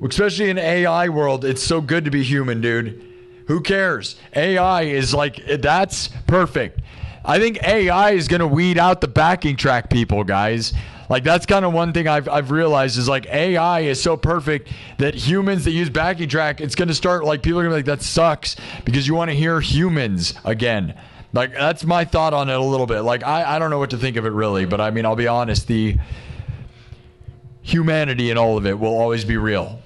Especially in AI world, it's so good to be human, dude. Who cares? AI is like, that's perfect. I think AI is going to weed out the backing track people, guys. Like that's kind of one thing I've realized is like AI is so perfect that humans that use backing track, it's going to start like people are going to be like, that sucks because you want to hear humans again. Like that's my thought on it a little bit. Like I don't know what to think of it really, but I mean, I'll be honest, the humanity in all of it will always be real.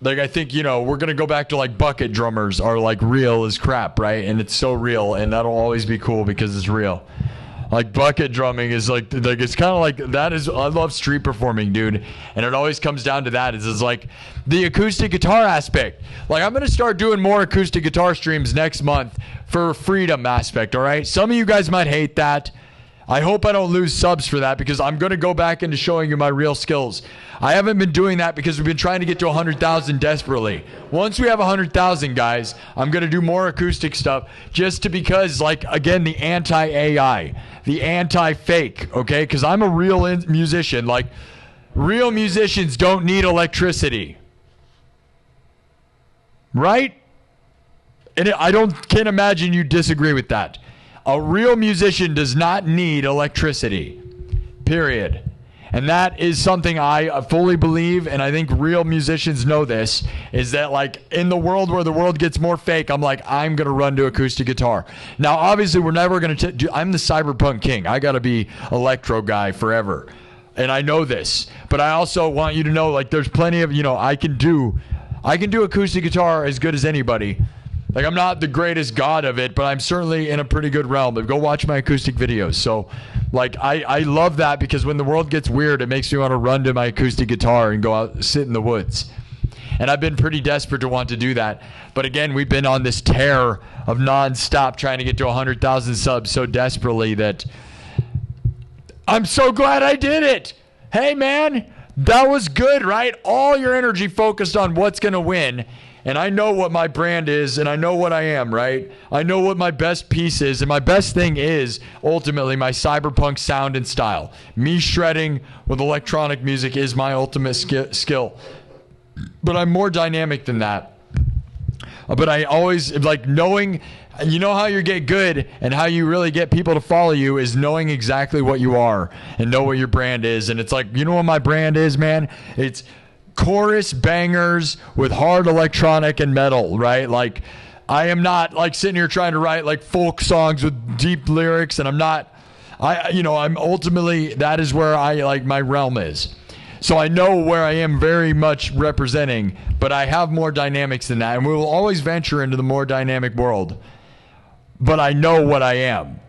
Like, I think, we're going to go back to, like, bucket drummers are, like, real as crap, right? And it's so real, and that'll always be cool because it's real. Like, bucket drumming is, like it's kind of like, that is, I love street performing, dude. And it always comes down to that. It's like the acoustic guitar aspect. Like, I'm going to start doing more acoustic guitar streams next month for freedom aspect, all right? Some of you guys might hate that. I hope I don't lose subs for that because I'm going to go back into showing you my real skills. I haven't been doing that because we've been trying to get to 100,000 desperately. Once we have 100,000, guys, I'm going to do more acoustic stuff just because, like, again, the anti-AI, the anti-fake, okay? Because I'm a real musician. Like, real musicians don't need electricity. Right? And can't imagine you disagree with that. A real musician does not need electricity, period. And that is something I fully believe, and I think real musicians know this, is that like in the world where the world gets more fake, I'm going to run to acoustic guitar. Now, obviously, we're never going to I'm the cyberpunk king. I got to be electro guy forever. And I know this, but I also want you to know, like, there's plenty of, I can do acoustic guitar as good as anybody. Like, I'm not the greatest god of it, but I'm certainly in a pretty good realm. Go watch my acoustic videos. So, like, I love that because when the world gets weird, it makes me want to run to my acoustic guitar and go out, sit in the woods. And I've been pretty desperate to want to do that. But again, we've been on this tear of nonstop trying to get to 100,000 subs so desperately that I'm so glad I did it. Hey, man, that was good, right? All your energy focused on what's going to win. And I know what my brand is, and I know what I am, right? I know what my best piece is, and my best thing is, ultimately, my cyberpunk sound and style. Me shredding with electronic music is my ultimate skill. But I'm more dynamic than that. But I always, like, knowing, you know how you get good and how you really get people to follow you is knowing exactly what you are and know what your brand is. And it's like, you know what my brand is, man? It's chorus bangers with hard electronic and metal, right? Like, I am not like sitting here trying to write like folk songs with deep lyrics, and I'm ultimately, that is where my realm is. So I know where I am very much representing, but I have more dynamics than that, and we will always venture into the more dynamic world. But I know what I am,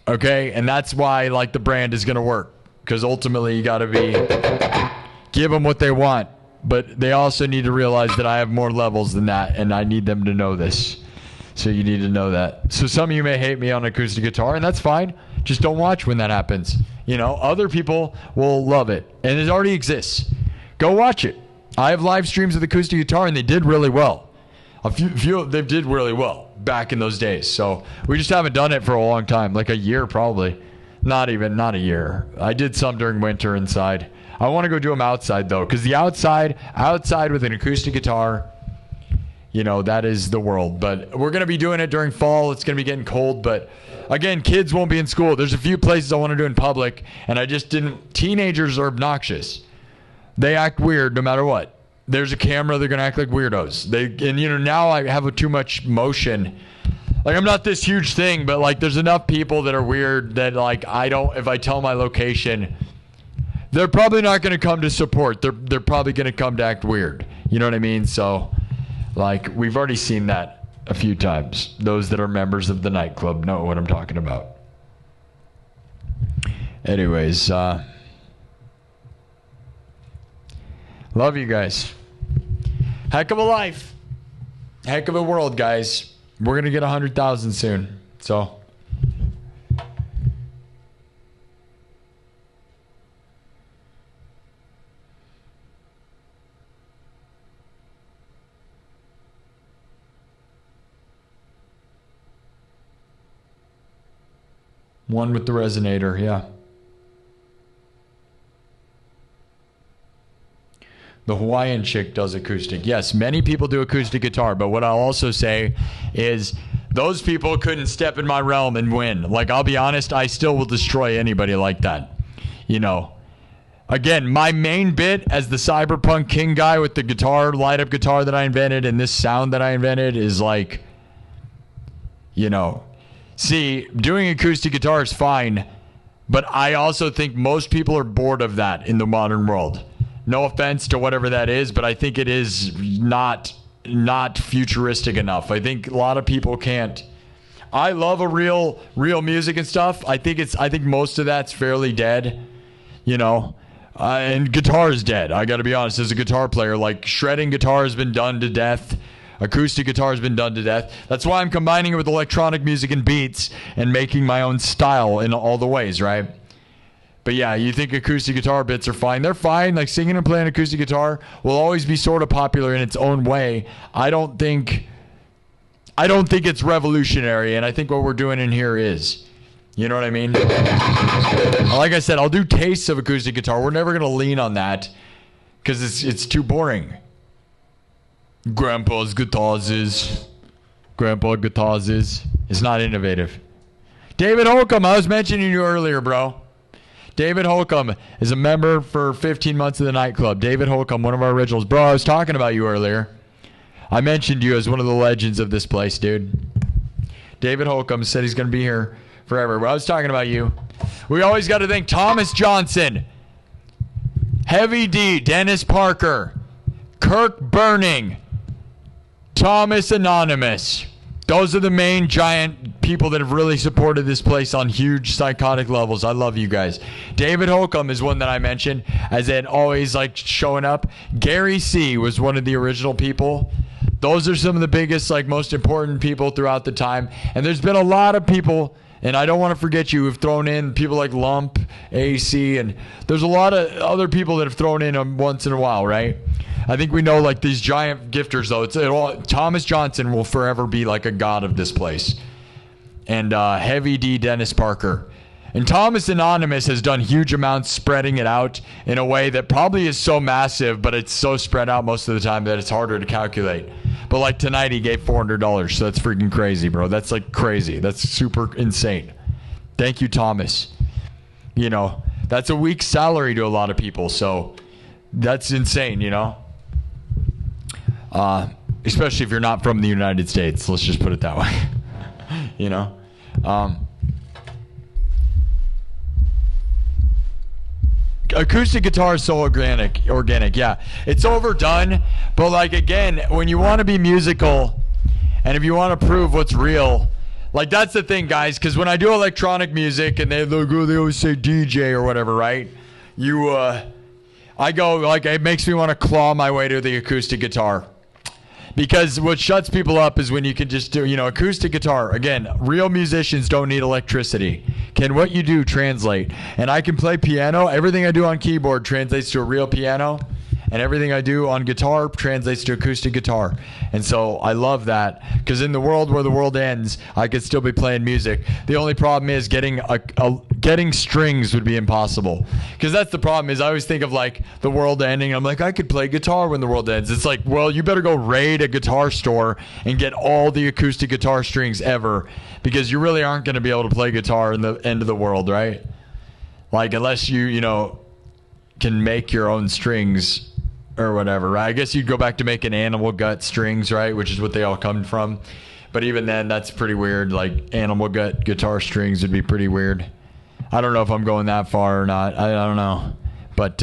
okay? And that's why, like, the brand is going to work, because ultimately you got to give them what they want, but they also need to realize that I have more levels than that, and I need them to know this. So you need to know that. So some of you may hate me on acoustic guitar, and that's fine. Just don't watch when that happens. Other people will love it, and it already exists. Go watch it. I have live streams with acoustic guitar, and they did really well. A few they did really well back in those days. So we just haven't done it for a long time, like a year probably. Not a year. I did some during winter inside. I want to go do them outside, though, because the outside with an acoustic guitar, that is the world. But we're going to be doing it during fall. It's going to be getting cold, but again, kids won't be in school. There's a few places I want to do in public, and I just didn't. Teenagers are obnoxious. They act weird no matter what. There's a camera, they're going to act like weirdos. Now I have too much motion. Like, I'm not this huge thing, but like there's enough people that are weird that like if I tell my location, they're probably not going to come to support. They're probably going to come to act weird. You know what I mean? So like we've already seen that a few times. Those that are members of the nightclub know what I'm talking about. Anyways, love you guys. Heck of a life. Heck of a world, guys. We're going to get 100,000 soon. So. One with the resonator, yeah. The Hawaiian chick does acoustic. Yes, many people do acoustic guitar, but what I'll also say is those people couldn't step in my realm and win. Like, I'll be honest, I still will destroy anybody like that. You know, again, my main bit as the cyberpunk king guy with the guitar, light up guitar that I invented and this sound that I invented is like, you know, see, doing acoustic guitar is fine, but I also think most people are bored of that in the modern world. No offense to whatever that is, but I think it is not futuristic enough. I think a lot of people can't. I love a real music and stuff. I think most of that's fairly dead, you know. And guitar is dead. I got to be honest. As a guitar player, like shredding guitar has been done to death. Acoustic guitar has been done to death. That's why I'm combining it with electronic music and beats and making my own style in all the ways, right? But yeah, you think acoustic guitar bits are fine. They're fine. Like singing and playing acoustic guitar will always be sort of popular in its own way. I don't think it's revolutionary, and I think what we're doing in here is. You know what I mean? Like I said, I'll do tastes of acoustic guitar. We're never going to lean on that because it's too boring. Grandpa guitars is. It's not innovative. David Holcomb, I was mentioning you earlier, bro. David Holcomb is a member for 15 months of the nightclub. David Holcomb, one of our originals. Bro, I was talking about you earlier. I mentioned you as one of the legends of this place, dude. David Holcomb said he's going to be here forever. But I was talking about you. We always got to thank Thomas Johnston, Heavy D, Dennis Parker, Kirk Burning, Thomas Anonymous. Those are the main giant people that have really supported this place on huge psychotic levels. I love you guys. David Holcomb is one that I mentioned as in always like showing up. Gary C was one of the original people. Those are some of the biggest, like most important people throughout the time. And there's been a lot of people, and I don't want to forget you, who've thrown in people like Lump, AC, and there's a lot of other people that have thrown in once in a while, right? I think we know like these giant gifters though. Thomas Johnson will forever be like a god of this place. And Heavy D, Dennis Parker. And Thomas Anonymous has done huge amounts spreading it out in a way that probably is so massive, but it's so spread out most of the time that it's harder to calculate. But like tonight he gave $400, so that's freaking crazy, bro. That's like crazy. That's super insane. Thank you, Thomas. You know, that's a week's salary to a lot of people, so that's insane, you know? Especially if you're not from the United States. Let's just put it that way. You know? Acoustic guitar is so organic, yeah. It's overdone, but like again, when you want to be musical and if you want to prove what's real, like that's the thing, guys, because when I do electronic music and they always say DJ or whatever, right? I go like it makes me want to claw my way to the acoustic guitar. Because what shuts people up is when you can just do, you know, acoustic guitar. Again, real musicians don't need electricity. Can what you do translate? And I can play piano. Everything I do on keyboard translates to a real piano. And everything I do on guitar translates to acoustic guitar. And so I love that. Because in the world where the world ends, I could still be playing music. The only problem is getting strings would be impossible. Because that's the problem is I always think of like the world ending. I'm like, I could play guitar when the world ends. It's like, well, you better go raid a guitar store and get all the acoustic guitar strings ever. Because you really aren't going to be able to play guitar in the end of the world, right? Like unless you know, can make your own strings or whatever, right? I guess you'd go back to making animal gut strings, right? Which is what they all come from. But even then, that's pretty weird. Like animal gut guitar strings would be pretty weird. I don't know if I'm going that far or not. I don't know. But,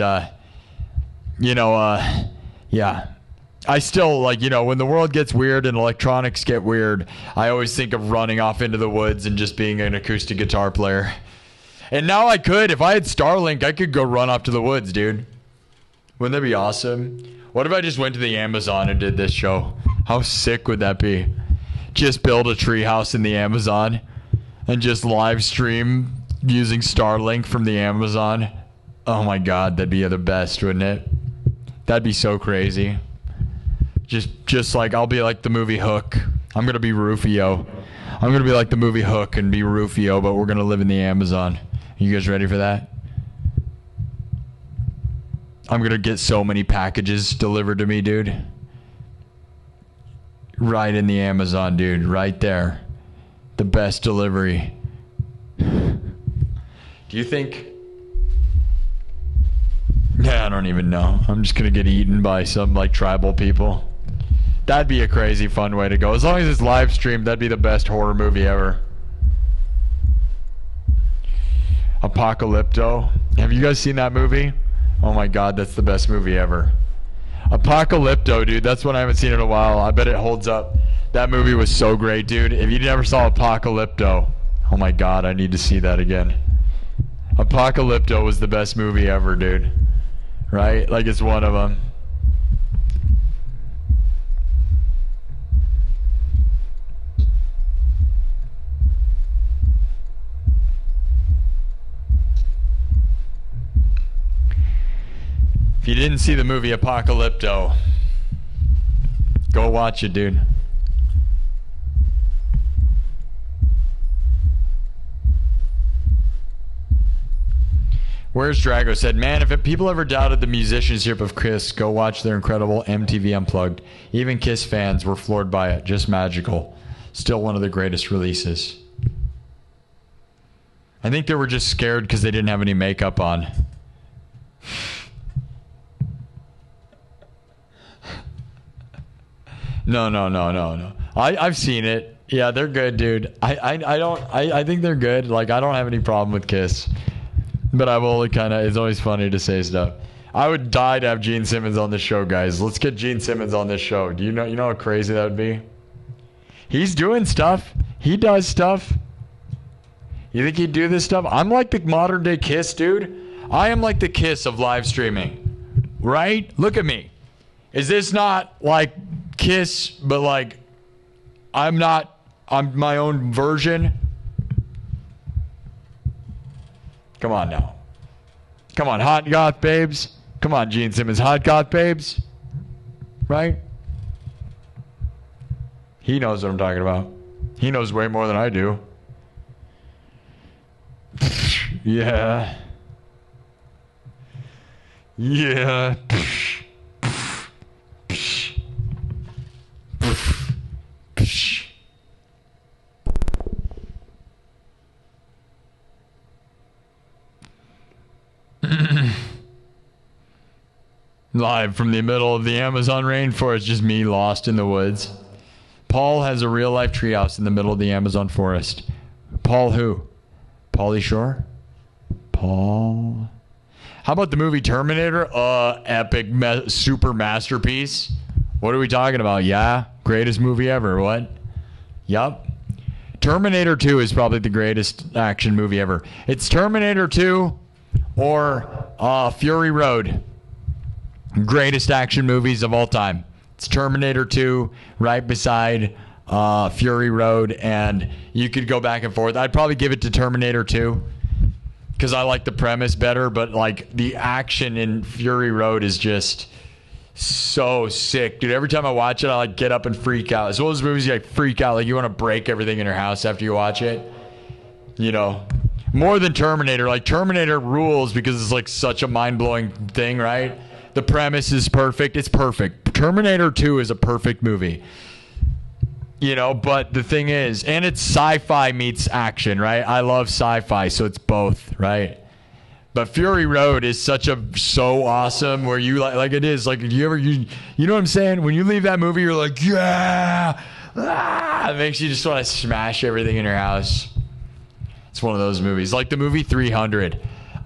yeah. I still, like, when the world gets weird and electronics get weird, I always think of running off into the woods and just being an acoustic guitar player. And now I could. If I had Starlink, I could go run off to the woods, dude. Wouldn't that be awesome? What if I just went to the Amazon and did this show? How sick would that be? Just build a treehouse in the Amazon and just live stream using Starlink from the Amazon. Oh my God, that'd be the best, wouldn't it? That'd be so crazy. Just like, I'll be like the movie Hook. I'm going to be Rufio. I'm going to be like the movie Hook and be Rufio, but we're going to live in the Amazon. You guys ready for that? I'm going to get so many packages delivered to me, dude. Right in the Amazon, dude. Right there. The best delivery. Do you think... Yeah, I don't even know. I'm just going to get eaten by some, like, tribal people. That'd be a crazy fun way to go. As long as it's live streamed, that'd be the best horror movie ever. Apocalypto. Have you guys seen that movie? Oh my God, that's the best movie ever. Apocalypto, dude. That's one I haven't seen in a while. I bet it holds up. That movie was so great, dude. If you never saw Apocalypto, oh my God, I need to see that again. Apocalypto was the best movie ever, dude. Right? Like, it's one of them. If you didn't see the movie Apocalypto, go watch it, dude. Where's Drago said, man, if people ever doubted the musicianship of Kiss, go watch their incredible MTV Unplugged. Even Kiss fans were floored by it. Just magical. Still one of the greatest releases. I think they were just scared because they didn't have any makeup on. No. I've seen it. Yeah, they're good, dude. I think they're good. Like, I don't have any problem with Kiss. But I've only it's always funny to say stuff. I would die to have Gene Simmons on this show, guys. Let's get Gene Simmons on this show. Do you know how crazy that would be? He's doing stuff. He does stuff. You think he'd do this stuff? I'm like the modern day Kiss, dude. I am like the Kiss of live streaming. Right? Look at me. Is this not like Kiss, but like I'm my own version? Come on now. Come on, hot goth babes. Come on, Gene Simmons, hot goth babes. Right? He knows what I'm talking about. He knows way more than I do. Yeah. Yeah. Live from the middle of the Amazon rainforest, just me lost in the woods. Paul has a real life treehouse in the middle of the Amazon forest. Paul who? Pauly Shore? Paul? How about the movie Terminator? Epic super masterpiece. What are we talking about? Yeah? Greatest movie ever. What? Yup. Terminator 2 is probably the greatest action movie ever. It's Terminator 2 or Fury Road. Greatest action movies of all time. It's Terminator 2 right beside Fury Road, and you could go back and forth. I'd probably give it to Terminator 2 because I like the premise better, but like the action in Fury Road is just so sick, dude. Every time I watch it, I like get up and freak out. It's one of those movies you like freak out, like you want to break everything in your house after you watch it. You know, more than Terminator. Like Terminator rules because it's like such a mind-blowing thing, right? The premise is perfect. It's perfect. Terminator 2 is a perfect movie. You know, but the thing is, and it's sci-fi meets action, right? I love sci-fi, so it's both, right? But Fury Road is so awesome where you like it is. Like, you know what I'm saying? When you leave that movie, you're like, yeah! It makes you just want to smash everything in your house. It's one of those movies. Like the movie 300.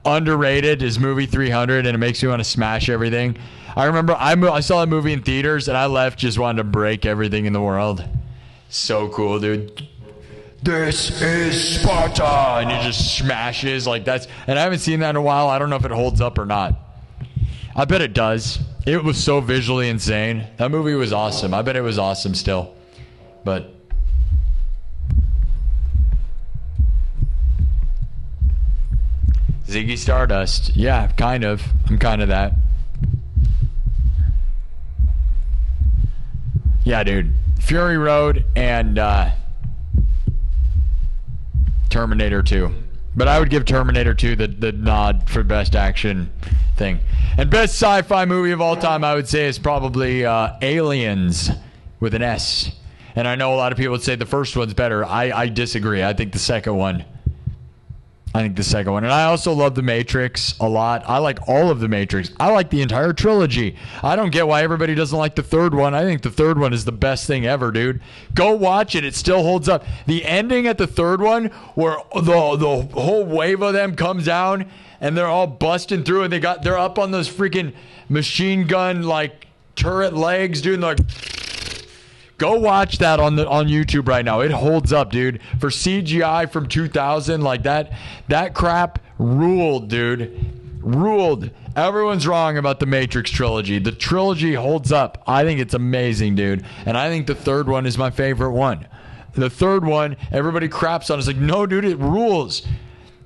Underrated is movie 300, and it makes you want to smash everything. I remember I saw that movie in theaters, and I left just wanting to break everything in the world. So cool, dude. This is Sparta! And it just smashes like that's... And I haven't seen that in a while. I don't know if it holds up or not. I bet it does. It was so visually insane. That movie was awesome. I bet it was awesome still. But... Ziggy Stardust. Yeah, kind of. I'm kind of that. Yeah, dude. Fury Road and Terminator 2. But I would give Terminator 2 the nod for best action thing. And best sci-fi movie of all time, I would say, is probably Aliens with an S. And I know a lot of people would say the first one's better. I disagree. I think the second one. And I also love The Matrix a lot. I like all of The Matrix. I like the entire trilogy. I don't get why everybody doesn't like the third one. I think the third one is the best thing ever, dude. Go watch it. It still holds up. The ending at the third one, where the whole wave of them comes down and they're all busting through, and they're up on those freaking machine gun like turret legs, dude. And they're like, go watch that on YouTube right now. It holds up, dude. For CGI from 2000, like that crap ruled, dude. Ruled. Everyone's wrong about the Matrix trilogy. The trilogy holds up. I think it's amazing, dude. And I think the third one is my favorite one. The third one, everybody craps on. It's like, no, dude, it rules.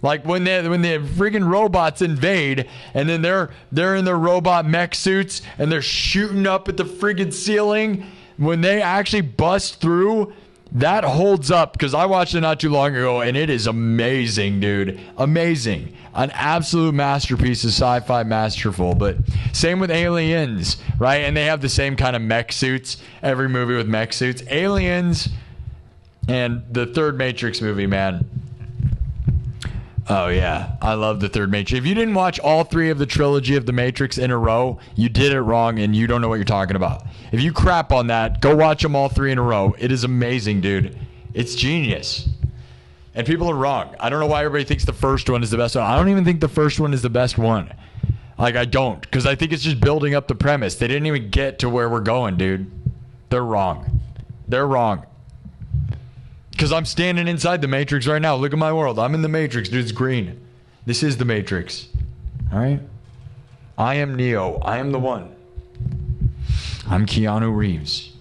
Like when the friggin' robots invade, and then they're in their robot mech suits, and they're shooting up at the friggin' ceiling. When they actually bust through, that holds up, because I watched it not too long ago, and it is amazing, dude. Amazing. An absolute masterpiece of sci-fi, masterful. But same with Aliens, right? And they have the same kind of mech suits. Every movie with mech suits. Aliens and the third Matrix movie, man. Oh, yeah. I love the third Matrix. If you didn't watch all three of the trilogy of the Matrix in a row, you did it wrong, and you don't know what you're talking about. If you crap on that, go watch them all three in a row. It is amazing, dude. It's genius. And people are wrong. I don't know why everybody thinks the first one is the best one. I don't even think the first one is the best one. Like, I don't. Because I think it's just building up the premise. They didn't even get to where we're going, dude. They're wrong. They're wrong. Because I'm standing inside the Matrix right now. Look at my world. I'm in the Matrix, dude. It's green. This is the Matrix. All right? I am Neo. I am the one. I'm Keanu Reeves.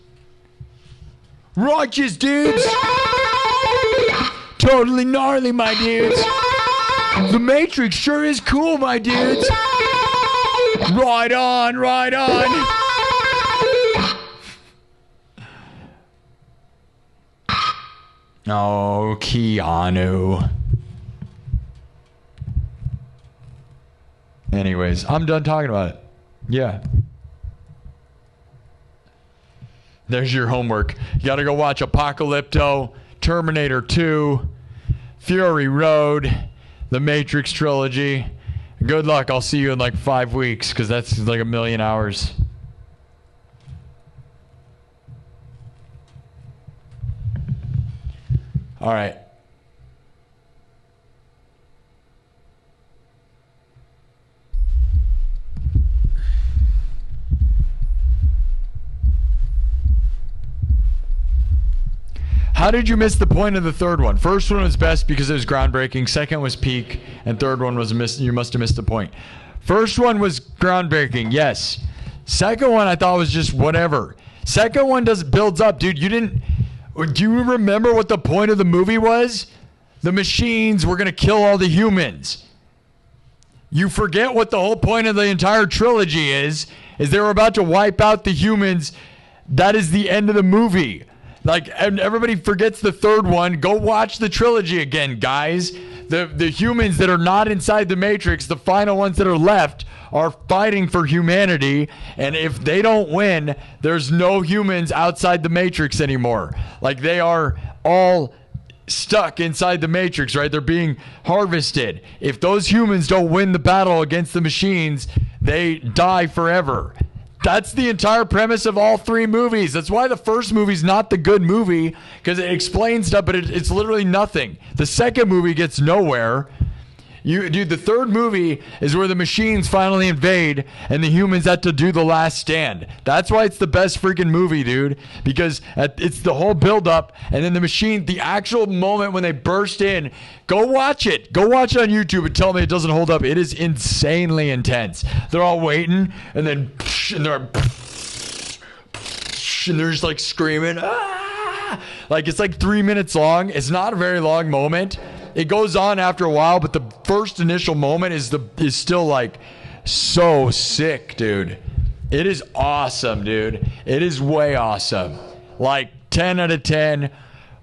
Righteous, dudes! Totally gnarly, my dudes. The Matrix sure is cool, my dudes. Right on, right on. Oh, Keanu. Anyways, I'm done talking about it. Yeah. There's your homework. You gotta go watch Apocalypto, Terminator 2, Fury Road, the Matrix trilogy. Good luck. I'll see you in like 5 weeks, because that's like 1,000,000 hours. All right. How did you miss the point of the third one? First one was best because it was groundbreaking. Second was peak. And third one was you must have missed the point. First one was groundbreaking, yes. Second one I thought was just whatever. Second one builds up, dude. Do you remember what the point of the movie was? The machines were going to kill all the humans. You forget what the whole point of the entire trilogy is they were about to wipe out the humans. That is the end of the movie. Like, and everybody forgets the third one. Go watch the trilogy again, guys. The humans that are not inside the Matrix, the final ones that are left, are fighting for humanity. And if they don't win, there's no humans outside the Matrix anymore. Like, they are all stuck inside the Matrix, right? They're being harvested. If those humans don't win the battle against the machines, they die forever. That's the entire premise of all three movies. That's why the first movie's not the good movie, because it explains stuff, but it's literally nothing. The second movie gets nowhere. Dude, the third movie is where the machines finally invade and the humans have to do the last stand. That's why it's the best freaking movie, dude. Because it's the whole build-up, and then the actual moment when they burst in. Go watch it. Go watch it on YouTube and tell me it doesn't hold up. It is insanely intense. They're all waiting, and then they're just like screaming. Ah! Like it's like 3 minutes long. It's not a very long moment. It goes on after a while, but the first initial moment is still like so sick, dude. It is awesome, dude. It is way awesome. Like 10 out of 10,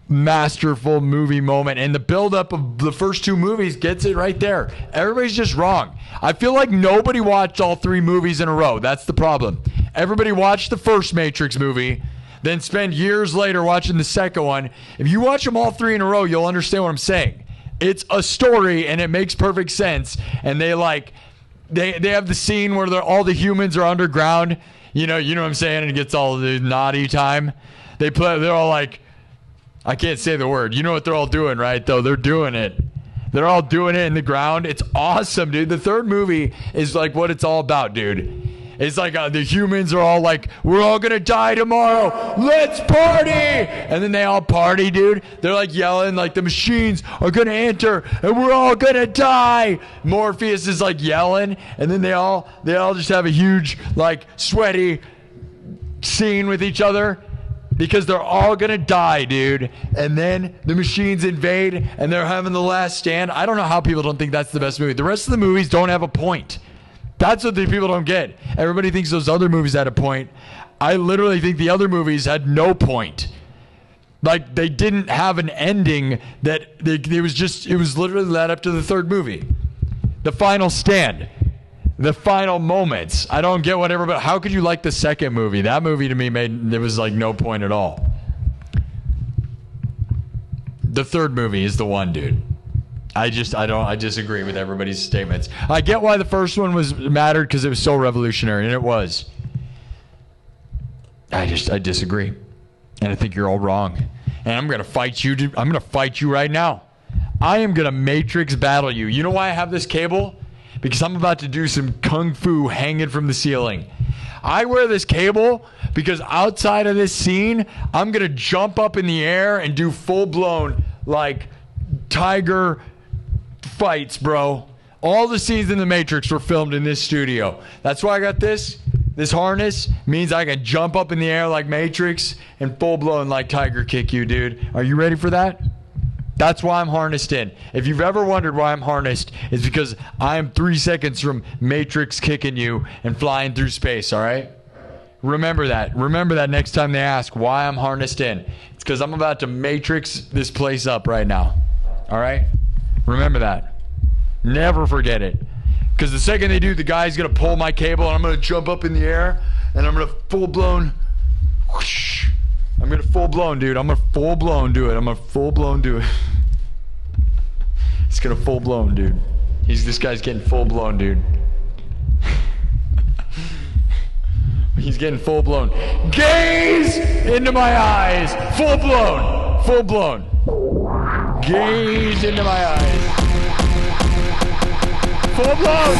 masterful movie moment. And the buildup of the first two movies gets it right there. Everybody's just wrong. I feel like nobody watched all three movies in a row. That's the problem. Everybody watched the first Matrix movie, then spend years later watching the second one. If you watch them all three in a row, you'll understand what I'm saying. It's a story, and it makes perfect sense. And they have the scene where all the humans are underground. You know what I'm saying? And it gets all the naughty time. They're all like, I can't say the word. You know what they're all doing, right? Though they're doing it. They're all doing it in the ground. It's awesome, dude. The third movie is like what it's all about, dude. It's like the humans are all like, we're all going to die tomorrow. Let's party. And then they all party, dude. They're like yelling like the machines are going to enter and we're all going to die. Morpheus is like yelling. And then they all just have a huge like sweaty scene with each other because they're all going to die, dude. And then the machines invade and they're having the last stand. I don't know how people don't think that's the best movie. The rest of the movies don't have a point. That's what the people don't get. Everybody thinks those other movies had a point. I literally think the other movies had no point. Like, they didn't have an ending that it was literally led up to the third movie. The final stand. The final moments. I don't get whatever, but how could you like the second movie? That movie to me there was like no point at all. The third movie is the one, dude. I disagree with everybody's statements. I get why the first one mattered because it was so revolutionary, and it was. I disagree. And I think you're all wrong. And I'm going to fight you. I'm going to fight you right now. I am going to Matrix battle you. You know why I have this cable? Because I'm about to do some kung fu hanging from the ceiling. I wear this cable because outside of this scene, I'm going to jump up in the air and do full-blown, like, tiger fights, bro. All the scenes in The Matrix were filmed in this studio. That's why I got this. This harness means I can jump up in the air like Matrix and full-blown like tiger kick you, dude. Are you ready for that? That's why I'm harnessed in. If you've ever wondered why I'm harnessed, it's because I am 3 seconds from Matrix kicking you and flying through space, all right? Remember that. Remember that next time they ask why I'm harnessed in. It's because I'm about to Matrix this place up right now, all right? Remember that. Never forget it. Because the second they do, the guy's going to pull my cable and I'm going to jump up in the air and I'm going to full-blown whoosh. I'm going to full-blown, dude. I'm going to full-blown do it. I'm going to full-blown do it. It's going to full-blown, dude. This guy's getting full-blown, dude. He's getting full-blown. Gaze into my eyes. Full-blown. Full-blown. Gaze into my eyes. Full blown.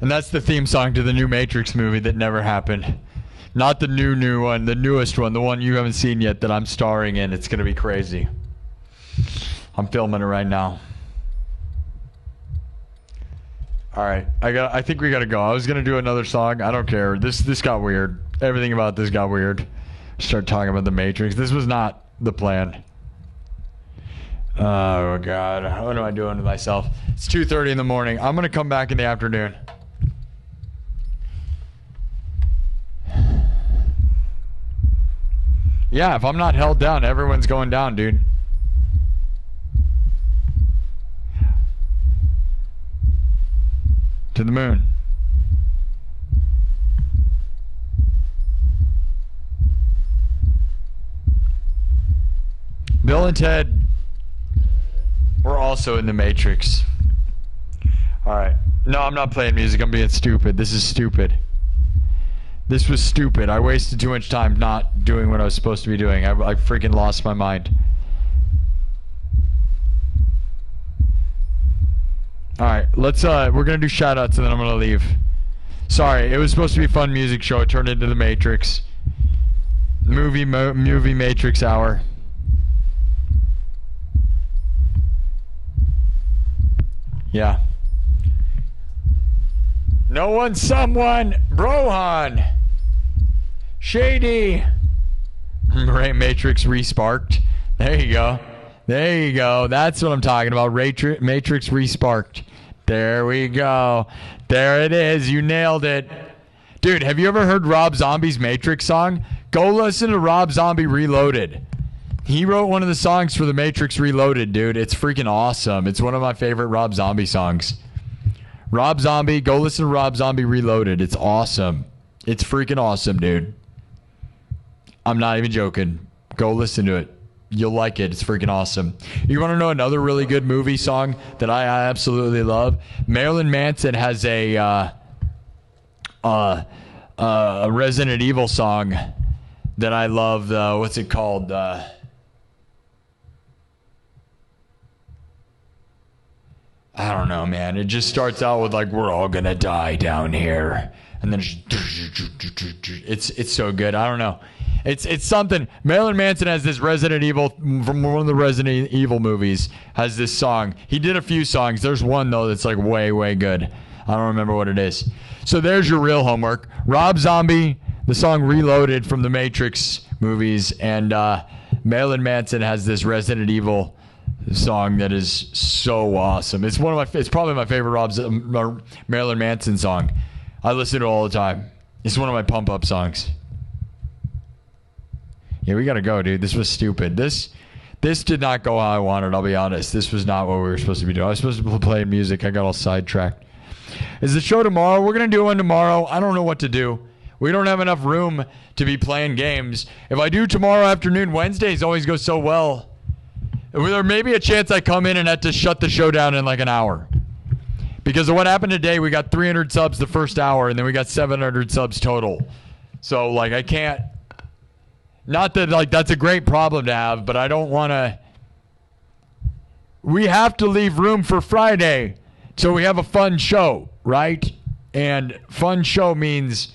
And that's the theme song to the new Matrix movie that never happened. Not the new one, the newest one, the one you haven't seen yet that I'm starring in. It's going to be crazy. I'm filming it right now. All right, I think we got to go. I was going to do another song. I don't care. This got weird. Everything about this got weird. Start talking about the Matrix. This was not the plan. Oh, God. What am I doing to myself? It's 2:30 in the morning. I'm going to come back in the afternoon. Yeah, if I'm not held down, everyone's going down, dude. To the moon. Bill and Ted were also in the Matrix. Alright. No, I'm not playing music. I'm being stupid. This is stupid. This was stupid. I wasted too much time not doing what I was supposed to be doing. I freaking lost my mind. Alright, let's, we're gonna do shoutouts and then I'm gonna leave. Sorry, it was supposed to be a fun music show. It turned into the Matrix. Movie Matrix hour. Yeah. No one, someone, Brohan. Shady. Matrix resparked. There you go. There you go. That's what I'm talking about. Matrix resparked. There we go. There it is. You nailed it. Dude, have you ever heard Rob Zombie's Matrix song? Go listen to Rob Zombie Reloaded. He wrote one of the songs for the Matrix Reloaded, dude. It's freaking awesome. It's one of my favorite Rob Zombie songs. Rob Zombie, go listen to Rob Zombie Reloaded. It's awesome. It's freaking awesome, dude. I'm not even joking. Go listen to it. You'll like it. It's freaking awesome. You want to know another really good movie song that I absolutely love? Marilyn Manson has a Resident Evil song that I love. What's it called? I don't know, man. It just starts out with like, we're all gonna die down here. And then it's so good. I don't know. It's something. Marilyn Manson has this Resident Evil, from one of the Resident Evil movies, has this song. He did a few songs. There's one, though, that's like way, way good. I don't remember what it is. So there's your real homework. Rob Zombie, the song Reloaded from the Matrix movies, and Marilyn Manson has this Resident Evil song that is so awesome. It's probably my favorite Marilyn Manson song. I listen to it all the time. It's one of my pump up songs. Yeah, we gotta go, dude. This was stupid. This did not go how I wanted, I'll be honest. This was not what we were supposed to be doing. I was supposed to be playing music. I got all sidetracked. Is the show tomorrow? We're gonna do one tomorrow. I don't know what to do. We don't have enough room to be playing games. If I do tomorrow afternoon, Wednesdays always go so well. There may be a chance I come in and have to shut the show down in like an hour. Because of what happened today, we got 300 subs the first hour, and then we got 700 subs total. So, like, I can't... Not that, like, that's a great problem to have, but I don't want to... We have to leave room for Friday, so we have a fun show, right? And fun show means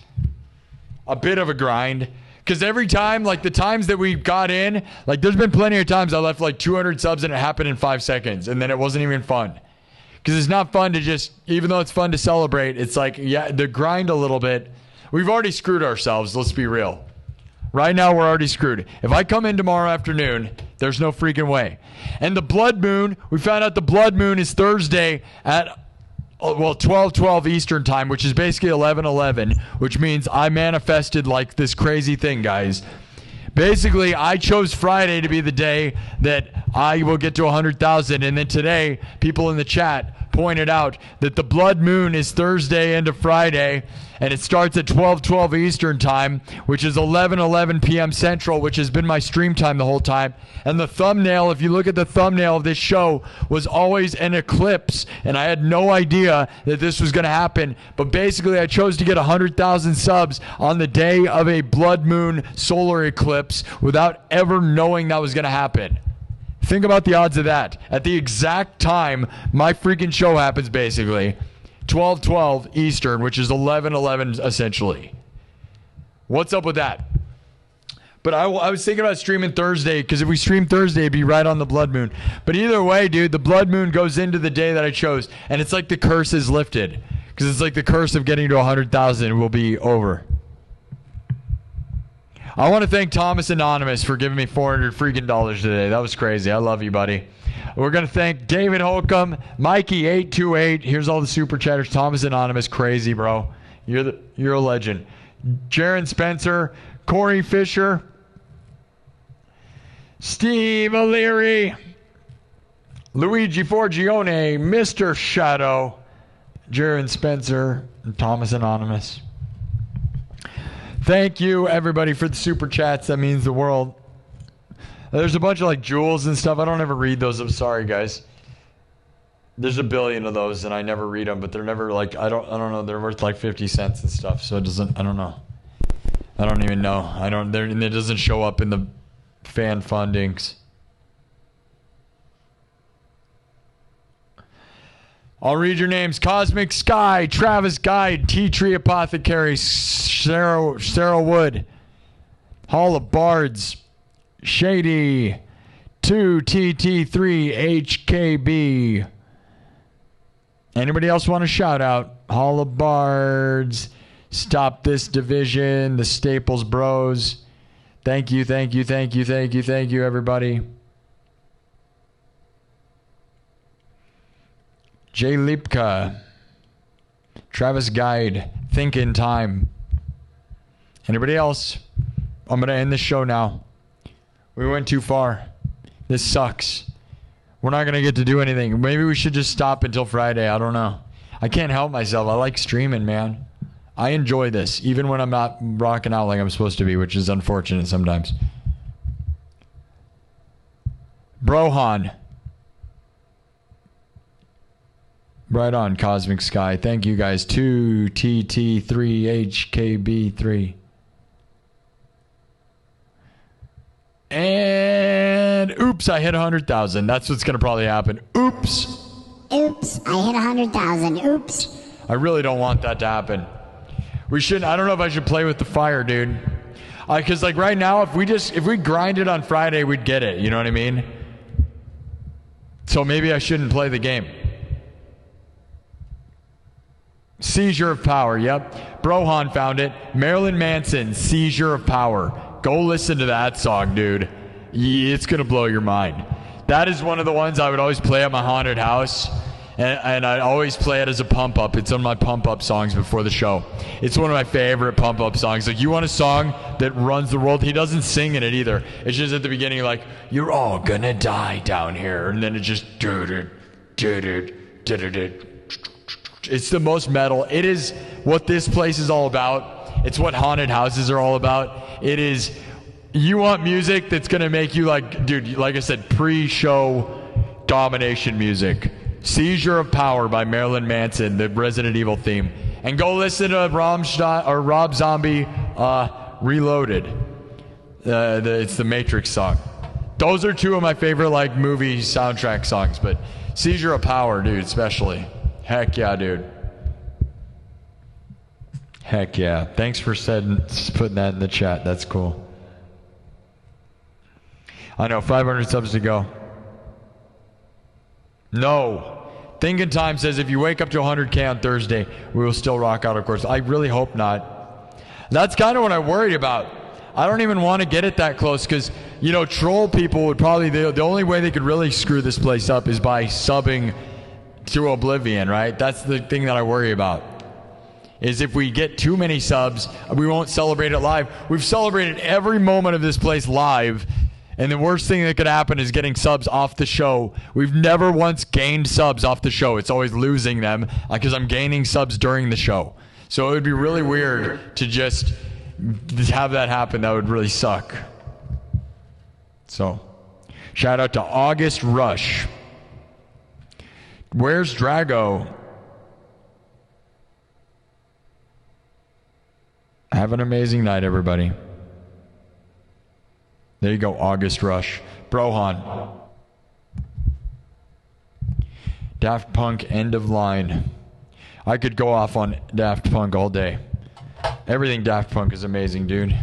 a bit of a grind. Because every time, like, the times that we got in, like, there's been plenty of times I left, like, 200 subs and it happened in 5 seconds, and then it wasn't even fun. Because it's not fun to just, even though it's fun to celebrate, it's like, yeah, the grind a little bit. We've already screwed ourselves, let's be real. Right now, we're already screwed. If I come in tomorrow afternoon, there's no freaking way. And the blood moon, we found out the blood moon is Thursday at, well, 12:12 Eastern time, which is basically 11:11, which means I manifested like this crazy thing, guys. Basically, I chose Friday to be the day that I will get to 100,000. And then today, people in the chat pointed out that the blood moon is Thursday into Friday, and it starts at 12:12 Eastern time, which is 11:11 p.m. Central, which has been my stream time the whole time. And the thumbnail, if you look at the thumbnail of this show, was always an eclipse, and I had no idea that this was going to happen. But basically, I chose to get 100,000 subs on the day of a blood moon solar eclipse without ever knowing that was going to happen. Think about the odds of that. At the exact time my freaking show happens, basically, 12:12 Eastern, which is 11:11 essentially. What's up with that? But I was thinking about streaming Thursday, because if we stream Thursday, it'd be right on the blood moon. But either way, dude, the blood moon goes into the day that I chose, and it's like the curse is lifted, because it's like the curse of getting to 100,000 will be over. I want to thank Thomas Anonymous for giving me $400 freaking dollars today. That was crazy. I love you, buddy. We're going to thank David Holcomb, Mikey828. Here's all the super chatters. Thomas Anonymous, crazy, bro. You're a legend. Jaron Spencer, Corey Fisher, Steve O'Leary, Luigi Forgione, Mr. Shadow, Jared Spencer, and Thomas Anonymous. Thank you, everybody, for the super chats. That means the world. There's a bunch of like jewels and stuff. I don't ever read those. I'm sorry, guys. There's a billion of those, and I never read them. But they're never like I don't know. They're worth like 50 cents and stuff. So it doesn't. I don't know. I don't even know. It doesn't show up in the fan fundings. I'll read your names. Cosmic Sky, Travis Guide, Tea Tree Apothecary, Sarah Wood, Hall of Bards, Shady, 2TT3HKB. Anybody else want a shout out? Hall of Bards, Stop This Division, the Staples Bros. Thank you, everybody. Jay Lipka, Travis Guide, Think in Time. Anybody else? I'm going to end the show now. We went too far. This sucks. We're not going to get to do anything. Maybe we should just stop until Friday. I don't know. I can't help myself. I like streaming, man. I enjoy this, even when I'm not rocking out like I'm supposed to be, which is unfortunate sometimes. Brohan. Right on, Cosmic Sky. Thank you, guys. 2TT3HKB3. And oops, I hit 100,000. That's what's going to probably happen. Oops.
Oops, I hit 100,000. Oops.
I really don't want that to happen. We shouldn't. I don't know if I should play with the fire, dude. Because like right now, if we grind it on Friday, we'd get it. You know what I mean? So maybe I shouldn't play the game. Seizure of Power, yep. Brohan found it. Marilyn Manson, Seizure of Power. Go listen to that song, dude. It's going to blow your mind. That is one of the ones I would always play at my haunted house. And I'd always play it as a pump-up. It's one of my pump-up songs before the show. It's one of my favorite pump-up songs. Like, you want a song that runs the world? He doesn't sing in it either. It's just at the beginning, like, you're all gonna die down here. And then it just... It's the most metal. It is what this place is all about. It's what haunted houses are all about. It is, you want music that's going to make you like, dude, like I said, pre-show domination music. Seizure of Power by Marilyn Manson, the Resident Evil theme. And go listen to Rob Zombie Reloaded. It's the Matrix song. Those are two of my favorite like movie soundtrack songs, but Seizure of Power, dude, especially. Heck yeah, dude. Heck yeah. Thanks for putting that in the chat. That's cool. I know, 500 subs to go. No. Thinking Time says if you wake up to 100K on Thursday, we will still rock out, of course. I really hope not. That's kind of what I worried about. I don't even want to get it that close because, you know, troll people would probably, the only way they could really screw this place up is by subbing to oblivion, right? That's the thing that I worry about. Is if we get too many subs, we won't celebrate it live. We've celebrated every moment of this place live, and the worst thing that could happen is getting subs off the show. We've never once gained subs off the show. It's always losing them because I'm gaining subs during the show. So it would be really weird to just have that happen. That would really suck. So, shout out to August Rush. Where's Drago? Have an amazing night, everybody. There you go, August Rush. Brohan. Daft Punk, End of Line. I could go off on Daft Punk all day. Everything Daft Punk is amazing, dude.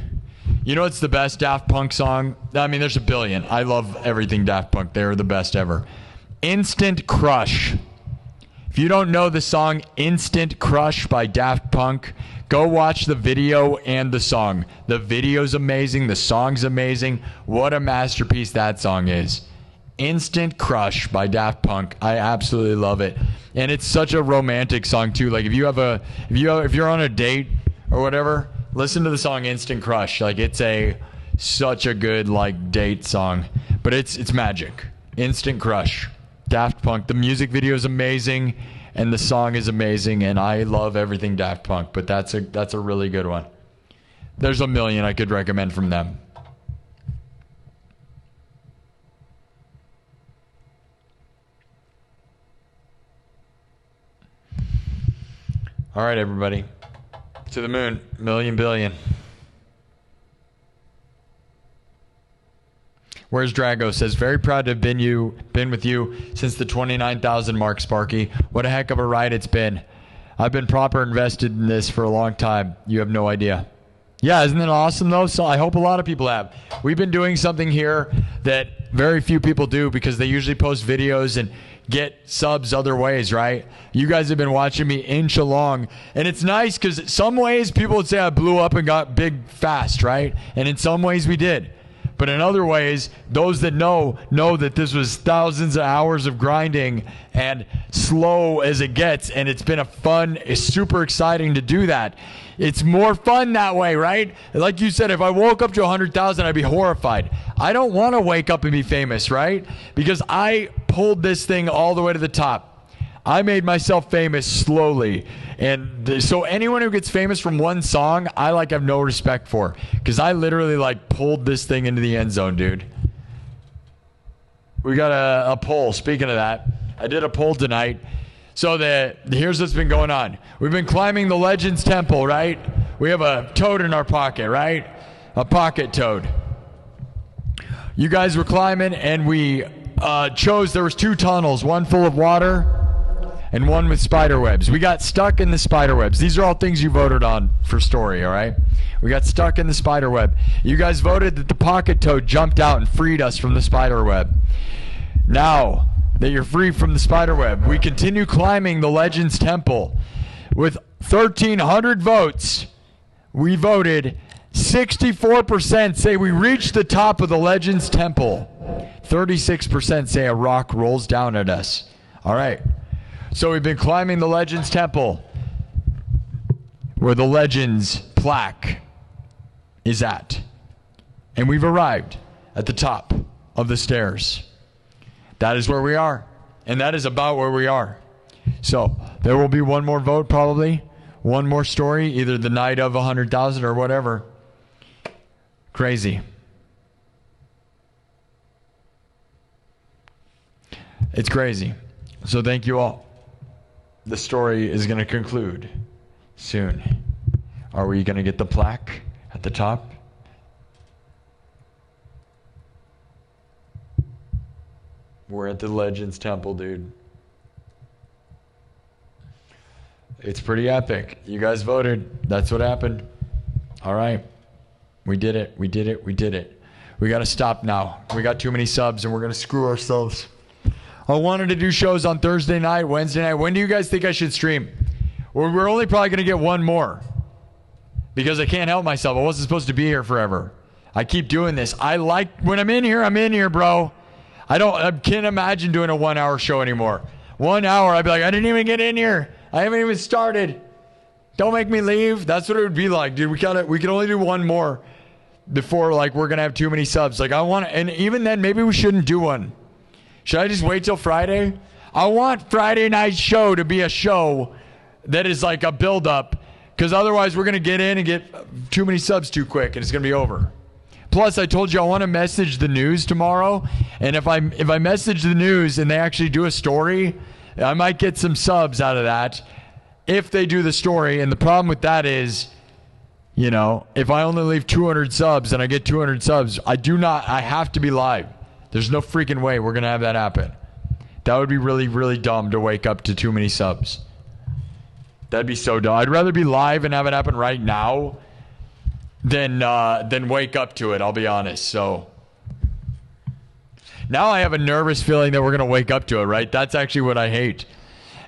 You know what's the best Daft Punk song? I mean, there's a billion. I love everything Daft Punk. They're the best ever. Instant Crush. If you don't know the song Instant Crush by Daft Punk, go watch the video and the song. The video's amazing. The song's amazing. What a masterpiece that song is. Instant Crush by Daft Punk. I absolutely love it. And it's such a romantic song too. Like if you're on a date or whatever, listen to the song Instant Crush. Like it's such a good like date song. But it's magic. Instant Crush. Daft Punk. The music video is amazing, and the song is amazing, and I love everything Daft Punk, but that's a really good one. There's a million I could recommend from them. All right, everybody. To the moon. Million billion. Where's Drago? Says, very proud to have been with you since the 29,000 mark, Sparky. What a heck of a ride it's been. I've been proper invested in this for a long time. You have no idea. Yeah, isn't it awesome, though? So I hope a lot of people have. We've been doing something here that very few people do because they usually post videos and get subs other ways, right? You guys have been watching me inch along. And it's nice because some ways people would say I blew up and got big fast, right? And in some ways we did. But in other ways, those that know that this was thousands of hours of grinding and slow as it gets. And it's been it's super exciting to do that. It's more fun that way, right? Like you said, if I woke up to 100,000, I'd be horrified. I don't want to wake up and be famous, right? Because I pulled this thing all the way to the top. I made myself famous slowly. And so anyone who gets famous from one song, I have no respect for. Because I literally pulled this thing into the end zone, dude. We got a poll. Speaking of that, I did a poll tonight. So here's what's been going on. We've been climbing the Legends Temple, right? We have a toad in our pocket, right? A pocket toad. You guys were climbing, and we chose, there was 2 tunnels, one full of water and one with spider webs. We got stuck in the spider webs. These are all things you voted on for story, all right? We got stuck in the spider web. You guys voted that the pocket toad jumped out and freed us from the spider web. Now that you're free from the spider web, we continue climbing the Legends Temple. With 1,300 votes, we voted 64% say we reached the top of the Legends Temple. 36% say a rock rolls down at us. All right. So we've been climbing the Legends Temple where the Legends plaque is at. And we've arrived at the top of the stairs. That is where we are. And that is about where we are. So there will be one more vote probably. One more story. Either the night of 100,000 or whatever. Crazy. It's crazy. So thank you all. The story is going to conclude soon. Are we going to get the plaque at the top? We're at the Legends Temple, dude. It's pretty epic. You guys voted. That's what happened. All right. We did it. We did it. We did it. We got to stop now. We got too many subs and we're going to screw ourselves. I wanted to do shows on Thursday night, Wednesday night. When do you guys think I should stream? Well, we're only probably going to get one more because I can't help myself. I wasn't supposed to be here forever. I keep doing this. When I'm in here, bro. I can't imagine doing a 1 hour show anymore. 1 hour, I'd be like, I didn't even get in here. I haven't even started. Don't make me leave. That's what it would be like, dude. We can only do one more before we're going to have too many subs. And even then, maybe we shouldn't do one. Should I just wait till Friday? I want Friday night show to be a show that is like a build-up, because otherwise we're going to get in and get too many subs too quick, and it's going to be over. Plus, I told you I want to message the news tomorrow, and if I message the news and they actually do a story, I might get some subs out of that if they do the story. And the problem with that is, if I only leave 200 subs and I get 200 subs, I have to be live. There's no freaking way we're going to have that happen. That would be really, really dumb to wake up to too many subs. That'd be so dumb. I'd rather be live and have it happen right now than wake up to it, I'll be honest. So now I have a nervous feeling that we're going to wake up to it, right? That's actually what I hate,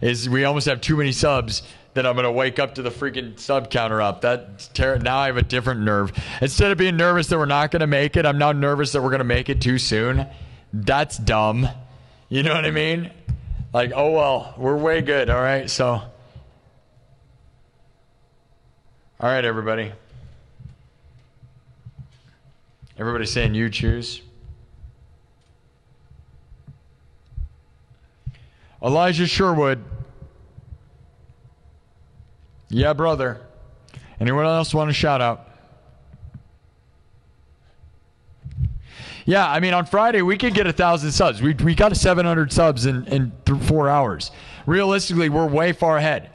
is we almost have too many subs that I'm going to wake up to the freaking sub counter up. Now I have a different nerve. Instead of being nervous that we're not going to make it, I'm now nervous that we're going to make it too soon. That's dumb. You know what I mean? Oh well, we're way good, all right? So, all right, everybody. Everybody's saying you choose. Elijah Sherwood Yeah, brother. Anyone else want a shout out? Yeah, I mean, on Friday, we could get 1,000 subs. We got 700 subs in 4 hours. Realistically, we're way far ahead.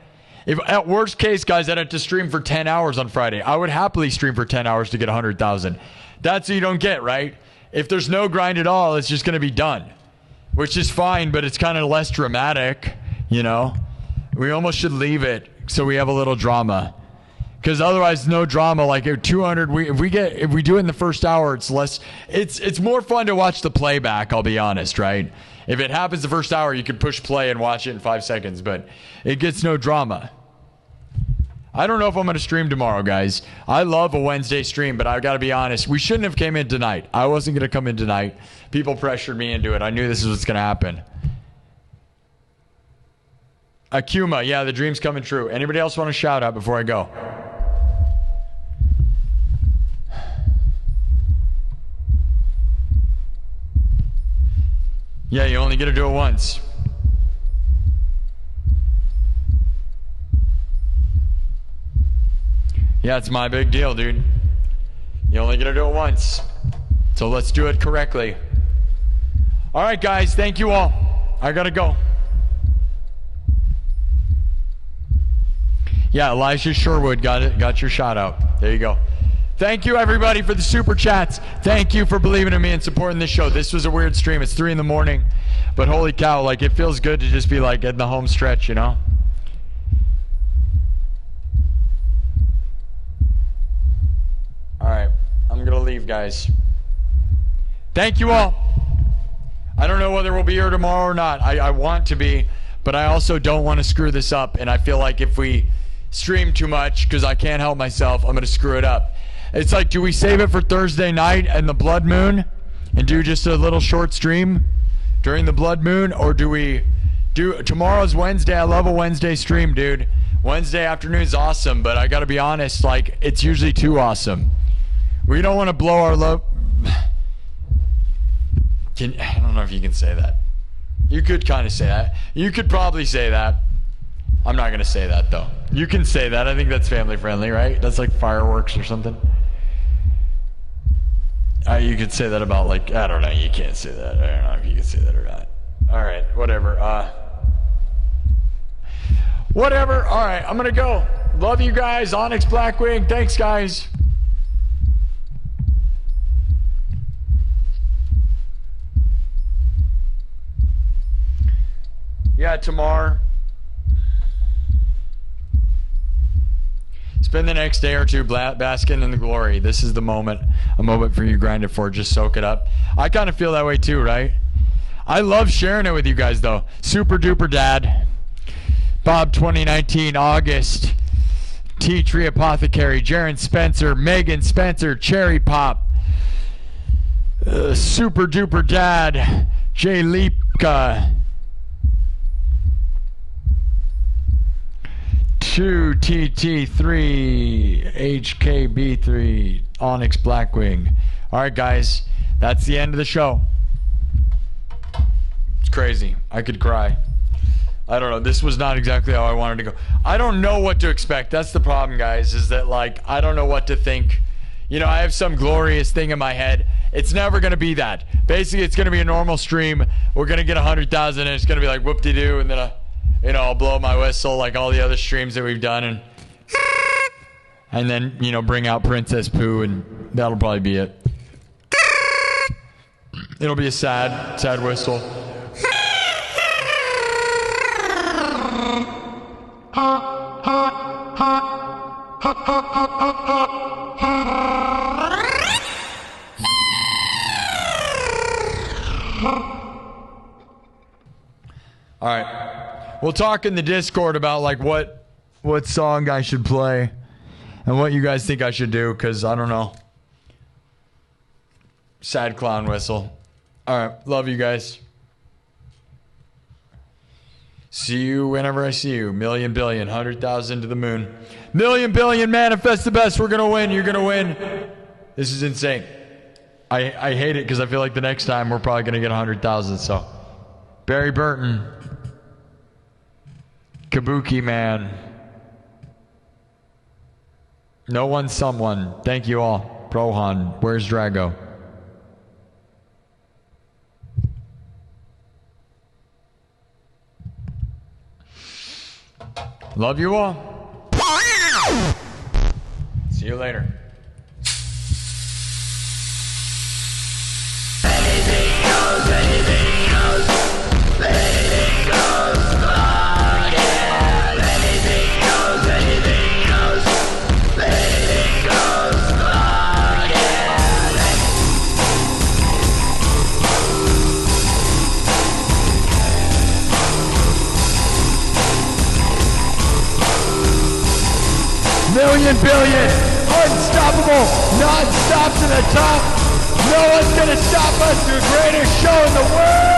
If at worst case, guys, I'd have to stream for 10 hours on Friday. I would happily stream for 10 hours to get 100,000. That's what you don't get, right? If there's no grind at all, it's just going to be done, which is fine, but it's kind of less dramatic, you know? We almost should leave it so we have a little drama. Because otherwise, no drama. Like at 200, if we do it in the first hour, it's less. It's more fun to watch the playback. I'll be honest, right? If it happens the first hour, you can push play and watch it in 5 seconds, but it gets no drama. I don't know if I'm going to stream tomorrow, guys. I love a Wednesday stream, but I got to be honest. We shouldn't have came in tonight. I wasn't going to come in tonight. People pressured me into it. I knew this is what's going to happen. Akuma, yeah, the dream's coming true. Anybody else want to shout out before I go? Yeah, you only get to do it once. Yeah, it's my big deal, dude. You only get to do it once. So let's do it correctly. All right, guys, thank you all. I gotta go. Yeah, Elijah Sherwood got your shout out. There you go. Thank you, everybody, for the super chats. Thank you for believing in me and supporting this show. This was a weird stream. It's 3 in the morning, but holy cow, like it feels good to just be like in the home stretch, you know? All right, I'm gonna leave, guys. Thank you all. I don't know whether we'll be here tomorrow or not. I want to be, but I also don't want to screw this up, and I feel like if we stream too much, because I can't help myself, I'm gonna screw it up. It's like, do we save it for Thursday night and the blood moon and do just a little short stream during the blood moon? Or do we do, tomorrow's Wednesday. I love a Wednesday stream, dude. Wednesday afternoon's awesome, but I gotta be honest, like, it's usually too awesome. We don't want to blow our low. I don't know if you can say that. You could kind of say that. You could probably say that. I'm not going to say that, though. You can say that. I think that's family friendly, right? That's like fireworks or something. You could say that about, like, I don't know. You can't say that. I don't know if you can say that or not. All right, whatever. Whatever. All right, I'm going to go. Love you guys. Onyx Blackwing. Thanks, guys. Yeah, tomorrow. Spend the next day or two basking in the glory. This is the moment, a moment for you to grind it for. Just soak it up. I kind of feel that way too, right? I love sharing it with you guys, though. Super Duper Dad, Bob 2019, August, Tea Tree Apothecary, Jaron Spencer, Megan Spencer, Cherry Pop, Super Duper Dad, Jay Leapka, 2TT3, HKB3, Onyx Blackwing. All right, guys, that's the end of the show. It's crazy. I could cry. I don't know. This was not exactly how I wanted to go. I don't know what to expect. That's the problem, guys, is that, like, I don't know what to think. You know, I have some glorious thing in my head. It's never going to be that. Basically, it's going to be a normal stream. We're going to get 100,000, and it's going to be like whoop-de-doo, and then you know, I'll blow my whistle like all the other streams that we've done, and then, you know, bring out Princess Pooh, and that'll probably be it. It'll be a sad whistle. All right. We'll talk in the Discord about, like, what song I should play and what you guys think I should do, because I don't know. Sad clown whistle. All right. Love you guys. See you whenever I see you. Million, billion, 100,000 to the moon. Million, billion, manifest the best. We're going to win. You're going to win. This is insane. I hate it because I feel like the next time we're probably going to get 100,000. So, Barry Burton. Kabuki Man. No one, someone. Thank you all. Rohan, where's Drago? Love you all. See you later.
Anything goes, anything goes, anything goes, oh yeah. Anything goes, anything goes, anything goes, oh yeah.
Million, billion, unstoppable, non-stop to the top. No one's gonna stop us, the greatest show in the world!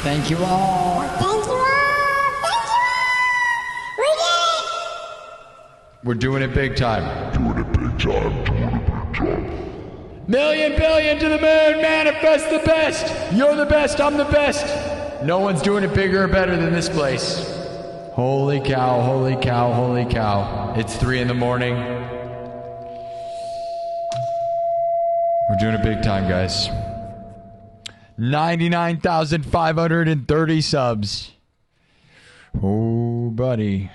Thank you all.
Thank you all. Thank you all. We did it.
We're doing it big time.
Doing it big time. Doing it big time.
Million billion to the moon. Manifest the best. You're the best. I'm the best. No one's doing it bigger or better than this place. Holy cow, holy cow, holy cow. It's 3 in the morning. We're doing it big time, guys. 99,530 subs. Oh, buddy.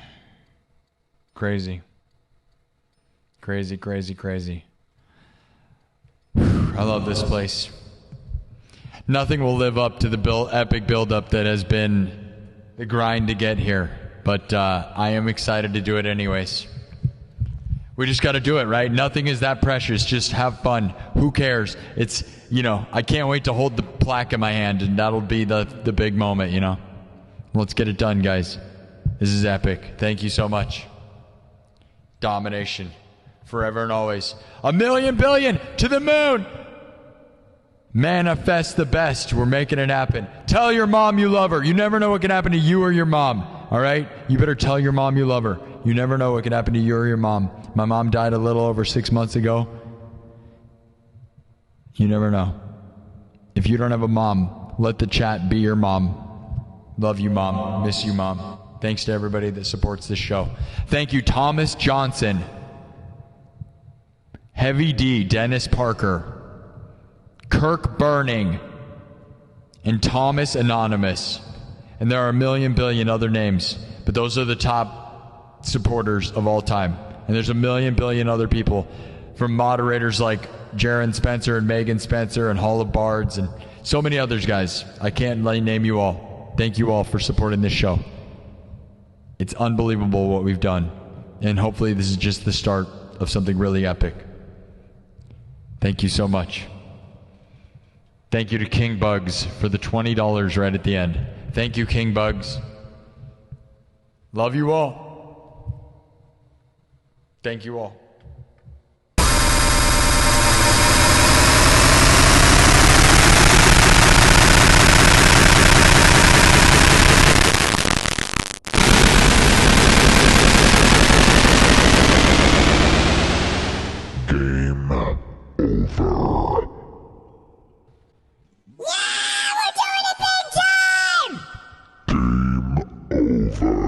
Crazy. Crazy, crazy, crazy. I love this place. Nothing will live up to the epic build-up that has been the grind to get here. But I am excited to do it anyways. We just got to do it, right? Nothing is that precious. Just have fun. Who cares? It's, you know, I can't wait to hold the plaque in my hand, and that'll be the big moment, you know? Let's get it done, guys. This is epic. Thank you so much. Domination. Forever and always. 1,000,000 billion to the moon. Manifest the best. We're making it happen. Tell your mom you love her. You never know what can happen to you or your mom. All right? You better tell your mom you love her. You never know what can happen to you or your mom. My mom died a little over 6 months ago. You never know. If you don't have a mom, let the chat be your mom. Love you, mom. Miss you, mom. Thanks to everybody that supports this show. Thank you, Thomas Johnson, Heavy D, Dennis Parker, Kirk Burning, and Thomas Anonymous. And there are 1,000,000 billion other names, but those are the top supporters of all time. And there's 1,000,000 billion other people, from moderators like Jaron Spencer and Megan Spencer and Hall of Bards and so many others, guys. I can't name you all. Thank you all for supporting this show. It's unbelievable what we've done. And hopefully this is just the start of something really epic. Thank you so much. Thank you to King Bugs for the $20 right at the end. Thank you, King Bugs. Love you all. Thank you all.
Game over.
Yeah, we're doing it big time.
Game over.